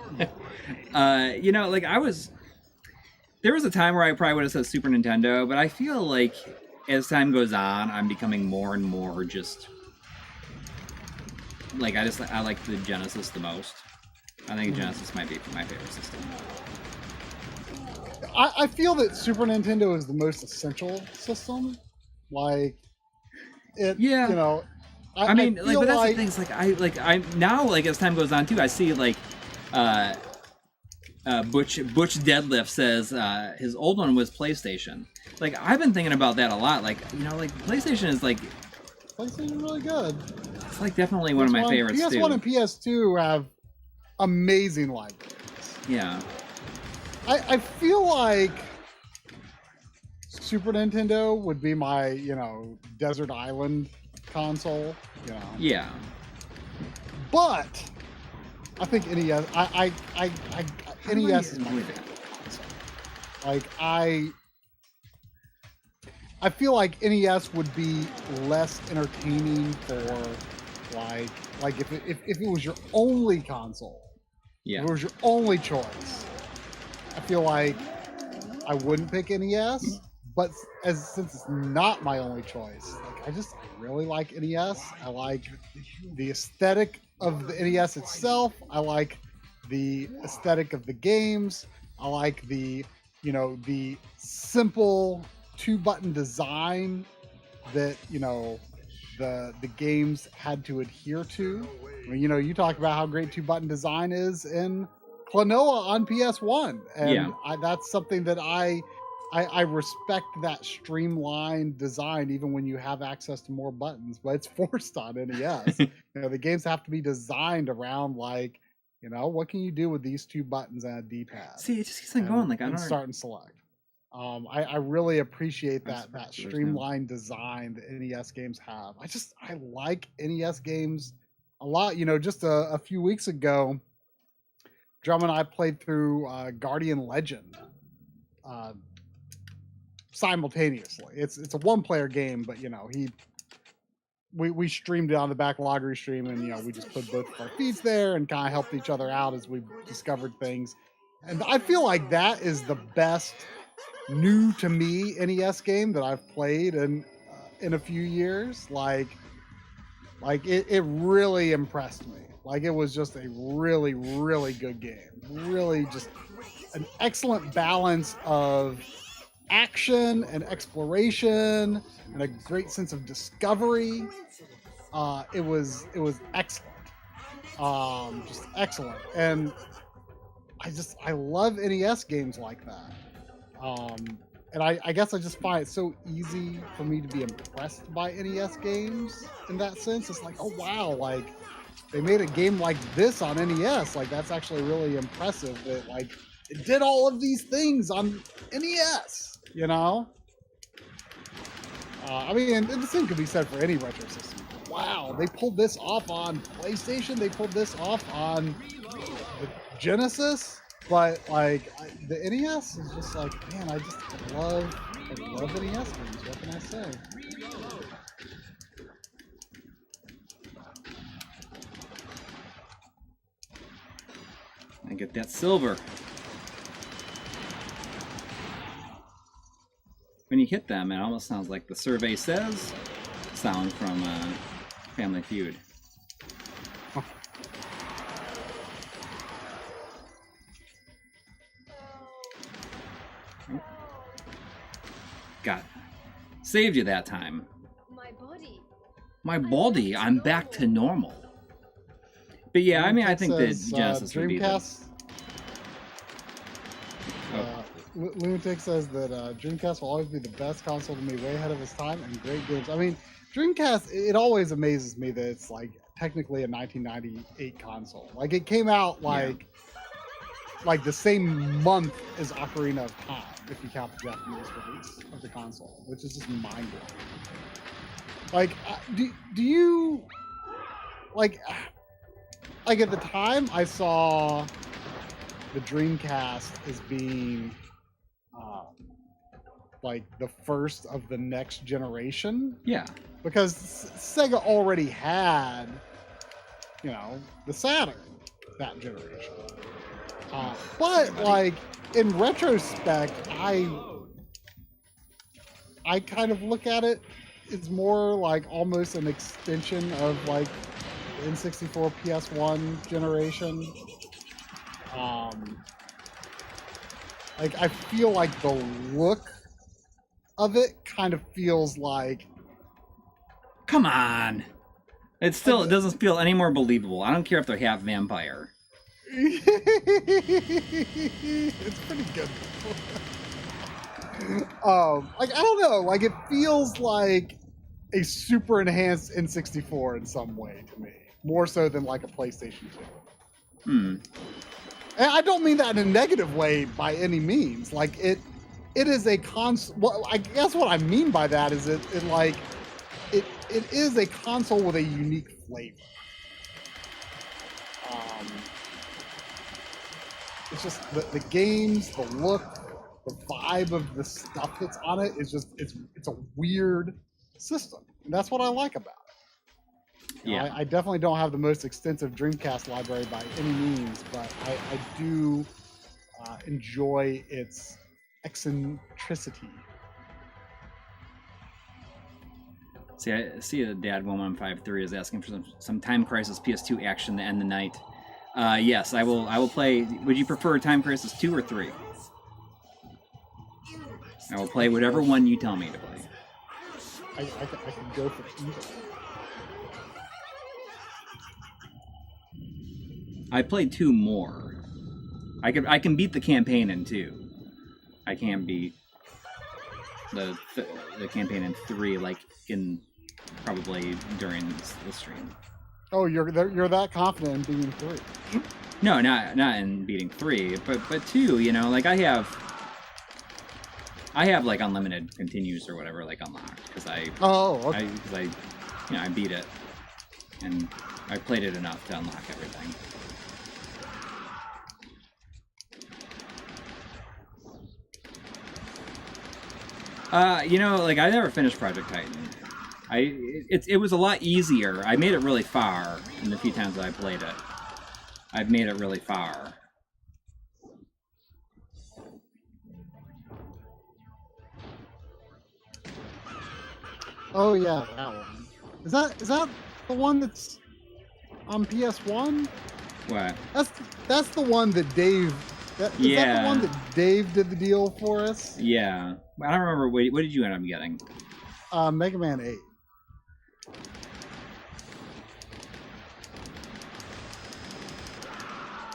You know, like there was a time where I probably would have said Super Nintendo, but I feel like as time goes on, I'm becoming more and more just like I like the Genesis the most. I think Genesis might be my favorite system. I feel that Super Nintendo is the most essential system. Like, it. Yeah. You know. I mean, feel like, but that's the thing. It's like I now, like, as time goes on too, I see like Butch Deadlift says his old one was PlayStation. Like, I've been thinking about that a lot. Like, you know, like PlayStation is like PlayStation really good. It's like definitely one of my favorites PS1 too. and PS2 have amazing libraries. Yeah. I feel like Super Nintendo would be my, you know, desert island console, you know. Yeah. But I think NES NES is my favorite console. Like, I feel like NES would be less entertaining for like if it was your only console. Yeah. If it was your only choice. I feel like I wouldn't pick NES, but since it's not my only choice, like I really like NES. I like the aesthetic of the NES itself. I like the aesthetic of the games. I like the simple 2-button design that, the games had to adhere to. I mean, you know, you talk about how great 2-button design is in Klonoa on PS1, and that's something that I respect, that streamlined design, even when you have access to more buttons, but it's forced on NES. You know, the games have to be designed around, like, you know, what can you do with these 2 buttons and a D-pad? See, it just keeps on going. Like, I don't start and select. I really appreciate that streamlined design that NES games have. I like NES games a lot. You know, just a few weeks ago, Drum and I played through Guardian Legend simultaneously. It's a 1-player game, but you know, we streamed it on the backlog restream, and you know, we just put both of our feeds there and kind of helped each other out as we discovered things. And I feel like that is the best new to me NES game that I've played in a few years. Like it really impressed me. Like, it was just a really, really good game. Really just an excellent balance of action and exploration and a great sense of discovery. It was excellent. Just excellent. And I love NES games like that. And I guess I just find it so easy for me to be impressed by NES games in that sense. It's like, oh wow, like they made a game like this on NES. Like, that's actually really impressive that like it did all of these things on NES, you know? I mean, the same could be said for any retro system. Wow, they pulled this off on PlayStation. They pulled this off on the Genesis. But like the NES is just like, man, I love NES games. What can I say? I get that silver. When you hit them, it almost sounds like the Survey Says sound from Family Feud. Got saved you that time. My body. I'm back to normal. But yeah, I mean, I think that Genesis would be the... Lunatic says that Dreamcast will always be the best console to me, way ahead of its time, and great games. I mean, Dreamcast, it always amazes me that it's like technically a 1998 console. Like, it came out like the same month as Ocarina of Time, if you count the Japanese release of the console, which is just mind-blowing. Like, do you like at the time I saw the Dreamcast as being like the first of the next generation? Yeah, because Sega already had, you know, the Saturn that generation. But like in retrospect, I kind of look at it as more like almost an extension of like the N64 PS1 generation. Like, I feel like the look of it kind of feels like, come on, it doesn't feel any more believable. I don't care if they're half vampire. It's pretty good. Like, I don't know, like it feels like a super enhanced N64 in some way to me, more so than like a PlayStation 2. And I don't mean that in a negative way by any means. Like, it is a console. Well, I guess what I mean by that is it is a console with a unique flavor. It's just the games, the look, the vibe of the stuff that's on it is just it's a weird system, and that's what I like about it. You know, I definitely don't have the most extensive Dreamcast library by any means, but I do enjoy its eccentricity. See, I see that Dad1153 is asking for some Time Crisis PS2 action to end the night. Yes, I will play. Would you prefer Time Crisis 2 or 3? I will play whatever one you tell me to play. I could go for either. I played 2 more. I can beat the campaign in 2. I can beat the campaign in 3, like in probably during the stream. Oh, you're that confident in beating 3? No, not in beating 3, but 2. You know, like I have like unlimited continues or whatever like unlocked because I beat it and I played it enough to unlock everything. You know, like I never finished Project Titan. It was a lot easier. I made it really far in the few times that I played it. I've made it really far. Oh yeah, that one. Is that the one that's on PS1? What? That's the one that Dave. Is that the one that Dave did the deal for us? Yeah. I don't remember. What did you end up getting? Mega Man 8.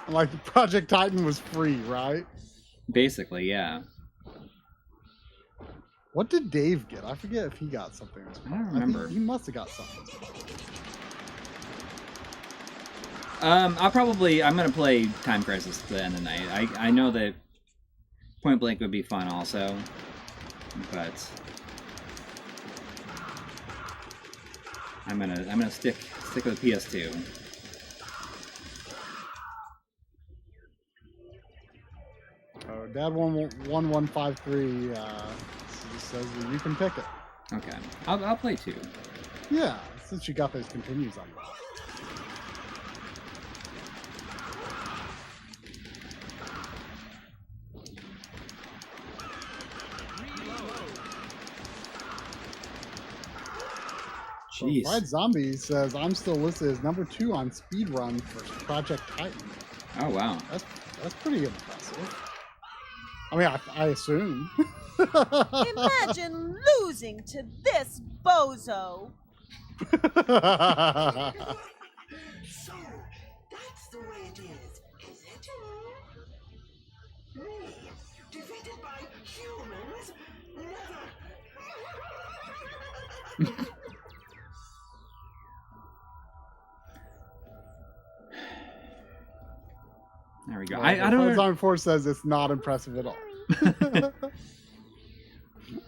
Like Project Titan was free, right? Basically, yeah. What did Dave get? I forget if he got something. I don't remember. He must have got something. I'm gonna play Time Crisis at the end of the night. I know that Point Blank would be fun also, but I'm gonna stick with the PS2. Oh, Dad 1153 says that you can pick it. Okay, I'll play 2. Yeah, since you got those continues on. Jeez. Fried Zombie says I'm still listed as number 2 on speedrun for Project Titan. Oh wow, that's pretty impressive. I mean, I assume. Imagine losing to this bozo. So, that's the way it is it? Me, defeated by humans? Never! there we go. Well, I don't know. Zone 4 says it's not impressive at all.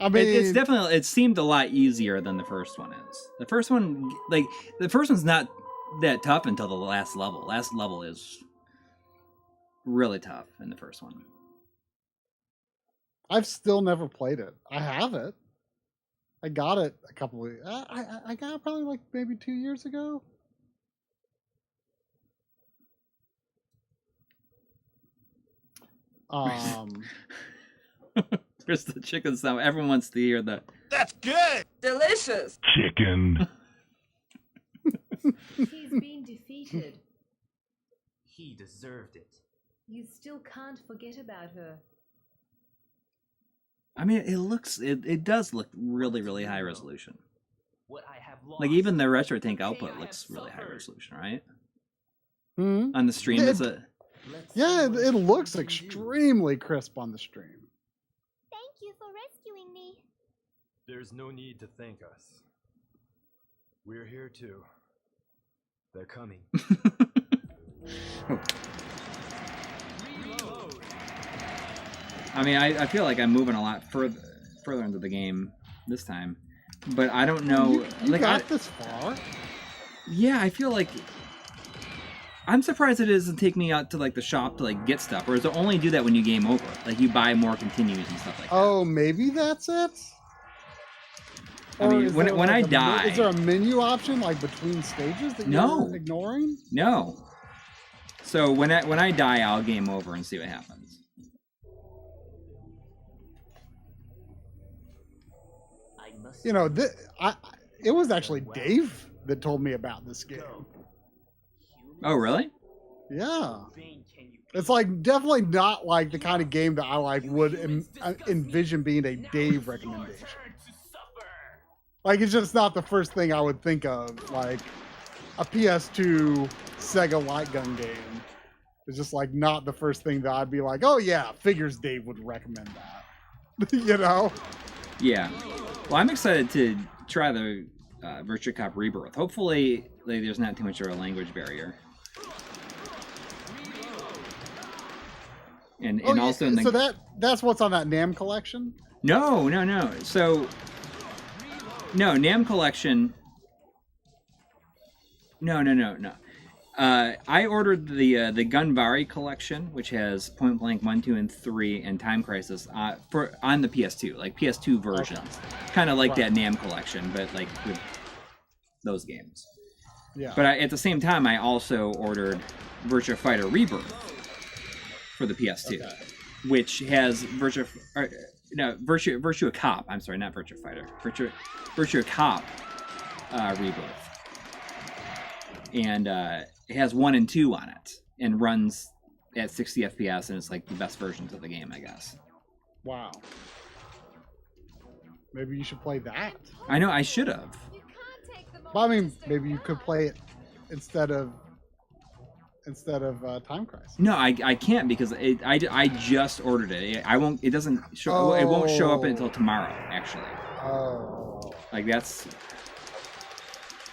I mean, It's definitely. It seemed a lot easier than the first one is. The first one, like the first one's not that tough until the last level. Last level is really tough in the first one. I've still never played it. I have it. I got it a couple of. I got it probably like maybe 2 years ago. There's the chicken sound. Everyone wants to hear the. That's good! Delicious! Chicken. He's been defeated. He deserved it. You still can't forget about her. I mean, it does look really, really high resolution. What I have lost. Like even the retro tank output looks really high resolution, right? Hmm? On the stream, Yeah, it looks extremely crisp on the stream. Thank you for rescuing me. There's no need to thank us. We're here too. They're coming. I mean, I feel like I'm moving a lot further into the game this time, but I don't know. You like, got this far? Yeah, I feel like I'm surprised it doesn't take me out to like the shop to like get stuff, or does it only do that when you game over? Like you buy more continues and stuff like that. Oh, maybe that's it. I mean, when I die, is there a menu option like between stages that you're ignoring? No. So when I die, I'll game over and see what happens. You know, it was actually Dave that told me about this game. Oh, really? Yeah. It's like definitely not like the kind of game that I like would envision being a Dave recommendation. Like it's just not the first thing I would think of, like a PS2 Sega light gun game It's just like not the first thing that I'd be like, oh yeah, figures Dave would recommend that. You know? Yeah. Well, I'm excited to try the Virtua Cop Rebirth. Hopefully, like, there's not too much of a language barrier. And Oh, also yeah. in the... So that's what's on that NAM collection? No. So, no, NAM collection. No. I ordered the Gunvari collection, which has Point Blank 1, 2, and 3, and Time Crisis on the PS2, like PS2 versions, kind of like that NAM collection, but like with those games. Yeah. But at the same time, I also ordered Virtua Fighter Rebirth for the PS2, which has Virtua Cop. I'm sorry, not Virtua Fighter. Virtua Cop Rebirth, and it has 1 and 2 on it, and runs at 60 FPS, and it's like the best versions of the game, I guess. Wow. Maybe you should play that. I know I should have. But I mean, maybe you could play it instead of Time Crisis. No, I can't because I just ordered it. I won't. It doesn't show. It won't show up until tomorrow. Actually. Oh. Like that's.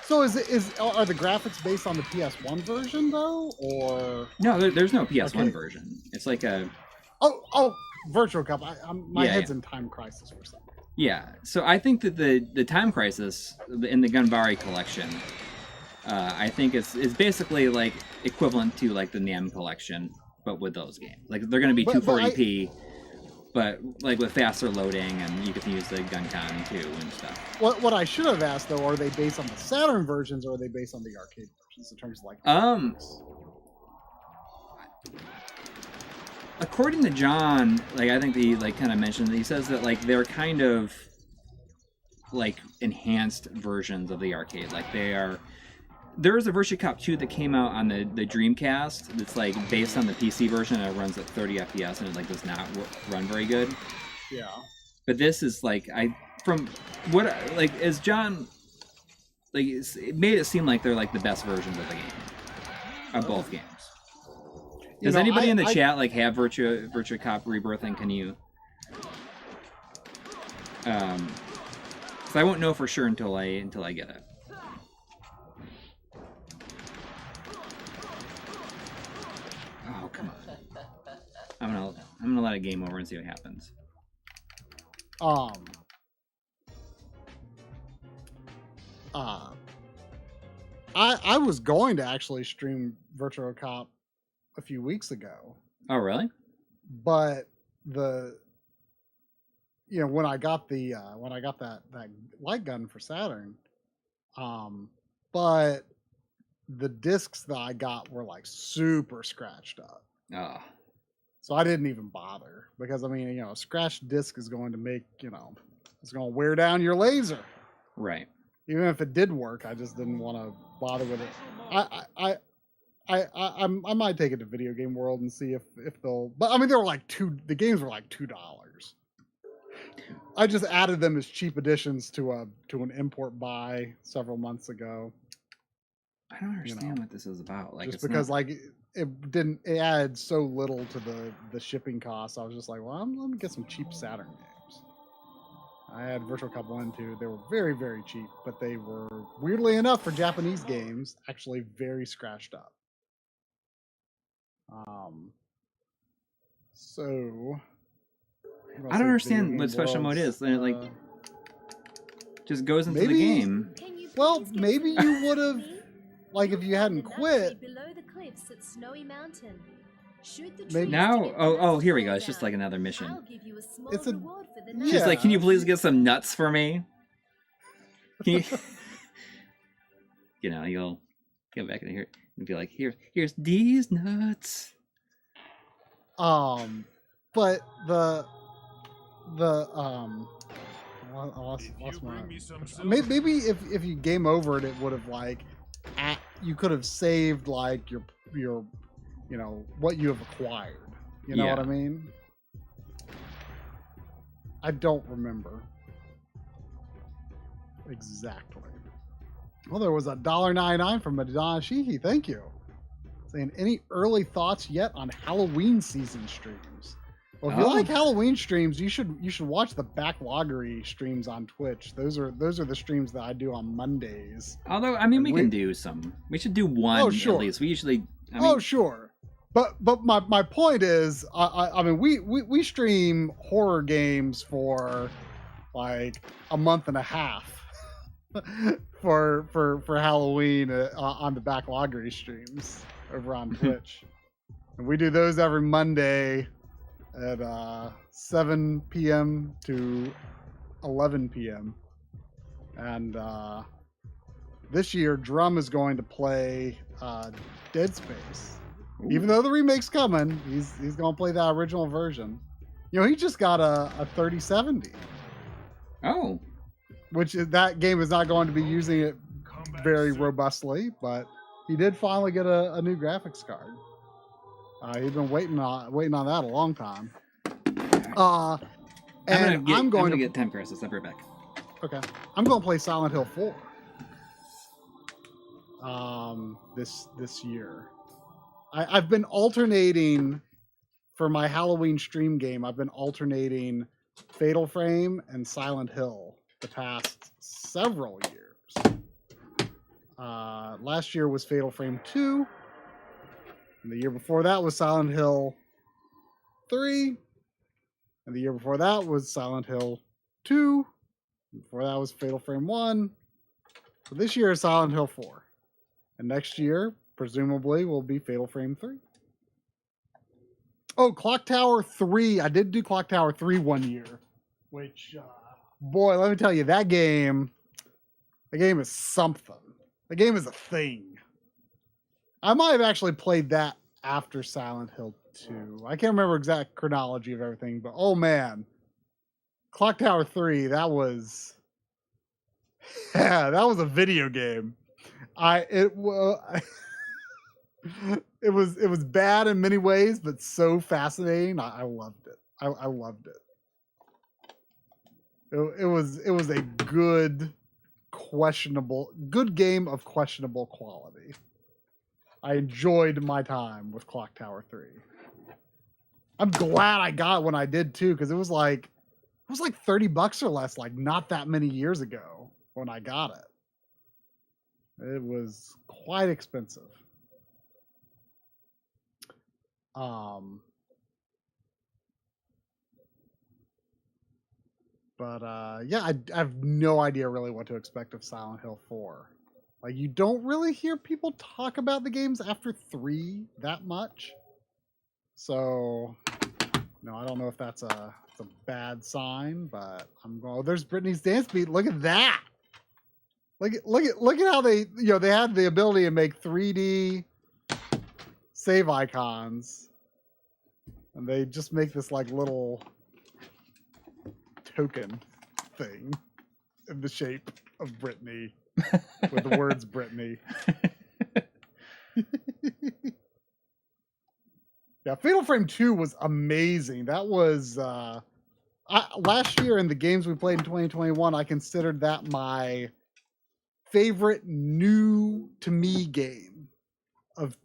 So are the graphics based on the PS1 version though, or no? There's no PS1 version. It's like a. Oh, Virtual Cop. My head's yeah. in Time Crisis for some reason. Yeah, so I think that the Time Crisis in the Gunvari collection, I think is basically like equivalent to like the NAM collection, but with those games. Like they're going to be 240p, but like with faster loading, and you can use the GunCon too and stuff. What I should have asked though, are they based on the Saturn versions or are they based on the arcade versions in terms of like? According to John, like I think he like kind of mentioned, he says that like they're kind of like enhanced versions of the arcade. Like they are. There is a Virtua Cop 2 that came out on the Dreamcast that's like based on the PC version and it runs at 30 FPS and it like does not run very good. Yeah. But this is like from what like as John like it made it seem like they're like the best versions of the game of both games. Does anybody in the chat like have Virtua Cop Rebirth, and can you? So I won't know for sure until I get it. Oh come on! I'm gonna let a game over and see what happens. I was going to actually stream Virtual Cop a few weeks ago. Oh really? But when I got that light gun for Saturn, but the discs that I got were like super scratched up. Oh. So I didn't even bother because I mean, a scratched disc is going to make, it's going to wear down your laser. Right. Even if it did work, I just didn't want to bother with it. I might take it to Video Game World and see if they'll. But I mean, they were like the games were like $2. I just added them as cheap additions to an import buy several months ago. I don't understand what this is about. Like, just because like it added so little to the shipping costs. I was just like, well, let me get some cheap Saturn games. I had Virtual Cop 1 and 2. They were very, very cheap, but they were, weirdly enough, for Japanese games, actually very scratched up. So I don't understand what special mode is. Like, just goes into the game. Well, maybe you would have, like, if you hadn't quit. Below the cliffs at Snowy Mountain. Oh, here we go. It's just like another mission. It's a. She's like, can you please get some nuts for me? Can you, you'll get back in here and be like, here's these nuts. But the maybe if you game over it would have like you could have saved like your what you have acquired. You know what I mean? I don't remember exactly. Well, there was $1.99 from Madonna Sheehy. Thank you. saying, any early thoughts yet on Halloween season streams? Well, if you Oh. like Halloween streams, you should watch the Backloggery streams on Twitch. Those are the streams that I do on Mondays. Although, I mean, And we can do some. We should do one Oh, sure. at least. We usually. I mean, Oh, sure. But my point is, I mean, we stream horror games for like a month and a half for Halloween on the Backloggery streams over on Twitch. And we do those every Monday at 7 p.m. to 11 p.m. And this year, Drum is going to play Dead Space. Ooh. Even though the remake's coming, he's going to play that original version. You know, he just got a 3070. Oh. That game is not going to be using it very robustly, but he did finally get a new graphics card. He's been waiting on that a long time. And I'm going to get time crisis. I'll be right back. Okay, I'm going to play Silent Hill 4 this year. I've been alternating for my Halloween stream game. I've been alternating Fatal Frame and Silent Hill the past several years. Last year was Fatal Frame 2. And the year before that was Silent Hill 3. And the year before that was Silent Hill 2. Before that was Fatal Frame 1. So this year is Silent Hill 4. And next year, presumably, will be Fatal Frame 3. Oh, Clock Tower 3. I did do Clock Tower 3 one year. Which, boy, let me tell you, that game is something. The game is a thing. I might have actually played that after Silent Hill 2. I can't remember exact chronology of everything, but oh man. Clock Tower 3, that was that was a video game. It was bad in many ways, but so fascinating. I loved it. I loved it. It was a good game of questionable quality. I enjoyed my time with Clock Tower 3. I'm glad I got it when I did too, because it was like $30 or less, like not that many years ago when I got it. It was quite expensive. Yeah, I have no idea really what to expect of Silent Hill 4. Like, you don't really hear people talk about the games after 3 that much. So, no, I don't know if that's a bad sign, but I'm going. Oh, there's Brittany's dance beat. Look at that. Look at how they had the ability to make 3D save icons, and they just make this like little token thing in the shape of Brittany with the words Brittany. Yeah, Fatal Frame 2 was amazing. That was last year in the games we played in 2021, I considered that my favorite new to me game of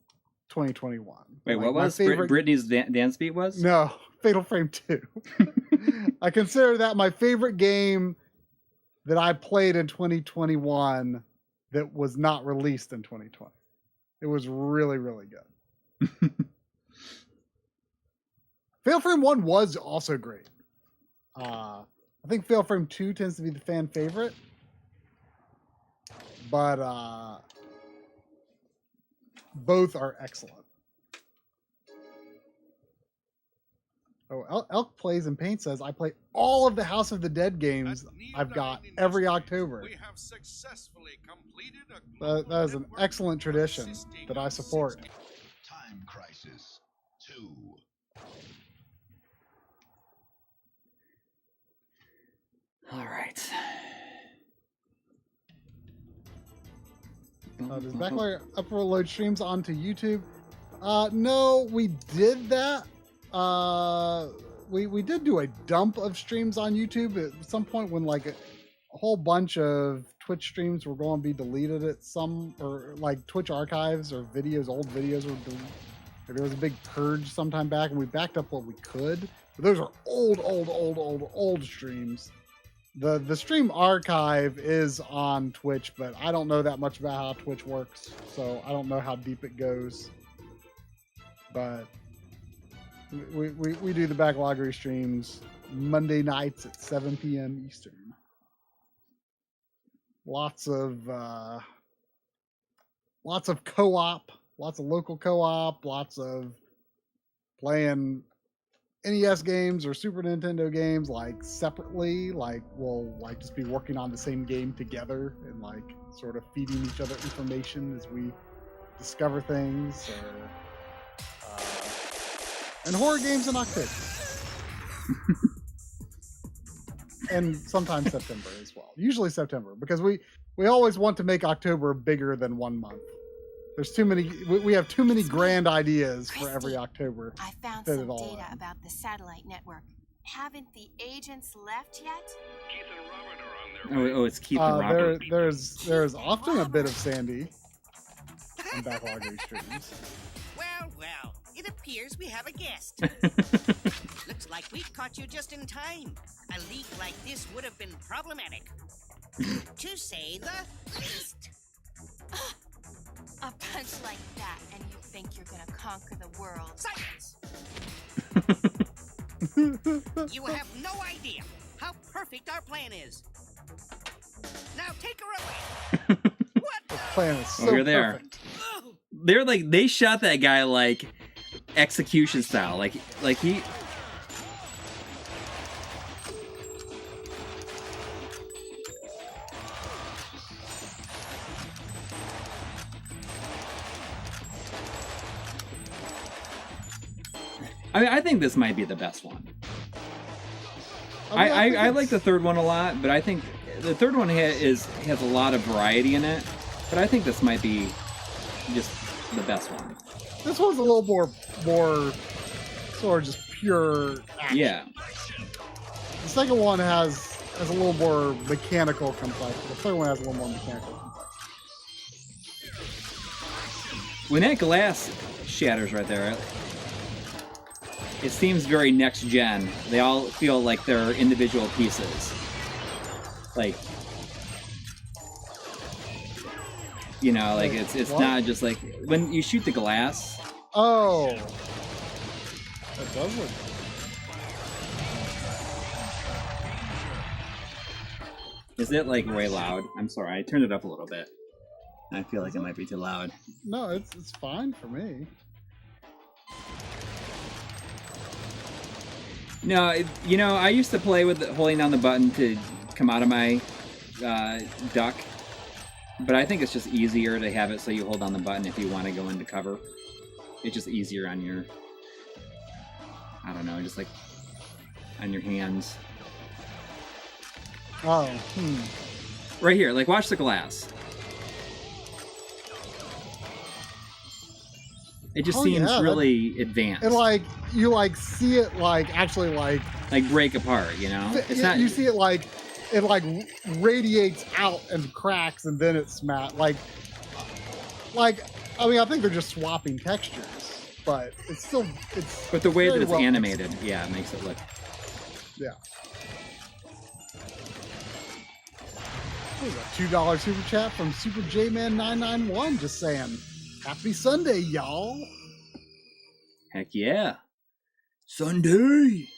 2021. Wait, like, what was Brittany's dance beat was? No, Fatal Frame 2. I consider that my favorite game that I played in 2021 that was not released in 2020. It was really, really good. Fatal Frame 1 was also great. I think Fatal Frame 2 tends to be the fan favorite. But both are excellent. Oh, Elk Plays and Paint says, I play all of the House of the Dead games I've got every October. We have successfully completed a that is an excellent tradition that I support. Time Crisis 2. All right. Does Backloggery upload streams onto YouTube? No, we did that. We did do a dump of streams on YouTube at some point when like a whole bunch of Twitch streams were going to be deleted at some, or like Twitch archives or videos, old videos were deleted. There was a big purge sometime back, and we backed up what we could. But those are old streams. The stream archive is on Twitch, but I don't know that much about how Twitch works, so I don't know how deep it goes. But we do the backloggery streams Monday nights at 7 p.m. Eastern. Lots of co-op, lots of local co-op, lots of playing NES games or Super Nintendo games like separately, like we'll like just be working on the same game together and like sort of feeding each other information as we discover things, or and horror games in October. And sometimes September as well. Usually September, because we always want to make October bigger than 1 month. There's too many. We have too many grand ideas for every October. I found some data about the satellite network. Haven't the agents left yet? Keith and Robert are on their way. Oh, it's Keith and Robert. There's often a bit of Sandy in backloggery streams. Well, it appears we have a guest. Looks like we caught you just in time. A leak like this would have been problematic, to say the least. A punch like that, and you think you're gonna conquer the world? Silence! You have no idea how perfect our plan is. Now take her away. What? The plan is so you're there. Perfect. They're like, they shot that guy like execution style, like he. I mean, I think this might be the best one. I like the third one a lot, but I think the third one has a lot of variety in it. But I think this might be just the best one. This one's a little more sort of just pure action. Yeah. The second one has a little more mechanical complexity. The third one has a little more mechanical complexity. When that glass shatters right there, it seems very next gen. They all feel like they're individual pieces. Like, you know, like it's what? Not just like when you shoot the glass. Oh, that does look. Is it like way loud? I'm sorry, I turned it up a little bit. I feel like it might be too loud. No, it's fine for me. No, you know, I used to play with holding down the button to come out of my duck, but I think it's just easier to have it so you hold down the button if you want to go into cover. It's just easier on your, I don't know, just like on your hands. Oh, Right here, like watch the glass. It just seems really advanced. And like you like see it like actually like break apart, you know? It's not. You see it like it like radiates out and cracks and then it's matte. Like I mean I think they're just swapping textures, but it's still But the way that it's animated, yeah, it makes it look. Yeah. There's a $2 super chat from Super J-Man 991 just saying, "Happy Sunday, y'all." Heck yeah. Sunday.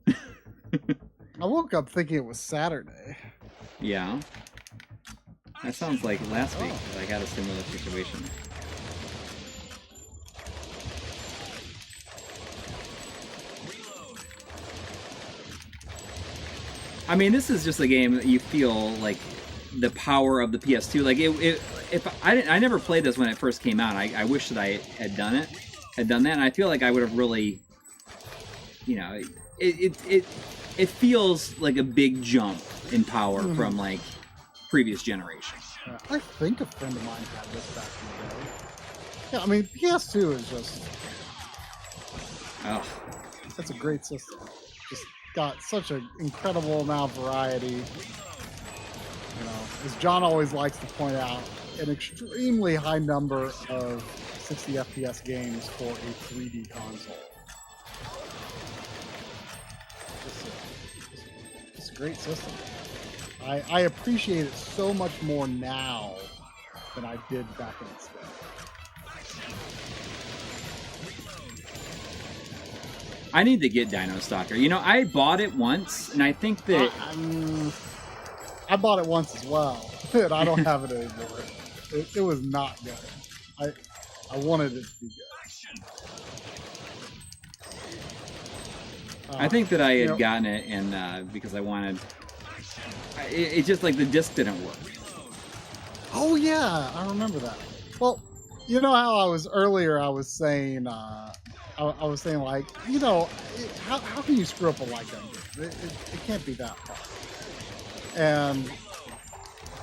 I woke up thinking it was Saturday. Yeah. That sounds like last week. I got a similar situation. I mean, this is just a game that you feel like the power of the PS2. Like I never played this when it first came out. I wish that I had done that, and I feel like I would have really, you know, it feels like a big jump in power from like previous generations. I think a friend of mine had this back in the day. Yeah, I mean, PS2 is just, that's a great system. Just got such an incredible amount of variety. You know, as John always likes to point out, an extremely high number of 60 FPS games for a 3D console. It's a great system. I appreciate it so much more now than I did back in its day. I need to get Dino Stalker. You know, I bought it once, and I think that... I bought it once as well, and I don't have it anymore. It was not good. I wanted it to be good. I think that I had gotten it and because I wanted... It just, like, the disc didn't work. Oh, yeah, I remember that. Well, you know how I was saying... I was saying, like, you know, how can you screw up a light gun game? It can't be that hard. And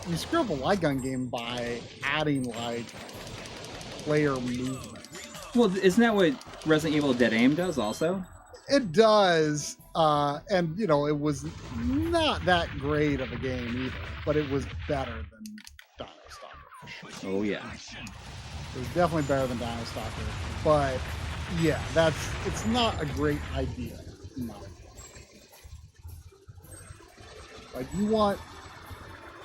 you screw up a light gun game by adding, like, player movement. Well, isn't that what Resident Evil Dead Aim does also? It does. And, you know, it was not that great of a game either, but it was better than Dino Stalker, for sure. Oh, yeah. It was definitely better than Dino Stalker, but... yeah, it's not a great idea. No. Like, you want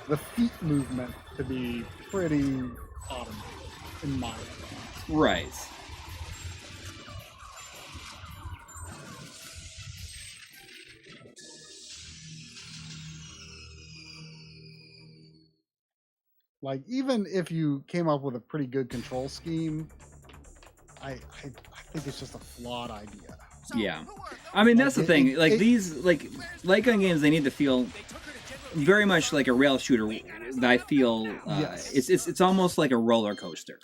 the feet movement to be pretty automated, in my opinion. Right. Like, even if you came up with a pretty good control scheme, I think it's just a flawed idea. Yeah. I mean, that's the thing. Like, these, like, light gun games, they need to feel very much like a rail shooter that I feel, yes. It's almost like a roller coaster.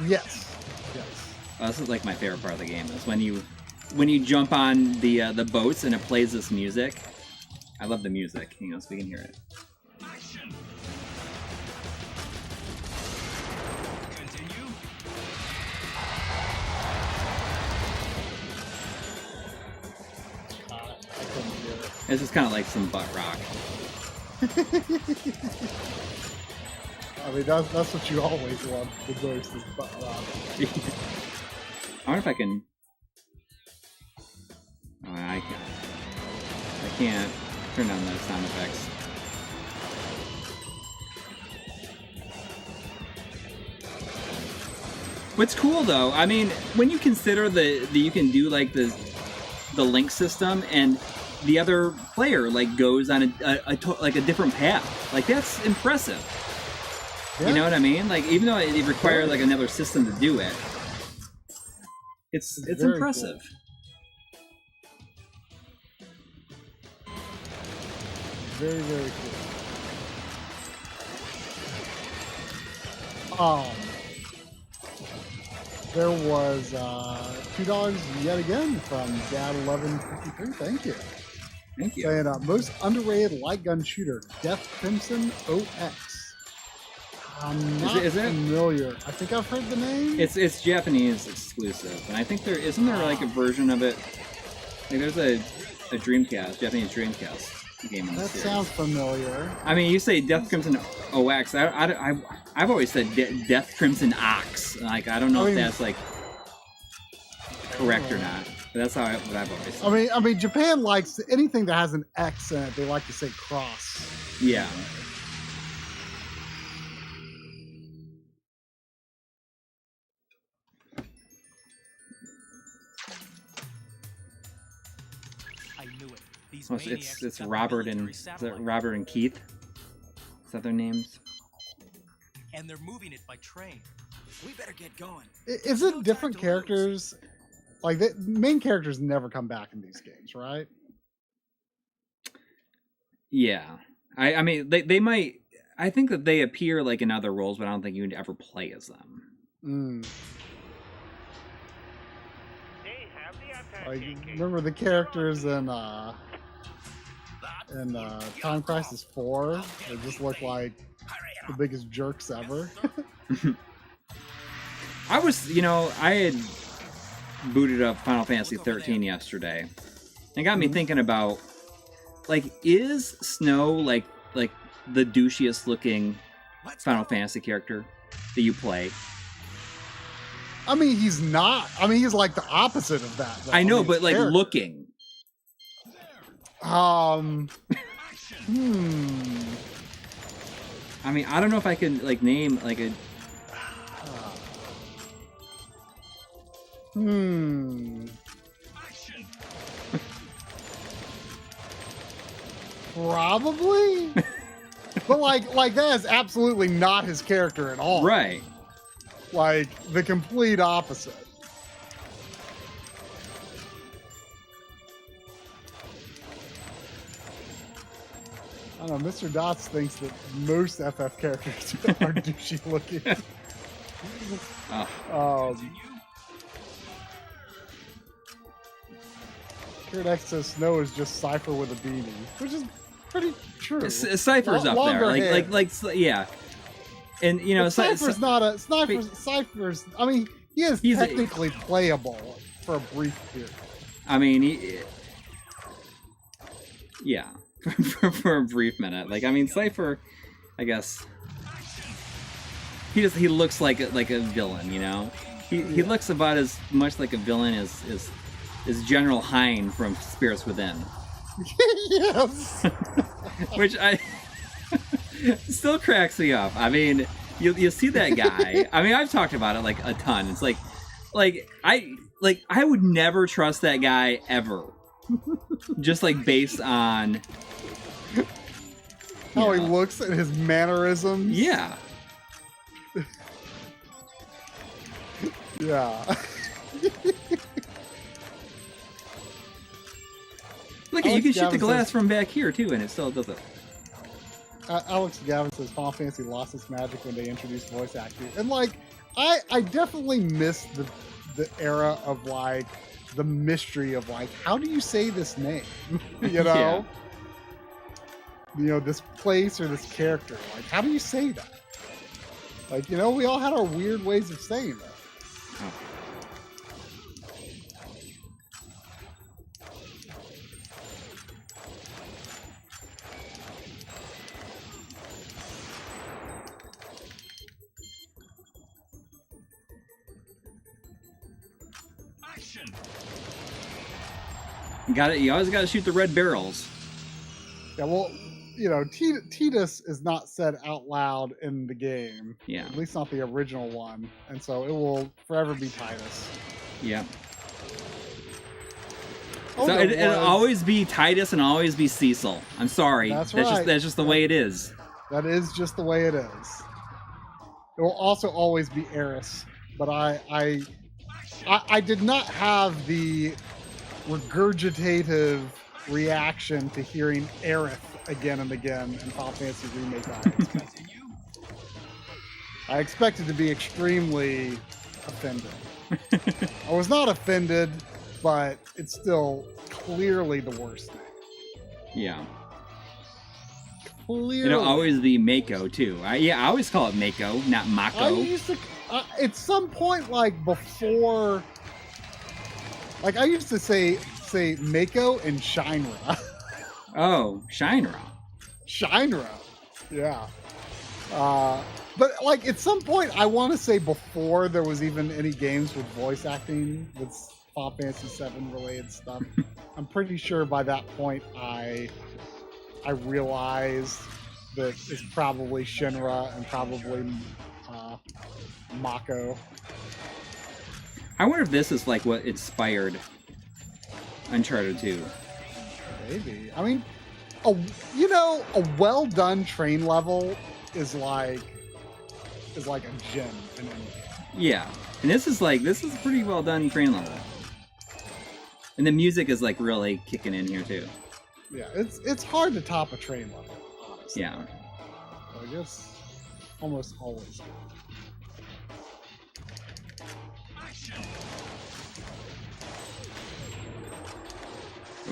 Yes. Yes. This is, like, my favorite part of the game, is when you jump on the boats and it plays this music. I love the music, you know, so we can hear it. It's just kind of like some butt rock. I mean, that's what you always want the most is butt rock. I wonder if I can... Oh, I can't turn on those sound effects. What's cool though, I mean, when you consider that you can do like the link system and the other player like goes on a different path. Like, that's impressive. Yeah. You know what I mean? Like, even though it requires like another system to do it, it's impressive. Cool. Very, very cool. There was $2 yet again from Dad1153. Thank you. Thank you. Saying most underrated light gun shooter, Death Crimson OX. I'm not familiar. I think I've heard the name. It's Japanese exclusive, and I think there isn't there like a version of it. Like, there's a Dreamcast, Japanese Dreamcast game in the series. That sounds familiar. I mean, you say Death Crimson OX. I've always said Death Crimson Ox. Like, I don't know if that's like correct or not. But that's what I've always said. I mean, Japan likes anything that has an X in it. They like to say cross. Yeah. I knew it. These it's Robert and Robert and Keith. Is that their names? And they're moving it by train. We better get going. Is it different characters? Like, the main characters never come back in these games, right? Yeah. I mean, they might... I think that they appear, like, in other roles, but I don't think you'd ever play as them. Mm. Like, remember the characters in Time Crisis 4? They just look like the biggest jerks ever. I had booted up Final Fantasy 13 yesterday. It got me thinking about, like, is Snow like the douchiest looking Final Fantasy character that you play. I mean, he's not. I mean, he's like the opposite of that. Though. I know, mean, but like character. looking. I mean, I don't know if I can like name like a. Probably. But like that is absolutely not his character at all. Right. Like the complete opposite. I don't know, Mr. Dots thinks that most FF characters are douchey looking. Kurt says Snow is just Cypher with a beanie, which is pretty true. Cypher's up there, like yeah. And you know, Cypher's not a Cypher's. I mean, he's technically playable for a brief period. I mean, yeah, for a brief minute. Like, I mean, Cypher, I guess he looks like a villain. You know, he looks about as much like a villain as General Hein from Spirits Within. Yes. Which I still cracks me up. I mean, you see that guy. I mean, I've talked about it like a ton. It's like I would never trust that guy ever. Just like based on how he looks and his mannerisms. Yeah. Yeah. Look, you can shoot the glass from back here too, and it still does it. Alex Gavin says Final Fantasy lost its magic when they introduced voice acting, and like I definitely miss the era of like the mystery of like how do you say this name, you know, you know, this place or this character, like how do you say that? Like, you know, we all had our weird ways of saying that. Oh. You always got to shoot the red barrels. Yeah, well, you know, Tidus is not said out loud in the game. Yeah. At least not the original one. And so it will forever be Tidus. Yeah. Oh, so it'll always be Tidus and always be Cecil. I'm sorry. That's right. That's just the way it is. That is just the way it is. It will also always be Eris. But I did not have the regurgitative reaction to hearing Aerith again and again in Final Fantasy Remake. I expected to be extremely offended. I was not offended, but it's still clearly the worst thing. Yeah. Clearly. It'll always be Mako too. I always call it Mako, not Mako. I used to, at some point, like before. Like, I used to say Mako and Shinra. Oh, Shinra. Shinra. Yeah. But, like, at some point, I want to say before there was even any games with voice acting with Final Fantasy VII related stuff, I'm pretty sure by that point I realized that it's probably Shinra and probably Mako. I wonder if this is like what inspired Uncharted 2. Maybe. I mean, a well done train level is like a gem in any game. Yeah, and this is a pretty well done train level, and the music is like really kicking in here too. Yeah, it's hard to top a train level, honestly. Yeah. I guess almost always.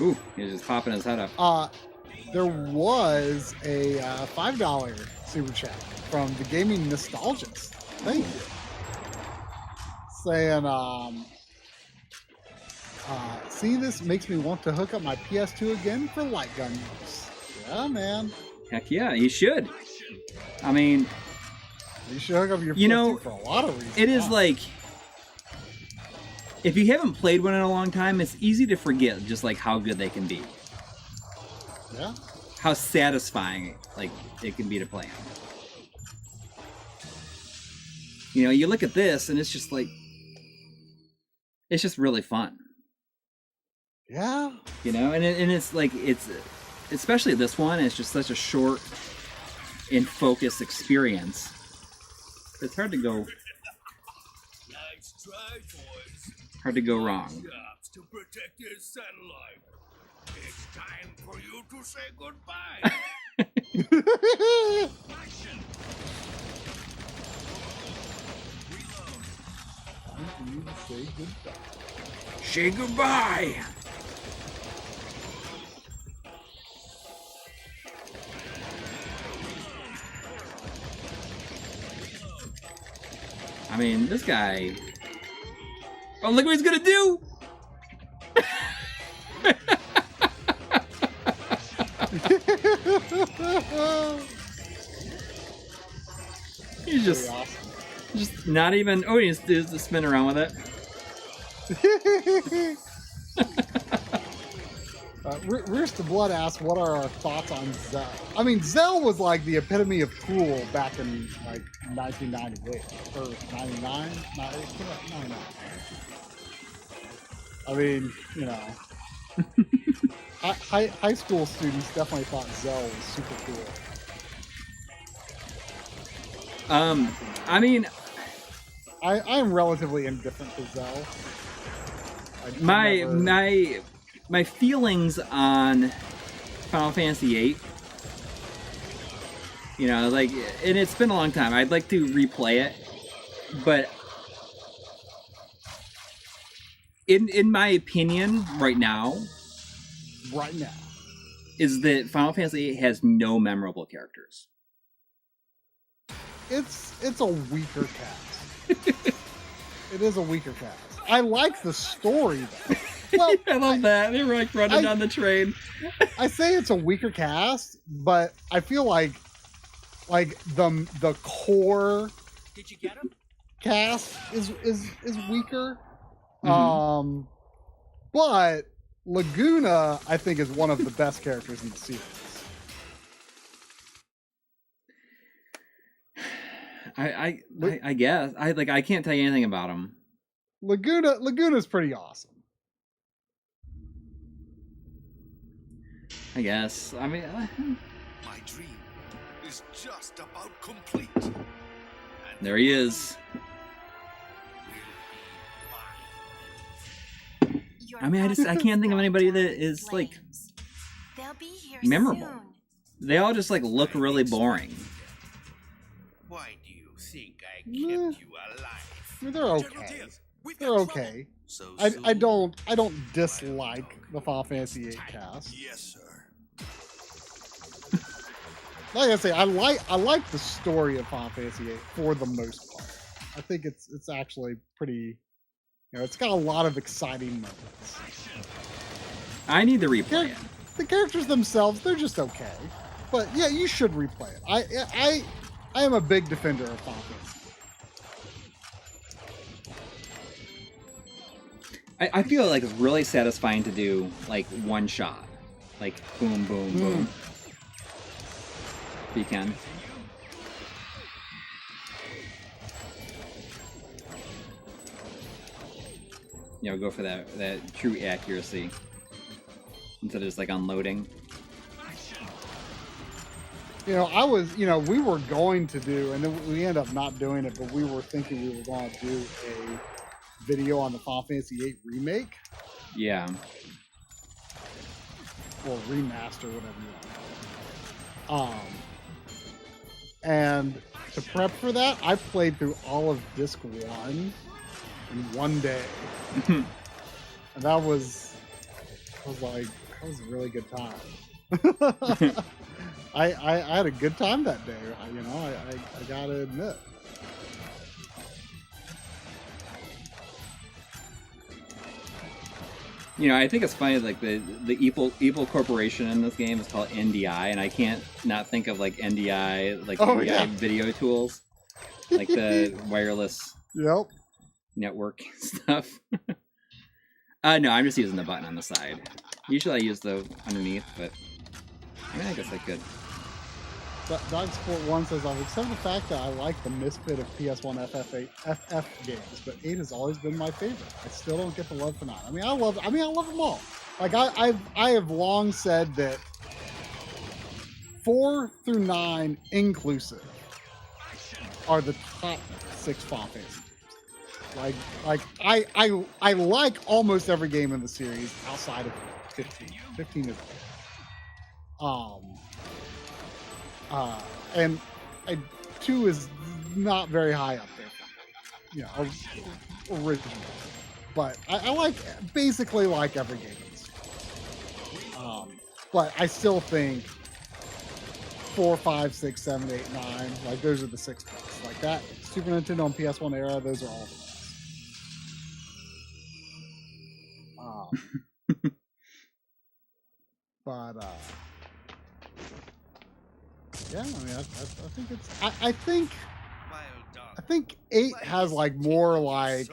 Ooh, he's just popping his head up. There was a $5 super chat from the Gaming Nostalgist. Thank you. Saying, seeing this makes me want to hook up my PS2 again for light gun use. Yeah, man. Heck yeah, you should. I mean, You should hook up your you know, PS2 for a lot of reasons. it is like, if you haven't played one in a long time, it's easy to forget just like how good they can be. Yeah. How satisfying like it can be to play on. You know, you look at this and it's just like, it's just really fun. Yeah. You know, and it's like, it's, especially this one, it's just such a short and focused experience. It's hard to go, Nice try, boys. hard to go wrong. Jobs to protect this satellite. It's time for you to say goodbye. Action. Say goodbye. I mean, this guy. Oh, look what he's gonna do! He's just not even. Oh, he's just spin around with it. Rears to Blood asks, what are our thoughts on Zell? I mean, Zell was like the epitome of cool back in like 1998 or 99. 99. I mean, you know, high school students definitely thought Zell was super cool. I mean, I'm relatively indifferent to Zell. My feelings on Final Fantasy VIII, you know, like, and it's been a long time. I'd like to replay it, but in my opinion, right now, is that Final Fantasy VIII has no memorable characters. It's a weaker cast. It is a weaker cast. I like the story though. Well, I love that. They were like running on the train. I say it's a weaker cast, but I feel like the core Did you get him? cast is weaker. Mm-hmm. But Laguna, I think, is one of the best characters in the series. I guess I can't tell you anything about him. Laguna's pretty awesome. I guess. I mean, My dream is just about complete. there he is. I mean, I can't think of anybody that is like They'll be here memorable. soon. They all just like look really boring. Why do you think I kept you alive? I mean, they're okay. They're okay. I don't dislike the Final Fantasy VIII cast. Yes, sir. Like I say, I like the story of Final Fantasy VIII for the most part. I think it's actually pretty. You know, it's got a lot of exciting moments. I need to replay it. The characters themselves, they're just okay. But yeah, you should replay it. I am a big defender of Final Fantasy. I feel like it's really satisfying to do like one shot, like boom, boom, boom. If you can. You know, go for that true accuracy instead of just like unloading. You know, we were going to do, and then we ended up not doing it, but we were thinking we were going to do a video on the Final Fantasy VIII remake. Yeah. Or remaster, whatever you want. And to prep for that, I played through all of Disc 1 in one day. And that was a really good time. I had a good time that day, you know, I gotta admit. You know, I think it's funny, like the evil corporation in this game is called NDI, and I can't not think of like NDI, like NDI video tools, like the wireless network stuff. No, I'm just using the button on the side. Usually I use the underneath, but I mean, I guess I could. Dog Sport 1 says, I've accepted the fact that I like the misfit of PS1 FF games, but 8 has always been my favorite. I still don't get the love for 9. I mean, I love them all. Like, I have long said that 4 through 9 inclusive are the top 6 Final Fantasy games. Like I like almost every game in the series outside of 15. 15 is and 2 is not very high up there, you know, original. But I like basically like every game in the series. But I still think 4, 5, 6, 7, 8, 9, like those are the 6 best. Like that Super Nintendo and PS1 era, those are all the best. But yeah, I mean, I think it's. I think 8 has like more like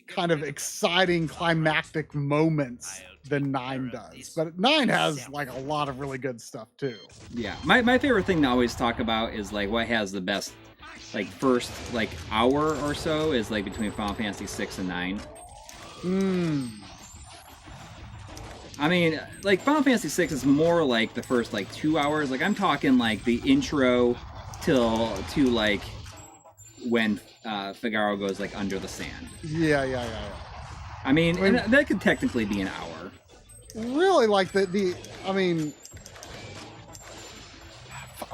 kind of exciting climactic moments than 9 does, but 9 has like a lot of really good stuff too. Yeah, my favorite thing to always talk about is like what has the best like first like hour or so is like between Final Fantasy 6 and 9. I mean, like, Final Fantasy 6 is more like the first, like, 2 hours. Like, I'm talking, like, the intro to, like, when Figaro goes, like, under the sand. Yeah. I mean, and that could technically be an hour. Really, like, I mean,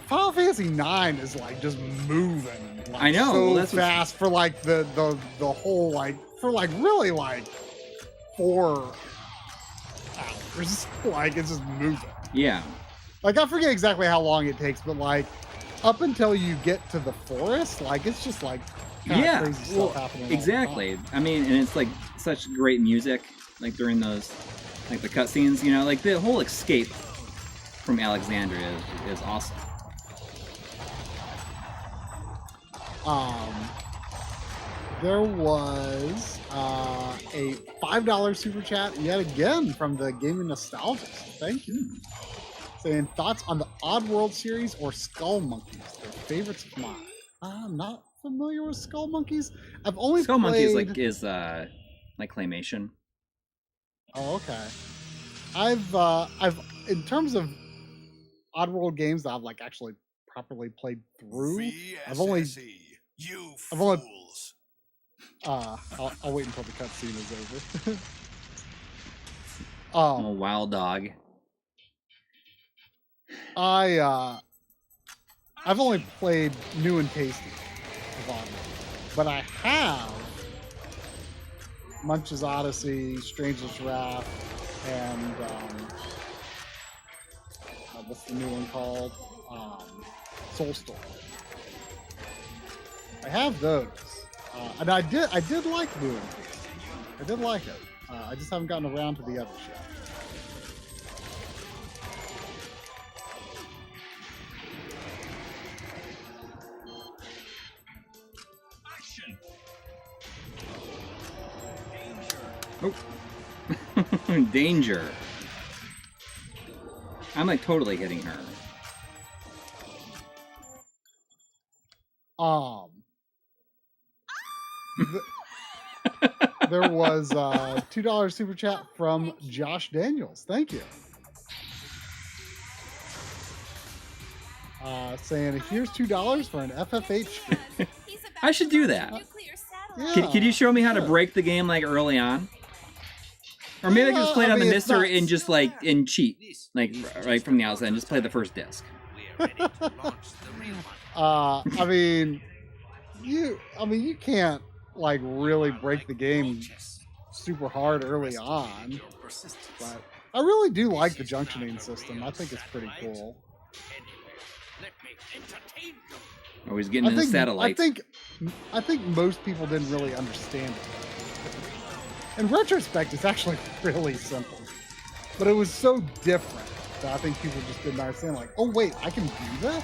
Final Fantasy 9 is, like, just moving. Like, I know. So that's fast for, like, the whole, like, for, like, really, like, 4... hours. Like, it's just moving. Yeah. Like, I forget exactly how long it takes, but like up until you get to the forest, like it's just like crazy stuff happening. Exactly. I mean, and it's like such great music, like during those, like the cutscenes. You know, like the whole escape from Alexandria is awesome. There was a $5 super chat yet again from the Gaming Nostalgist. Thank you. Saying thoughts on the Oddworld series or Skull Monkeys, their favorites of mine. I'm not familiar with Skull Monkeys. I've only Skull played... Monkeys is like claymation. Oh, okay. I've in terms of Oddworld games that I've like actually properly played through. I've only I'll wait until the cutscene is over. Oh, wild dog. I've only played New and Tasty of Oddworld, but I have Munch's Odyssey, Stranger's Wrath, and what's the new one called? Soulstorm. I have those. And I did like Blue and Tasty. I did like it. I just haven't gotten around to the others yet. Oh. Danger. I'm like totally hitting her. There was a $2 super chat from Josh Daniels. Thank you. Saying, here's $2 for an FFH stream. I should do that. Could you show me how to break the game like early on? Or maybe I can just play it on the Mister and just like and cheat, like right from the outside, and just play the first disc. I mean, you can't like really break the game super hard early on, but I really do like the junctioning system. I think it's pretty cool. Oh, he's getting in the satellite. I think most people didn't really understand it. in retrospect, it's actually really simple. But it was so different that I think people just didn't understand, like, oh wait, I can do this?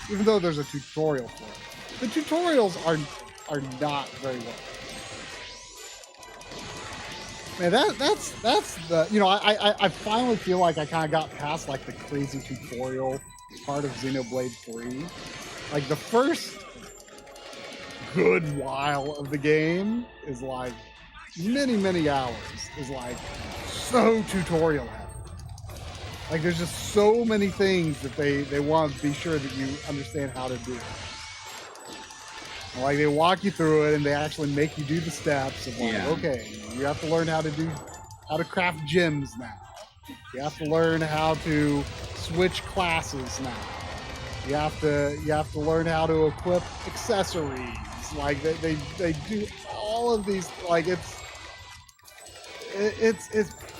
Even though there's a tutorial for it. The tutorials are not very well. Man, that's the, you know, I finally feel like I kind of got past like the crazy tutorial part of Xenoblade 3. Like the first good while of the game is like many hours is like so tutorial heavy. Like there's just so many things that they want to be sure that you understand how to do. Like they walk you through it and they actually make you do the steps of like, okay, you have to learn how to craft gems now. You have to learn how to switch classes now. You have to learn how to equip accessories. Like they do all of these, like it's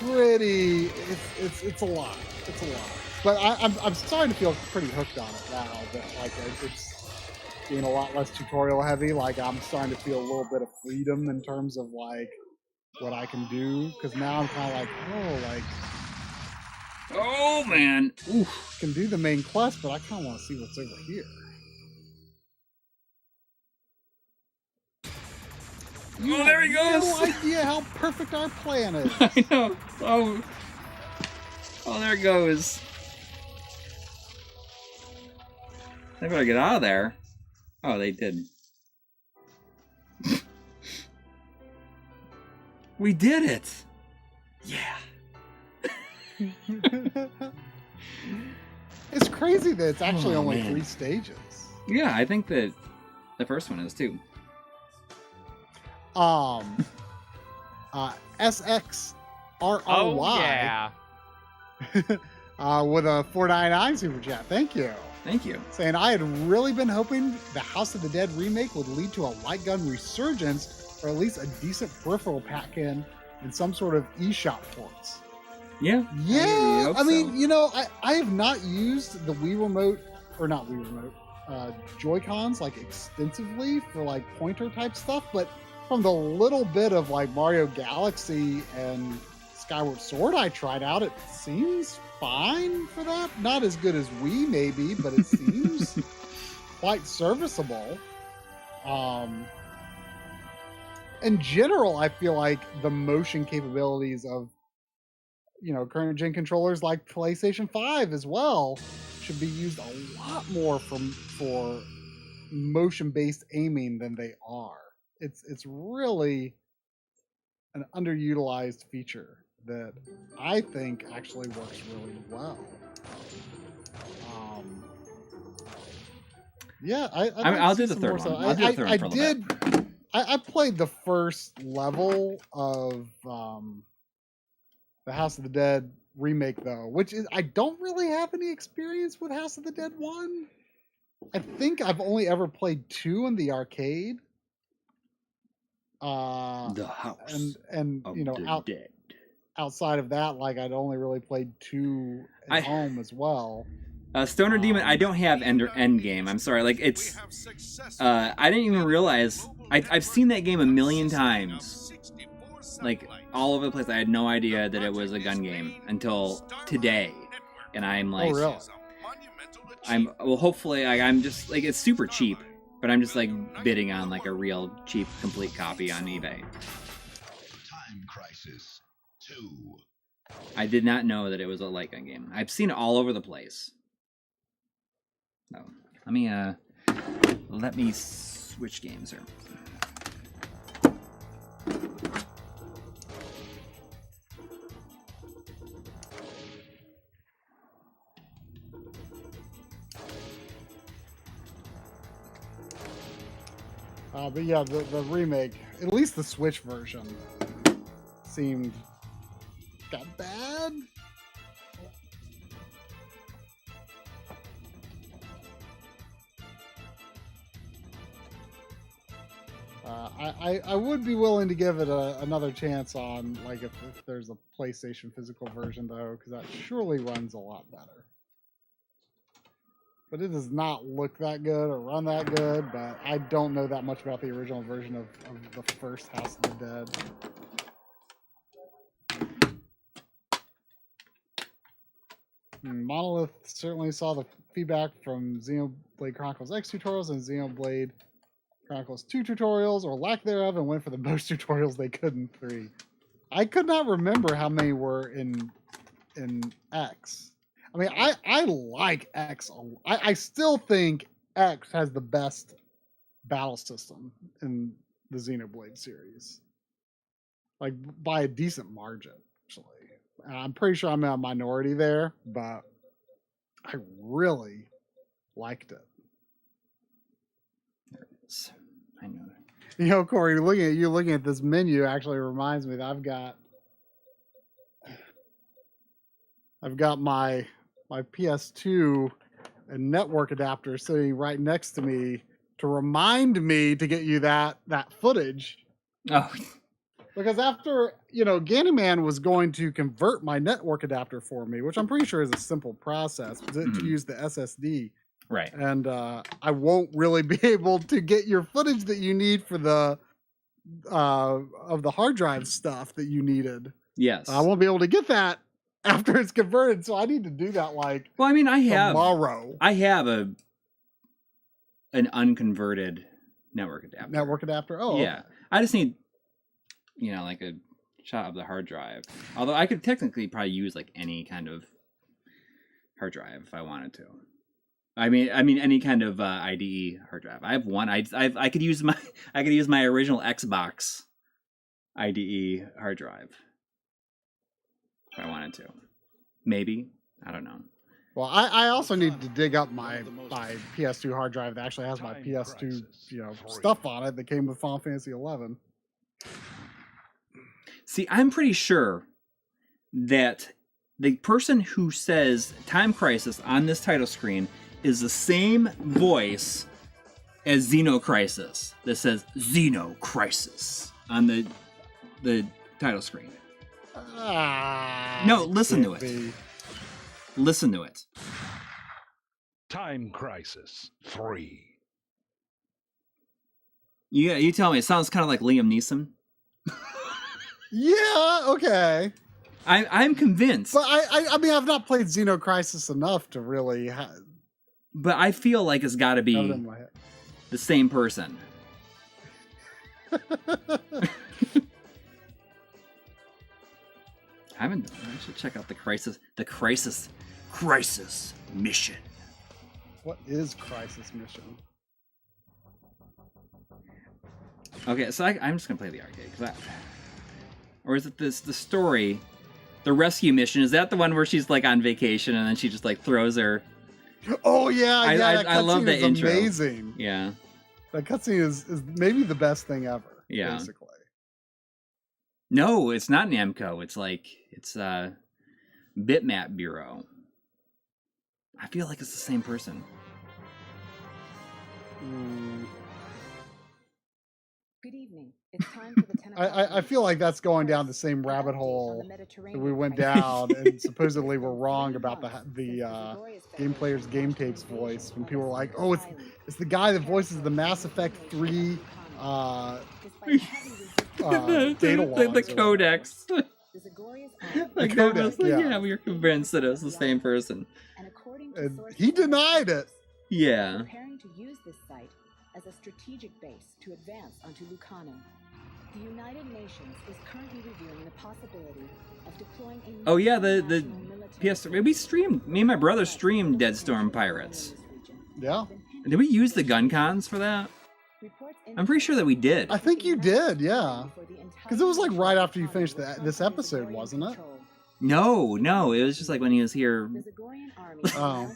pretty, it's a lot. It's a lot. But I'm starting to feel pretty hooked on it now that like it's being a lot less tutorial heavy. Like I'm starting to feel a little bit of freedom in terms of like what I can do, because now I'm kind of like, oh man, oof. Can do the main quest, but I kind of want to see what's over here. Oh, there he goes. No idea how perfect our plan is. I know. Oh, there it goes. They better get out of there. Oh, they did. We did it. Yeah. It's crazy that it's actually only 3 stages. Yeah, I think that the first one is too. SXRRY. Oh, yeah. With a $4.99 super chat. Thank you. Thank you. Saying I had really been hoping the House of the Dead remake would lead to a light gun resurgence, or at least a decent peripheral pack-in and some sort of eShop ports. Yeah. Yeah. I mean, you know, I have not used the Wii Remote, or not Wii Remote, Joy-Cons like extensively for like pointer type stuff, but from the little bit of like Mario Galaxy and Skyward Sword I tried out, it seems fine for that. Not as good as Wii maybe, but it seems quite serviceable. In general, I feel like the motion capabilities of, you know, current gen controllers like PlayStation 5 as well should be used a lot more for motion-based aiming than they are. It's really an underutilized feature that I think actually works really well. Yeah, I'll do the third one. I'll do the third one for a little bit. I played the first level of the House of the Dead remake though, which is, I don't really have any experience with House of the Dead 1. I think I've only ever played 2 in the arcade. The House and of you know, the Dead. Outside of that, like I'd only really played 2 at home as well. Stoner Demon, I don't have end game. I'm sorry. Like it's, I didn't even realize. I've seen that game a million times, like all over the place. I had no idea that it was a gun game until today, and I'm like, oh really? well, hopefully, I'm just like, it's super cheap, but I'm just like bidding on like a real cheap complete copy on eBay. Time Crisis 2. I did not know that it was a light gun game. I've seen it all over the place. No, let me switch games here. But yeah, the remake, at least the Switch version, seemed got bad. I would be willing to give it another chance on, like, if there's a PlayStation physical version though, because that surely runs a lot better. But it does not look that good or run that good, but I don't know that much about the original version of the first House of the Dead. Monolith certainly saw the feedback from Xenoblade Chronicles X tutorials and Xenoblade Chronicles 2 tutorials, or lack thereof, and went for the most tutorials they could in 3. I could not remember how many were in X. I mean, I like X. I still think X has the best battle system in the Xenoblade series, like by a decent margin, actually. I'm pretty sure I'm a minority there, but I really liked it. There it is. I know. You know, Corey, looking at this menu actually reminds me that I've got my PS2 and network adapter sitting right next to me to remind me to get you that footage. Oh. Because after, Gandyman was going to convert my network adapter for me, which I'm pretty sure is a simple process to use the SSD. Right. And I won't really be able to get your footage that you need for the of the hard drive stuff that you needed. Yes. I won't be able to get that after it's converted, so I need to do that Well, I mean, tomorrow. I have an unconverted network adapter. Network adapter? Oh, yeah. Okay. I just need, like a shot of the hard drive. Although I could technically probably use like any kind of hard drive if I wanted to. I mean any kind of IDE hard drive. I have one. I could use my original Xbox IDE hard drive if I wanted to. Maybe, I don't know. Well, I also need to dig up my PS2 hard drive that actually has my PS2 stuff on it that came with Final Fantasy 11. See, I'm pretty sure that the person who says Time Crisis on this title screen is the same voice as Xeno Crisis that says Xeno Crisis on the title screen. No, listen to it. Listen to it. Time Crisis 3. You tell me. It sounds kind of like Liam Neeson. Yeah. Okay. I'm convinced. But I mean, I've not played Xeno Crisis enough to really. But I feel like it's got to be the same person. I should check out the crisis mission. What is Crisis Mission? Okay, so I'm just gonna play the arcade or is it the story, the rescue mission? Is that the one where she's like on vacation and then she just like throws her? Oh yeah, I love the intro. Amazing. Yeah, that cutscene is maybe the best thing ever. Yeah. Basically. No, it's not Namco. It's Bitmap Bureau. I feel like it's the same person. Good evening. It's time for the 10 o'clock. I feel like that's going down the same rabbit hole that we went down, and supposedly we're wrong about the Game Player's Game Tapes voice when people were like, "Oh, it's the guy that voices the Mass Effect 3 data logs." The codex. Like codex, yeah, we were convinced that it was the same person. And he denied it. Yeah. Preparing to use this site as a strategic base to advance onto Lucano. The United Nations is currently reviewing the possibility of deploying a Oh yeah, the PS3. We streamed. Me and my brother streamed Dead Storm Pirates. Yeah. Did we use the gun cons for that? I'm pretty sure that we did. I think you did, yeah. Because it was like right after you finished this episode, wasn't it? No, it was just like when he was here. Oh.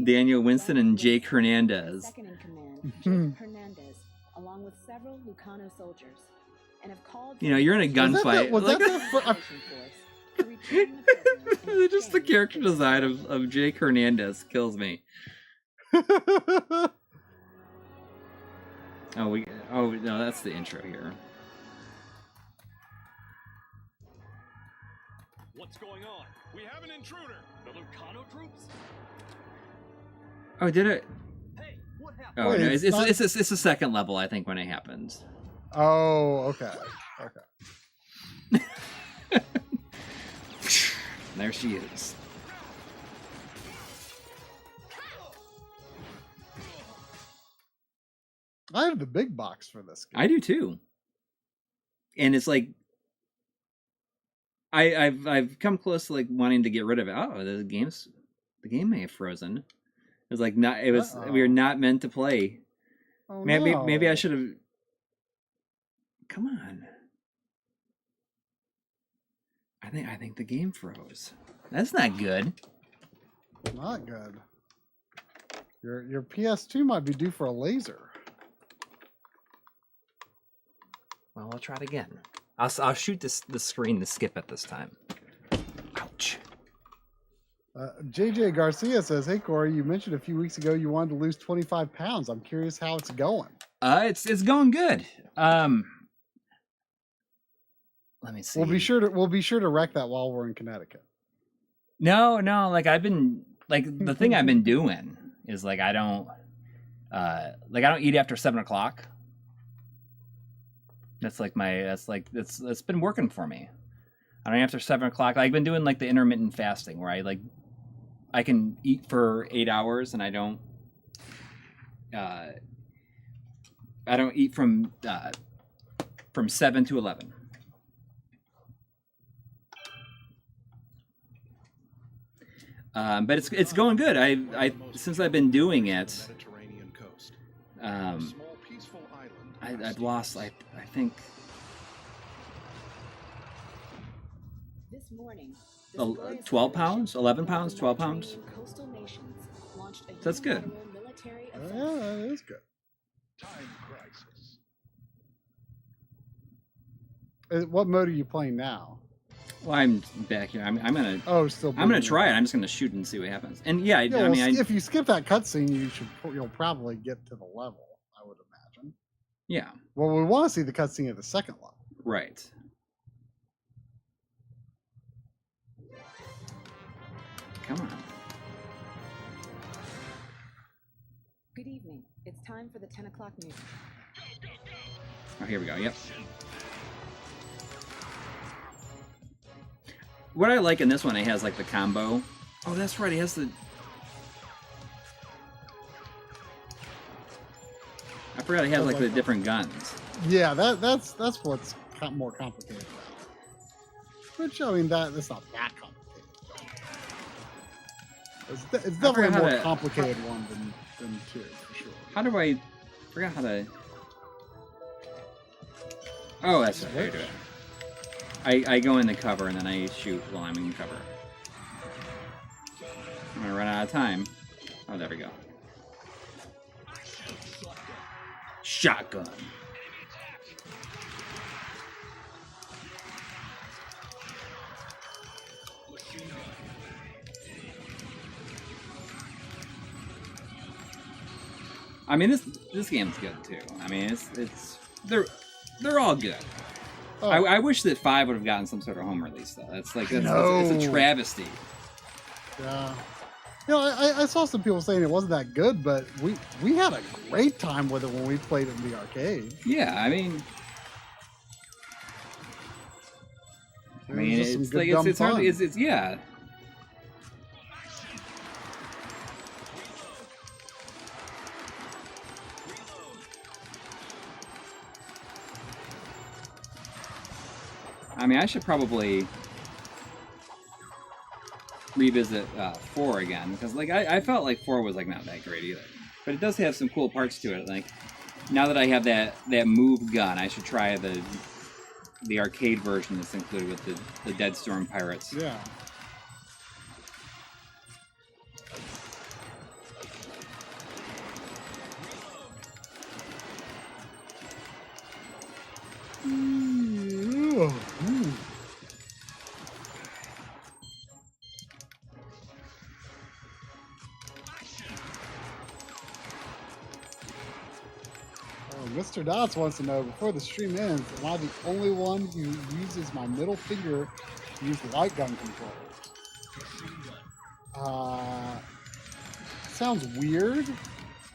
Daniel Winston and Jake Hernandez. Second in command, Hernandez, along with several Lucano soldiers, and have called. You're in a gunfight. Just the character design of Jake Hernandez kills me. Oh no, that's the intro here. What's going on? We have an intruder. The Lucano troops. Oh, did it? Hey, what happened? Oh no, it's the second level, I think, when it happens. Oh, okay. There she is. I have the big box for this game. I do too. And it's like I've come close to like wanting to get rid of it. Oh, the game may have frozen. It was like not. It was we were not meant to play. Oh, maybe I should have. Come on. I think the game froze. That's not good. Not good. Your PS2 might be due for a laser. Well, I'll try it again. I'll shoot the screen to skip it this time. Ouch. JJ Garcia says, "Hey Corey, you mentioned a few weeks ago you wanted to lose 25 pounds. I'm curious how it's going." It's going good. Let me see. We'll be sure to wreck that while we're in Connecticut. No, like I've been like the thing I've been doing is like I don't eat after 7 o'clock. That's been working for me. I don't eat after 7 o'clock. I've been doing like the intermittent fasting where I can eat for 8 hours and I don't eat from 7 to 11. But it's going good. I since I've been doing it, I've lost I think This morning, 12 pounds, 11 pounds, 12 pounds. So that's good. Yeah, that is good. What mode are you playing now? Well, I'm back here. I'm gonna. Oh, still. I'm gonna try it. I'm just gonna shoot and see what happens. And yeah, if you skip that cutscene, you'll probably get to the level. I would imagine. Yeah. Well, we want to see the cutscene at the second level. Right. Come on. Good evening. It's time for the 10 o'clock news. Oh, here we go. Yep. What I like in this one, it has like the combo. Oh, that's right. It has the. I forgot it has like the different guns. Yeah, that's what's more complicated about it. Which I mean that's not that complicated. It's definitely a more complicated one than 2 for sure. How do I forgot how to? Oh, that's right. How you do it. I go in the cover and then I shoot while I'm in cover. I'm gonna run out of time. Oh, there we go. Shotgun. I mean, this game's good too. I mean, they're all good. Oh. I wish that 5 would have gotten some sort of home release though. It's it's a travesty. Yeah. You know, I saw some people saying it wasn't that good, but we had a great time with it when we played it in the arcade. Yeah, I mean it's like it's hard. It's yeah. I mean, I should probably revisit 4 again because, like, I felt like 4 was like not that great either, but it does have some cool parts to it. Like, now that I have that move gun, I should try the arcade version that's included with the Dead Storm Pirates. Yeah. Mr. Dots wants to know, before the stream ends, am I the only one who uses my middle finger to use light gun control? Sounds weird,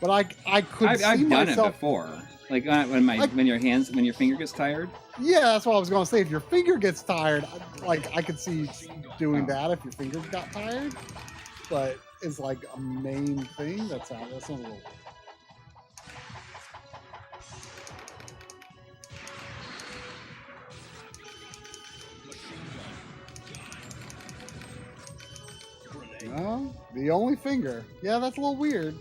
but I could see I've done myself... it before. Like when your finger gets tired. Yeah, that's what I was going to say. If your finger gets tired, like I could see doing that if your fingers got tired, but it's like a main thing. That's not a little. No, the only finger. Yeah, that's a little weird.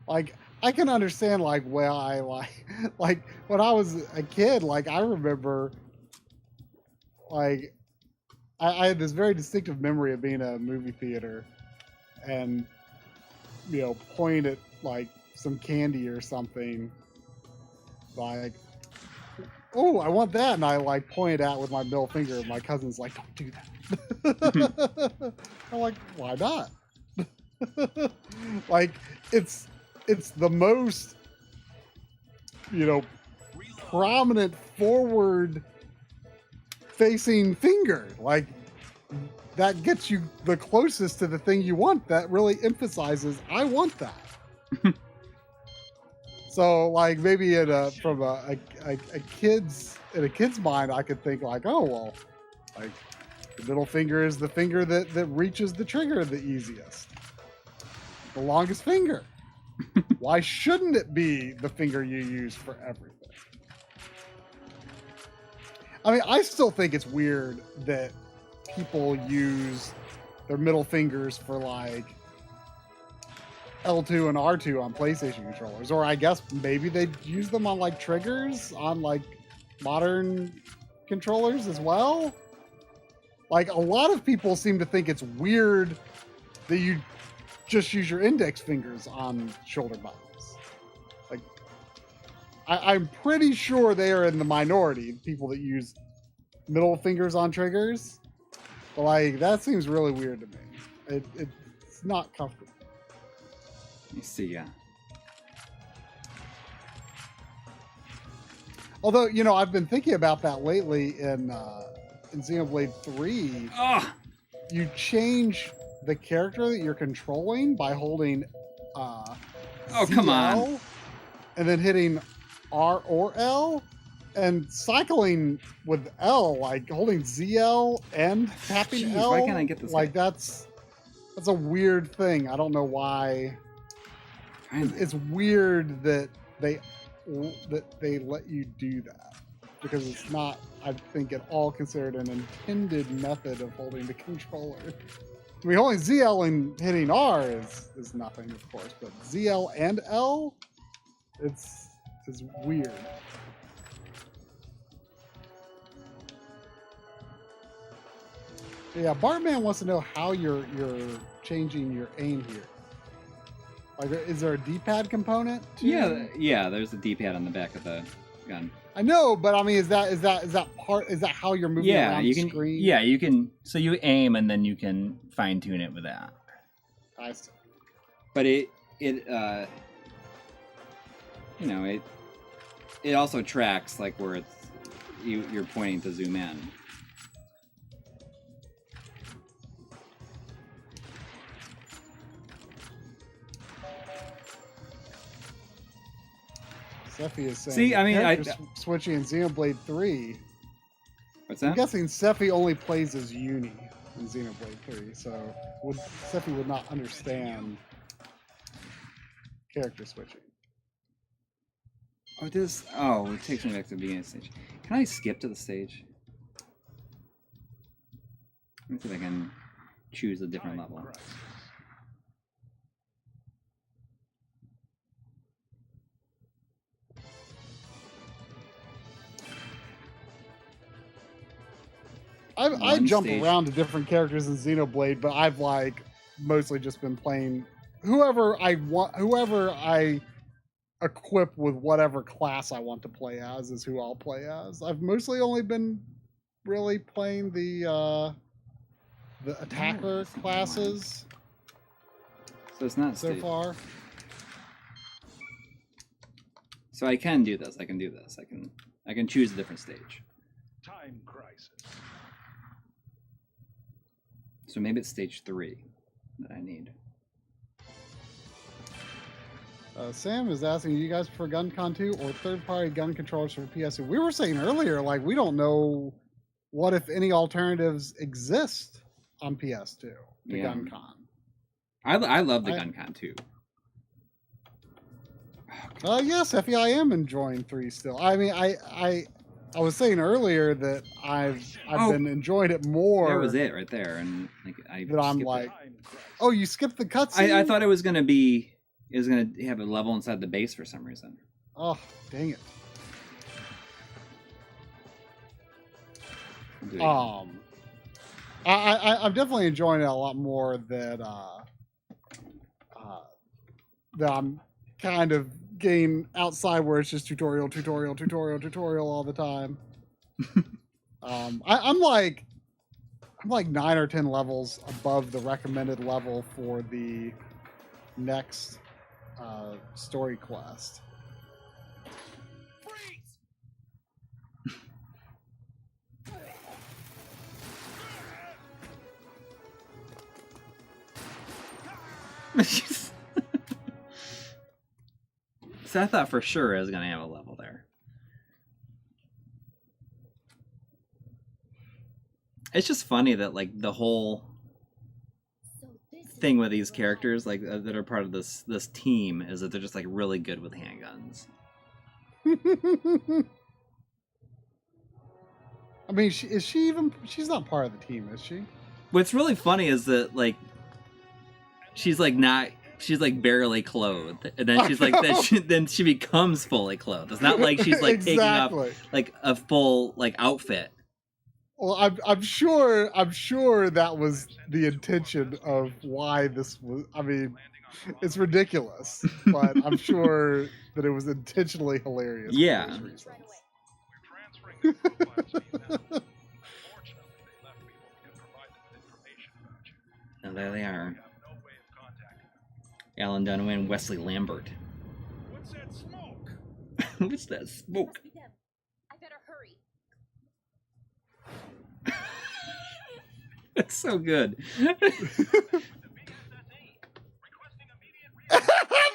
Like, I can understand, like, well, I like when I was a kid, like, I remember, like, I had this very distinctive memory of being in a movie theater and, you know, pointing at, like, some candy or something, like, oh, I want that, and I, like, pointed at with my middle finger, and my cousin's like, don't do that. I'm like, why not? Like, it's the most, you know, prominent forward facing finger. Like, that gets you the closest to the thing you want. That really emphasizes, I want that. So, like, maybe from a kid's mind, I could think like, oh, well, like, the middle finger is the finger that reaches the trigger the easiest. The longest finger. Why shouldn't it be the finger you use for everything? I mean, I still think it's weird that people use their middle fingers for, like, L2 and R2 on PlayStation controllers. Or I guess maybe they use them on, like, triggers on, like, modern controllers as well. Like, a lot of people seem to think it's weird that you just use your index fingers on shoulder buttons. Like, I'm pretty sure they are in the minority, people that use middle fingers on triggers. But, like, that seems really weird to me. It's not comfortable. Let me see, yeah. Although, you know, I've been thinking about that lately in Xenoblade 3. Oh. You change the character that you're controlling by holding come on. and then hitting R or L, and cycling with L, like holding ZL and tapping Jeez, L. why can't I get this like guy? that's a weird thing. I don't know why. It's weird that they let you do that, because it's not, I think, at all considered an intended method of holding the controller. I mean, holding ZL and hitting R is nothing, of course, but ZL and L, it's weird. Yeah, Bartman wants to know how you're changing your aim here. Like, is there a D-pad component? Yeah. There's a D-pad on the back of the gun. I know, but I mean, is that how you're moving around you the can, screen? Yeah, you can. So you aim and then you can fine tune it with that. I see. But it also tracks like where it's you're pointing to zoom in. Sephi is saying. See, I mean, switching in Xenoblade 3. What's that? I'm guessing Sephi only plays as Uni in Xenoblade 3, so Sephi would not understand character switching. Oh, it takes me back to the beginning of the stage. Can I skip to the stage? Let me see if I can choose a different level. I jump around to different characters in Xenoblade, but I've like mostly just been playing whoever I equip with whatever class I want to play as is who I'll play as. I've mostly only been really playing the attacker classes. So it's not so far. So I can do this. I can do this. I can choose a different stage. Time crisis. So maybe it's stage 3 that I need. Sam is asking, you guys prefer GunCon 2 or third-party gun controllers for PS2? We were saying earlier, like, we don't know what, if any, alternatives exist on PS2 to GunCon. I love the GunCon 2. Yes, Effie, I am enjoying 3 still. I mean, I was saying earlier that I've been enjoying it more. That was it right there, and like I'm like, oh, you skipped the cutscene? I thought it was gonna be. It was going to have a level inside the base for some reason. Oh, dang it. I'm definitely enjoying it a lot more that I'm kind of getting outside where it's just tutorial all the time. I'm like 9 or 10 levels above the recommended level for the next story quest. So I thought for sure I was gonna have a level there. It's just funny that like the whole thing with these characters, like that are part of this team, is that they're just like really good with handguns. I mean, she's not part of the team, is she? What's really funny is that like she's like barely clothed, and then she's like then she becomes fully clothed. It's not like she's like taking up like a full like outfit. Well, I'm sure that was the intention of why this was. I mean, it's ridiculous, but I'm sure that it was intentionally hilarious. Yeah. And there they are. Alan Dunaway and Wesley Lambert. What's that smoke? What's that smoke? I better hurry. That's so good.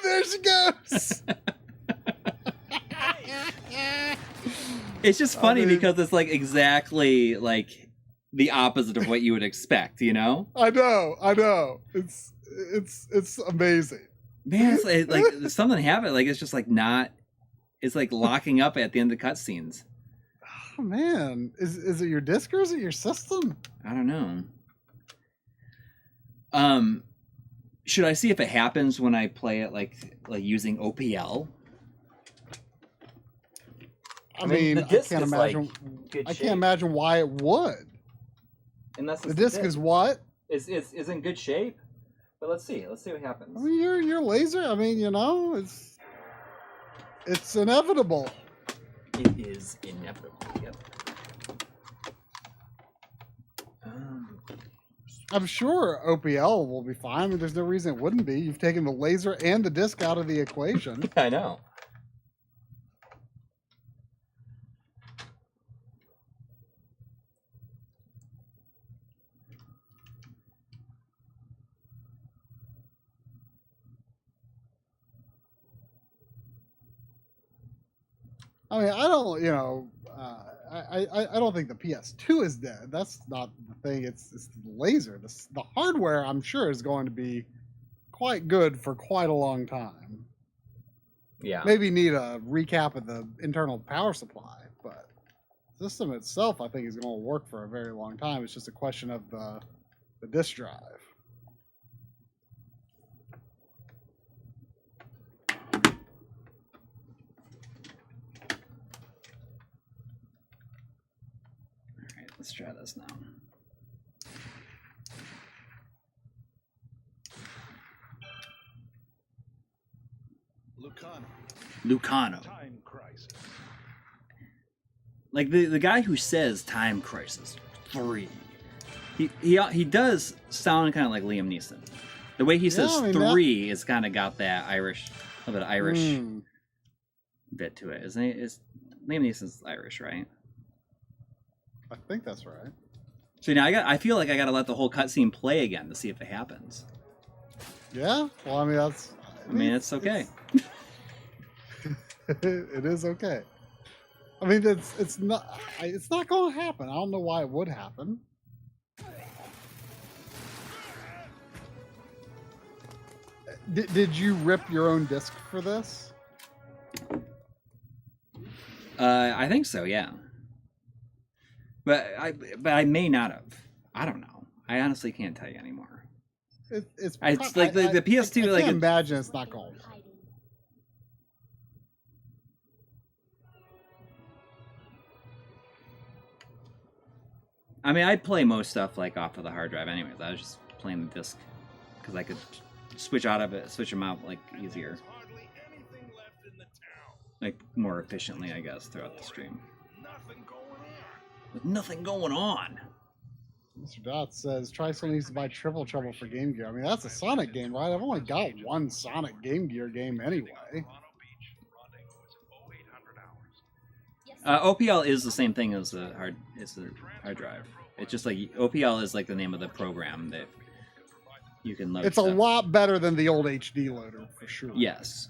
There she goes. It's just funny because it's like exactly like the opposite of what you would expect, you know? I know. It's amazing. Man, it's like something happened. Like it's just like not. It's like locking up at the end of the cutscenes. Oh man, is it your disc or is it your system? I don't know. Should I see if it happens when I play it like using OPL? I mean, the disc I can't imagine. Like I can't imagine why it would. And that's the disc is what? Is in good shape. But let's see. Let's see what happens. I mean, your laser. I mean, you know, it's inevitable. It is inevitable. Yep. I'm sure OPL will be fine. I mean, there's no reason it wouldn't be. You've taken the laser and the disc out of the equation. I know. I mean, I don't, I don't think the PS2 is dead. That's not the thing. It's the laser. The hardware, I'm sure, is going to be quite good for quite a long time. Yeah. Maybe need a recap of the internal power supply, but the system itself, I think, is going to work for a very long time. It's just a question of the disk drive. Let's try this now. Lucano. Time Crisis. Like the guy who says Time Crisis 3. He does sound kind of like Liam Neeson. The way he says 3 is kind of got that Irish, a little bit of Irish bit to it, isn't it? Liam Neeson's Irish, right? I think that's right. So now I feel like I got to let the whole cutscene play again to see if it happens. Yeah. Well, I mean it's okay. It is okay. I mean, it's not going to happen. I don't know why it would happen. Did you rip your own disc for this? I think so, yeah. But I may not have. I don't know. I honestly can't tell you anymore. It's like the PS2. I like can't imagine it's not going. I mean, I play most stuff like off of the hard drive, anyways. I was just playing the disc because I could switch them out like easier, like more efficiently, I guess, throughout the stream. With nothing going on. Mr. Dot says Trisel needs to buy Triple Trouble for Game Gear. I mean, that's a Sonic game, right? I've only got one Sonic Game Gear game anyway. OPL is the same thing as the hard drive. It's just like OPL is like the name of the program that you can load. It's stuff. a lot better than the old HD loader for sure. Yes.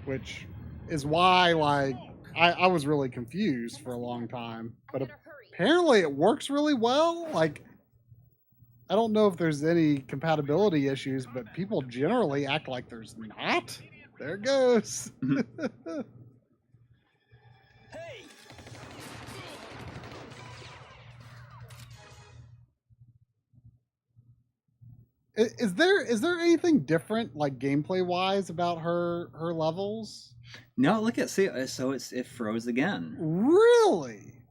Which is why, like, I was really confused for a long time, but apparently it works really well. Like, I don't know if there's any compatibility issues, but people generally act like there's not. There it goes. Is there anything different, like gameplay wise, about her levels? No, look at so it froze again. Really?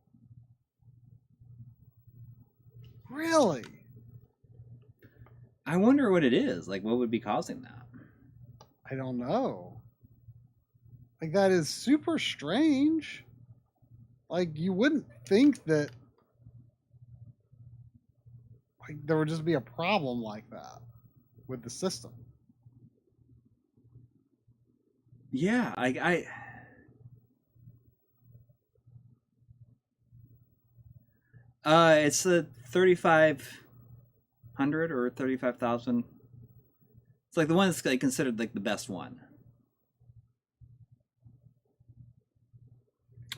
Really? I wonder what it is. Like, what would be causing that? I don't know. Like, that is super strange. Like, you wouldn't think that like there would just be a problem like that with the system. Yeah, it's the 3500 or 35,000. It's like the one that's like considered like the best one.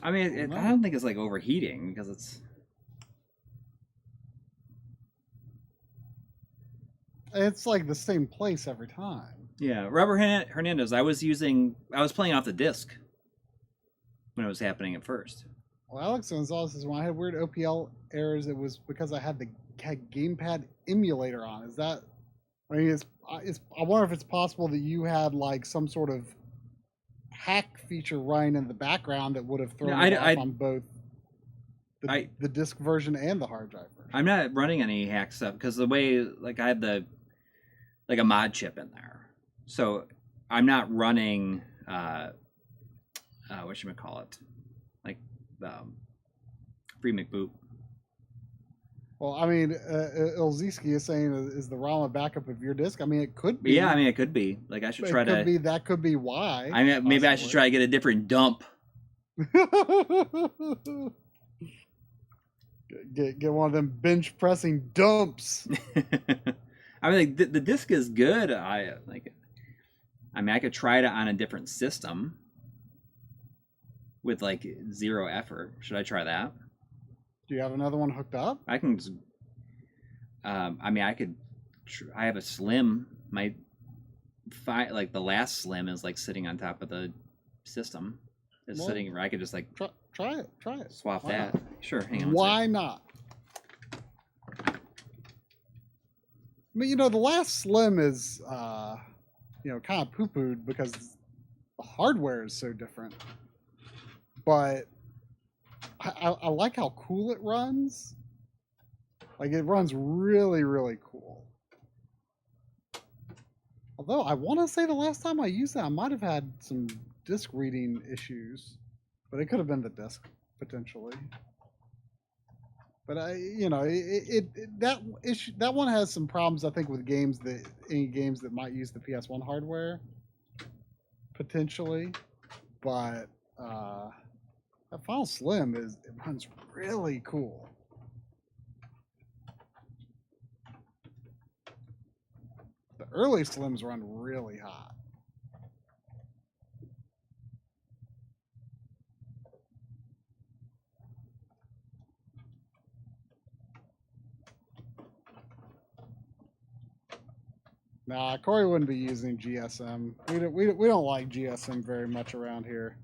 I mean, I don't think it's like overheating because it's like the same place every time. Yeah, Robert Hernandez. I was playing off the disc when it was happening at first. Well, Alex Gonzalez says, when I had weird OPL errors, it was because I had the gamepad emulator on. Is that? I mean, I wonder if it's possible that you had like some sort of hack feature running in the background that would have thrown it off on both the disc version and the hard drive version. I'm not running any hack stuff because the way like I have a mod chip in there. So I'm not running whatchamacallit, like free McBoot. Well, I mean, Ilziski is saying, is the ROM a backup of your disk? I mean, it could be. Yeah, I mean, it could be. Like, I should try to. That could be why. I mean, maybe I should try to get a different dump. get one of them bench pressing dumps. I mean, like, the disc is good. I mean, I could try it on a different system with like 0 effort. Should I try that? Do you have another one hooked up? I can. I mean, I could. I have a Slim. My like the last Slim is like sitting on top of the system. It's sitting. I could just like try it. Swap that. Not? Sure. Hang on. Why not? I mean, the last Slim is, kind of poo-pooed because the hardware is so different. But I like how cool it runs. Like, it runs really, really cool. Although, I want to say the last time I used it, I might have had some disk reading issues. But it could have been the disk, potentially. But that one has some problems, I think, with any games that might use the PS1 hardware, potentially. But that Final Slim it runs really cool. The early Slims run really hot. Nah, Coury wouldn't be using GSM. We don't like GSM very much around here.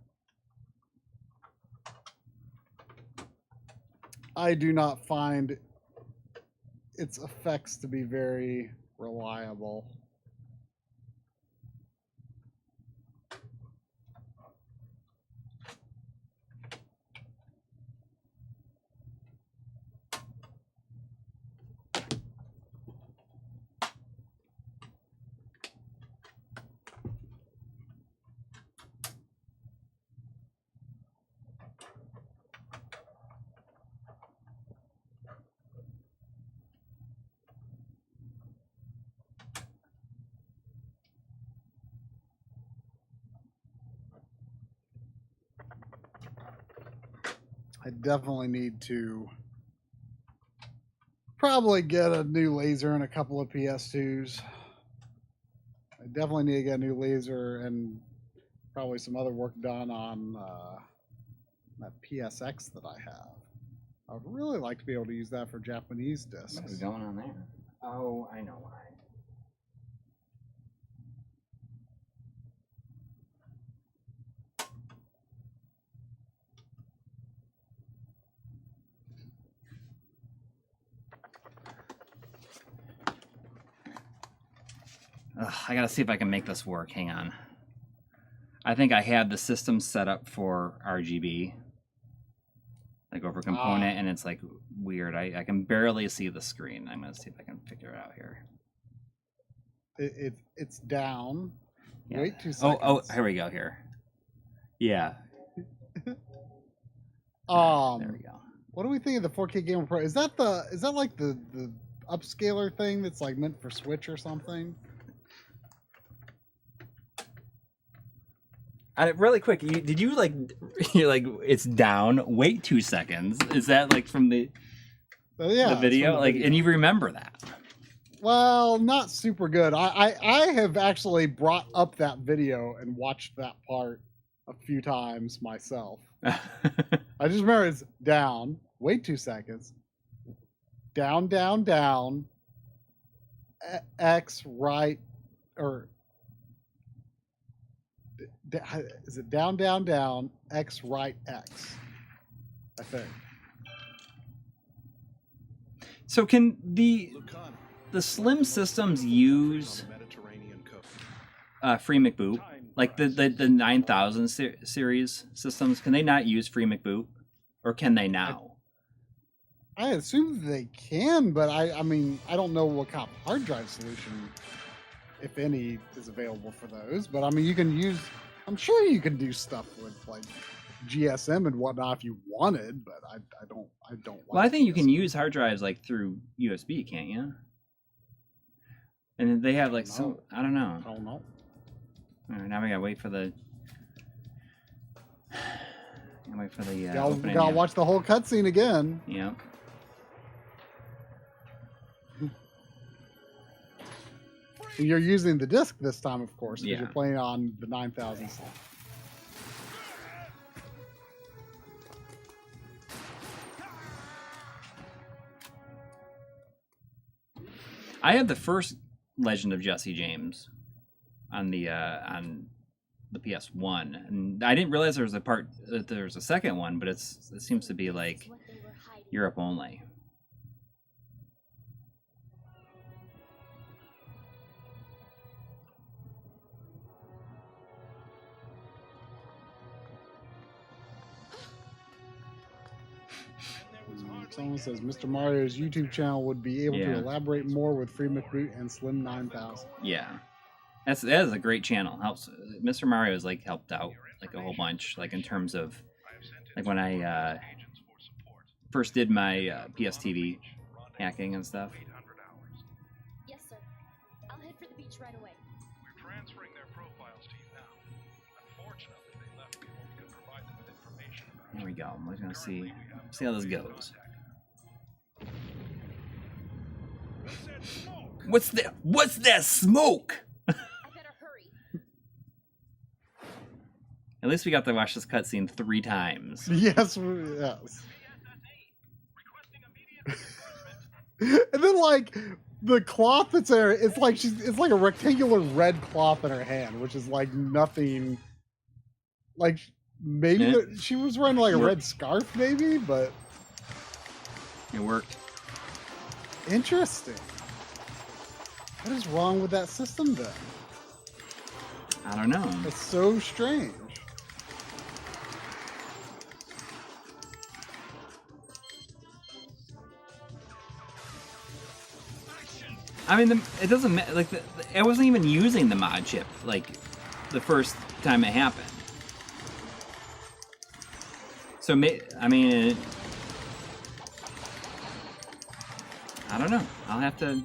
I do not find its effects to be very reliable. I definitely need to probably get a new laser and a couple of PS2s. I definitely need to get a new laser and probably some other work done on that PSX that I have. I would really like to be able to use that for Japanese discs. What is going on there? Oh, I know why. Ugh, I gotta see if I can make this work. Hang on. I think I had the system set up for RGB, like over component, and it's like weird. I can barely see the screen. I'm gonna see if I can figure it out here. It's down. Yeah. Wait 2 seconds. Oh, here we go. Here. Yeah. There we go. What do we think of the 4K Gamer Pro? Is that like the upscaler thing that's like meant for Switch or something? Really quick, did you like? You're like, it's down. Wait 2 seconds. Is that like from the yeah, the video? Like, and you remember that? Well, not super good. I have actually brought up that video and watched that part a few times myself. I just remember it's down. Wait 2 seconds. Down, down, down. X right or. Is it down, down, down, X, right, X? I think. So can the Slim systems use free McBoot? Like the 9000 series systems, can they not use free McBoot? Or can they now? I assume they can, but I mean, I don't know what kind of hard drive solution, if any, is available for those. But I mean, you can use... I'm sure you can do stuff with like GSM and whatnot if you wanted, but I don't. Well, I think you can use hard drives like through USB, can't you? And they have like some. I don't know. I don't know. All right, now we gotta wait for the. Wait for the. Gotta watch the whole cutscene again. Yeah. You're using the disc this time, of course, because Yeah. you're playing on the 9000 slot. I had the first Legend of Jesse James on the PS1, and I didn't realize there was a second one, but it seems to be like Europe only. Someone says Mr. Mario's YouTube channel would be able to elaborate more with Free McBoot and Slim 9000. Yeah, that is a great channel. Helps Mr. Mario's like helped out like a whole bunch, like in terms of like when I first did my PSTV hacking and stuff. Yes, sir. I'll head for the beach right away. We're transferring their profiles to you now. Unfortunately, they left before we could provide them with information about Here we go. We're gonna see how this goes. What's that smoke? I better hurry. At least we got to watch this cutscene 3 times. Yes, yes. And then, like, the cloth that's there, it's like it's like a rectangular red cloth in her hand, which is like nothing. Like maybe she was wearing like a red scarf, maybe, but it worked. Interesting. What is wrong with that system then? I don't know. It's so strange. I mean, it doesn't like I wasn't even using the mod chip like the first time it happened. So I mean, I don't know. I'll have to.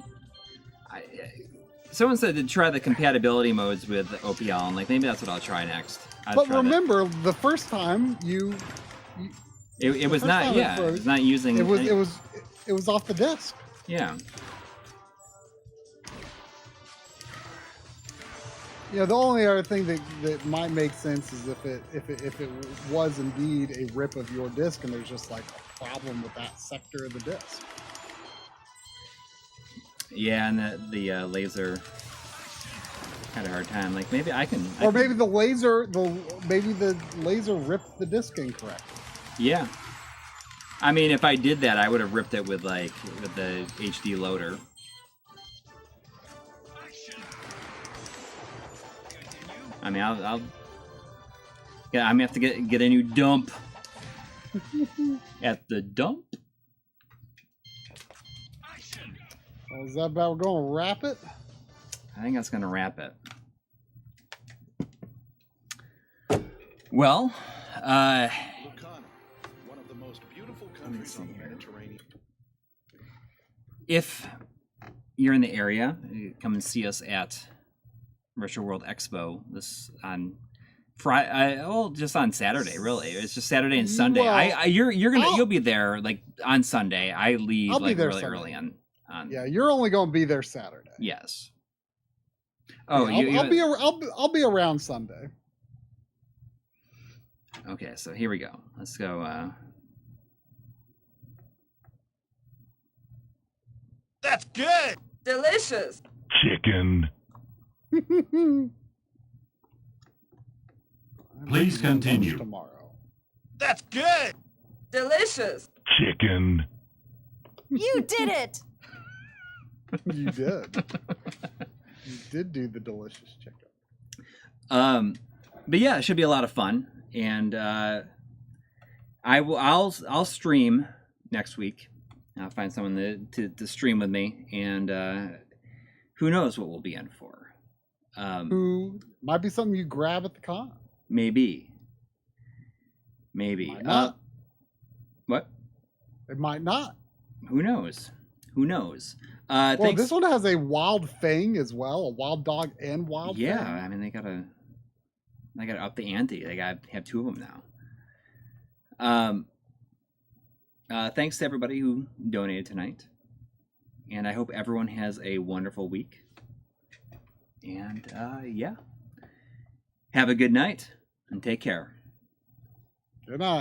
Someone said to try the compatibility modes with OPL, and like maybe that's what I'll try next. But remember, the first time it was not. Yeah, it was not using. It was off the disc. Yeah. Yeah, the only other thing that might make sense is if it was indeed a rip of your disc and there's just like a problem with that sector of the disc. Yeah, and the laser had a hard time. Like maybe I can. Maybe the laser ripped the disc incorrect. Yeah. I mean, if I did that, I would have ripped it with the HD loader. I mean, I'm gonna have to get a new dump at the dump. Well, is that about going to wrap it? I think that's gonna wrap it. Well, one of the most beautiful countries on the Mediterranean. If you're in the area, come and see us at Retro World Expo this on Friday. Just on Saturday. Really, it's just Saturday and Sunday. Well, you'll be there like on Sunday. I leave like really early on. Yeah, you're only going to be there Saturday. Yes. Oh, yeah, I'll be around Sunday. Okay, so here we go. Let's go. That's good. Delicious. Chicken. Please continue. Tomorrow. That's good. Delicious. Chicken. You did it. You did. You did do the delicious chicken. But yeah, it should be a lot of fun, and I'll stream next week. I'll find someone to stream with me, and who knows what we'll be in for. Who might be something you grab at the con. Maybe. Might not. What? It might not. Who knows? Well, this one has a wild fang as well, a wild dog and wild fang. Yeah, I mean they gotta up the ante. They gotta have two of them now. Thanks to everybody who donated tonight, and I hope everyone has a wonderful week. And yeah, have a good night and take care. Good night.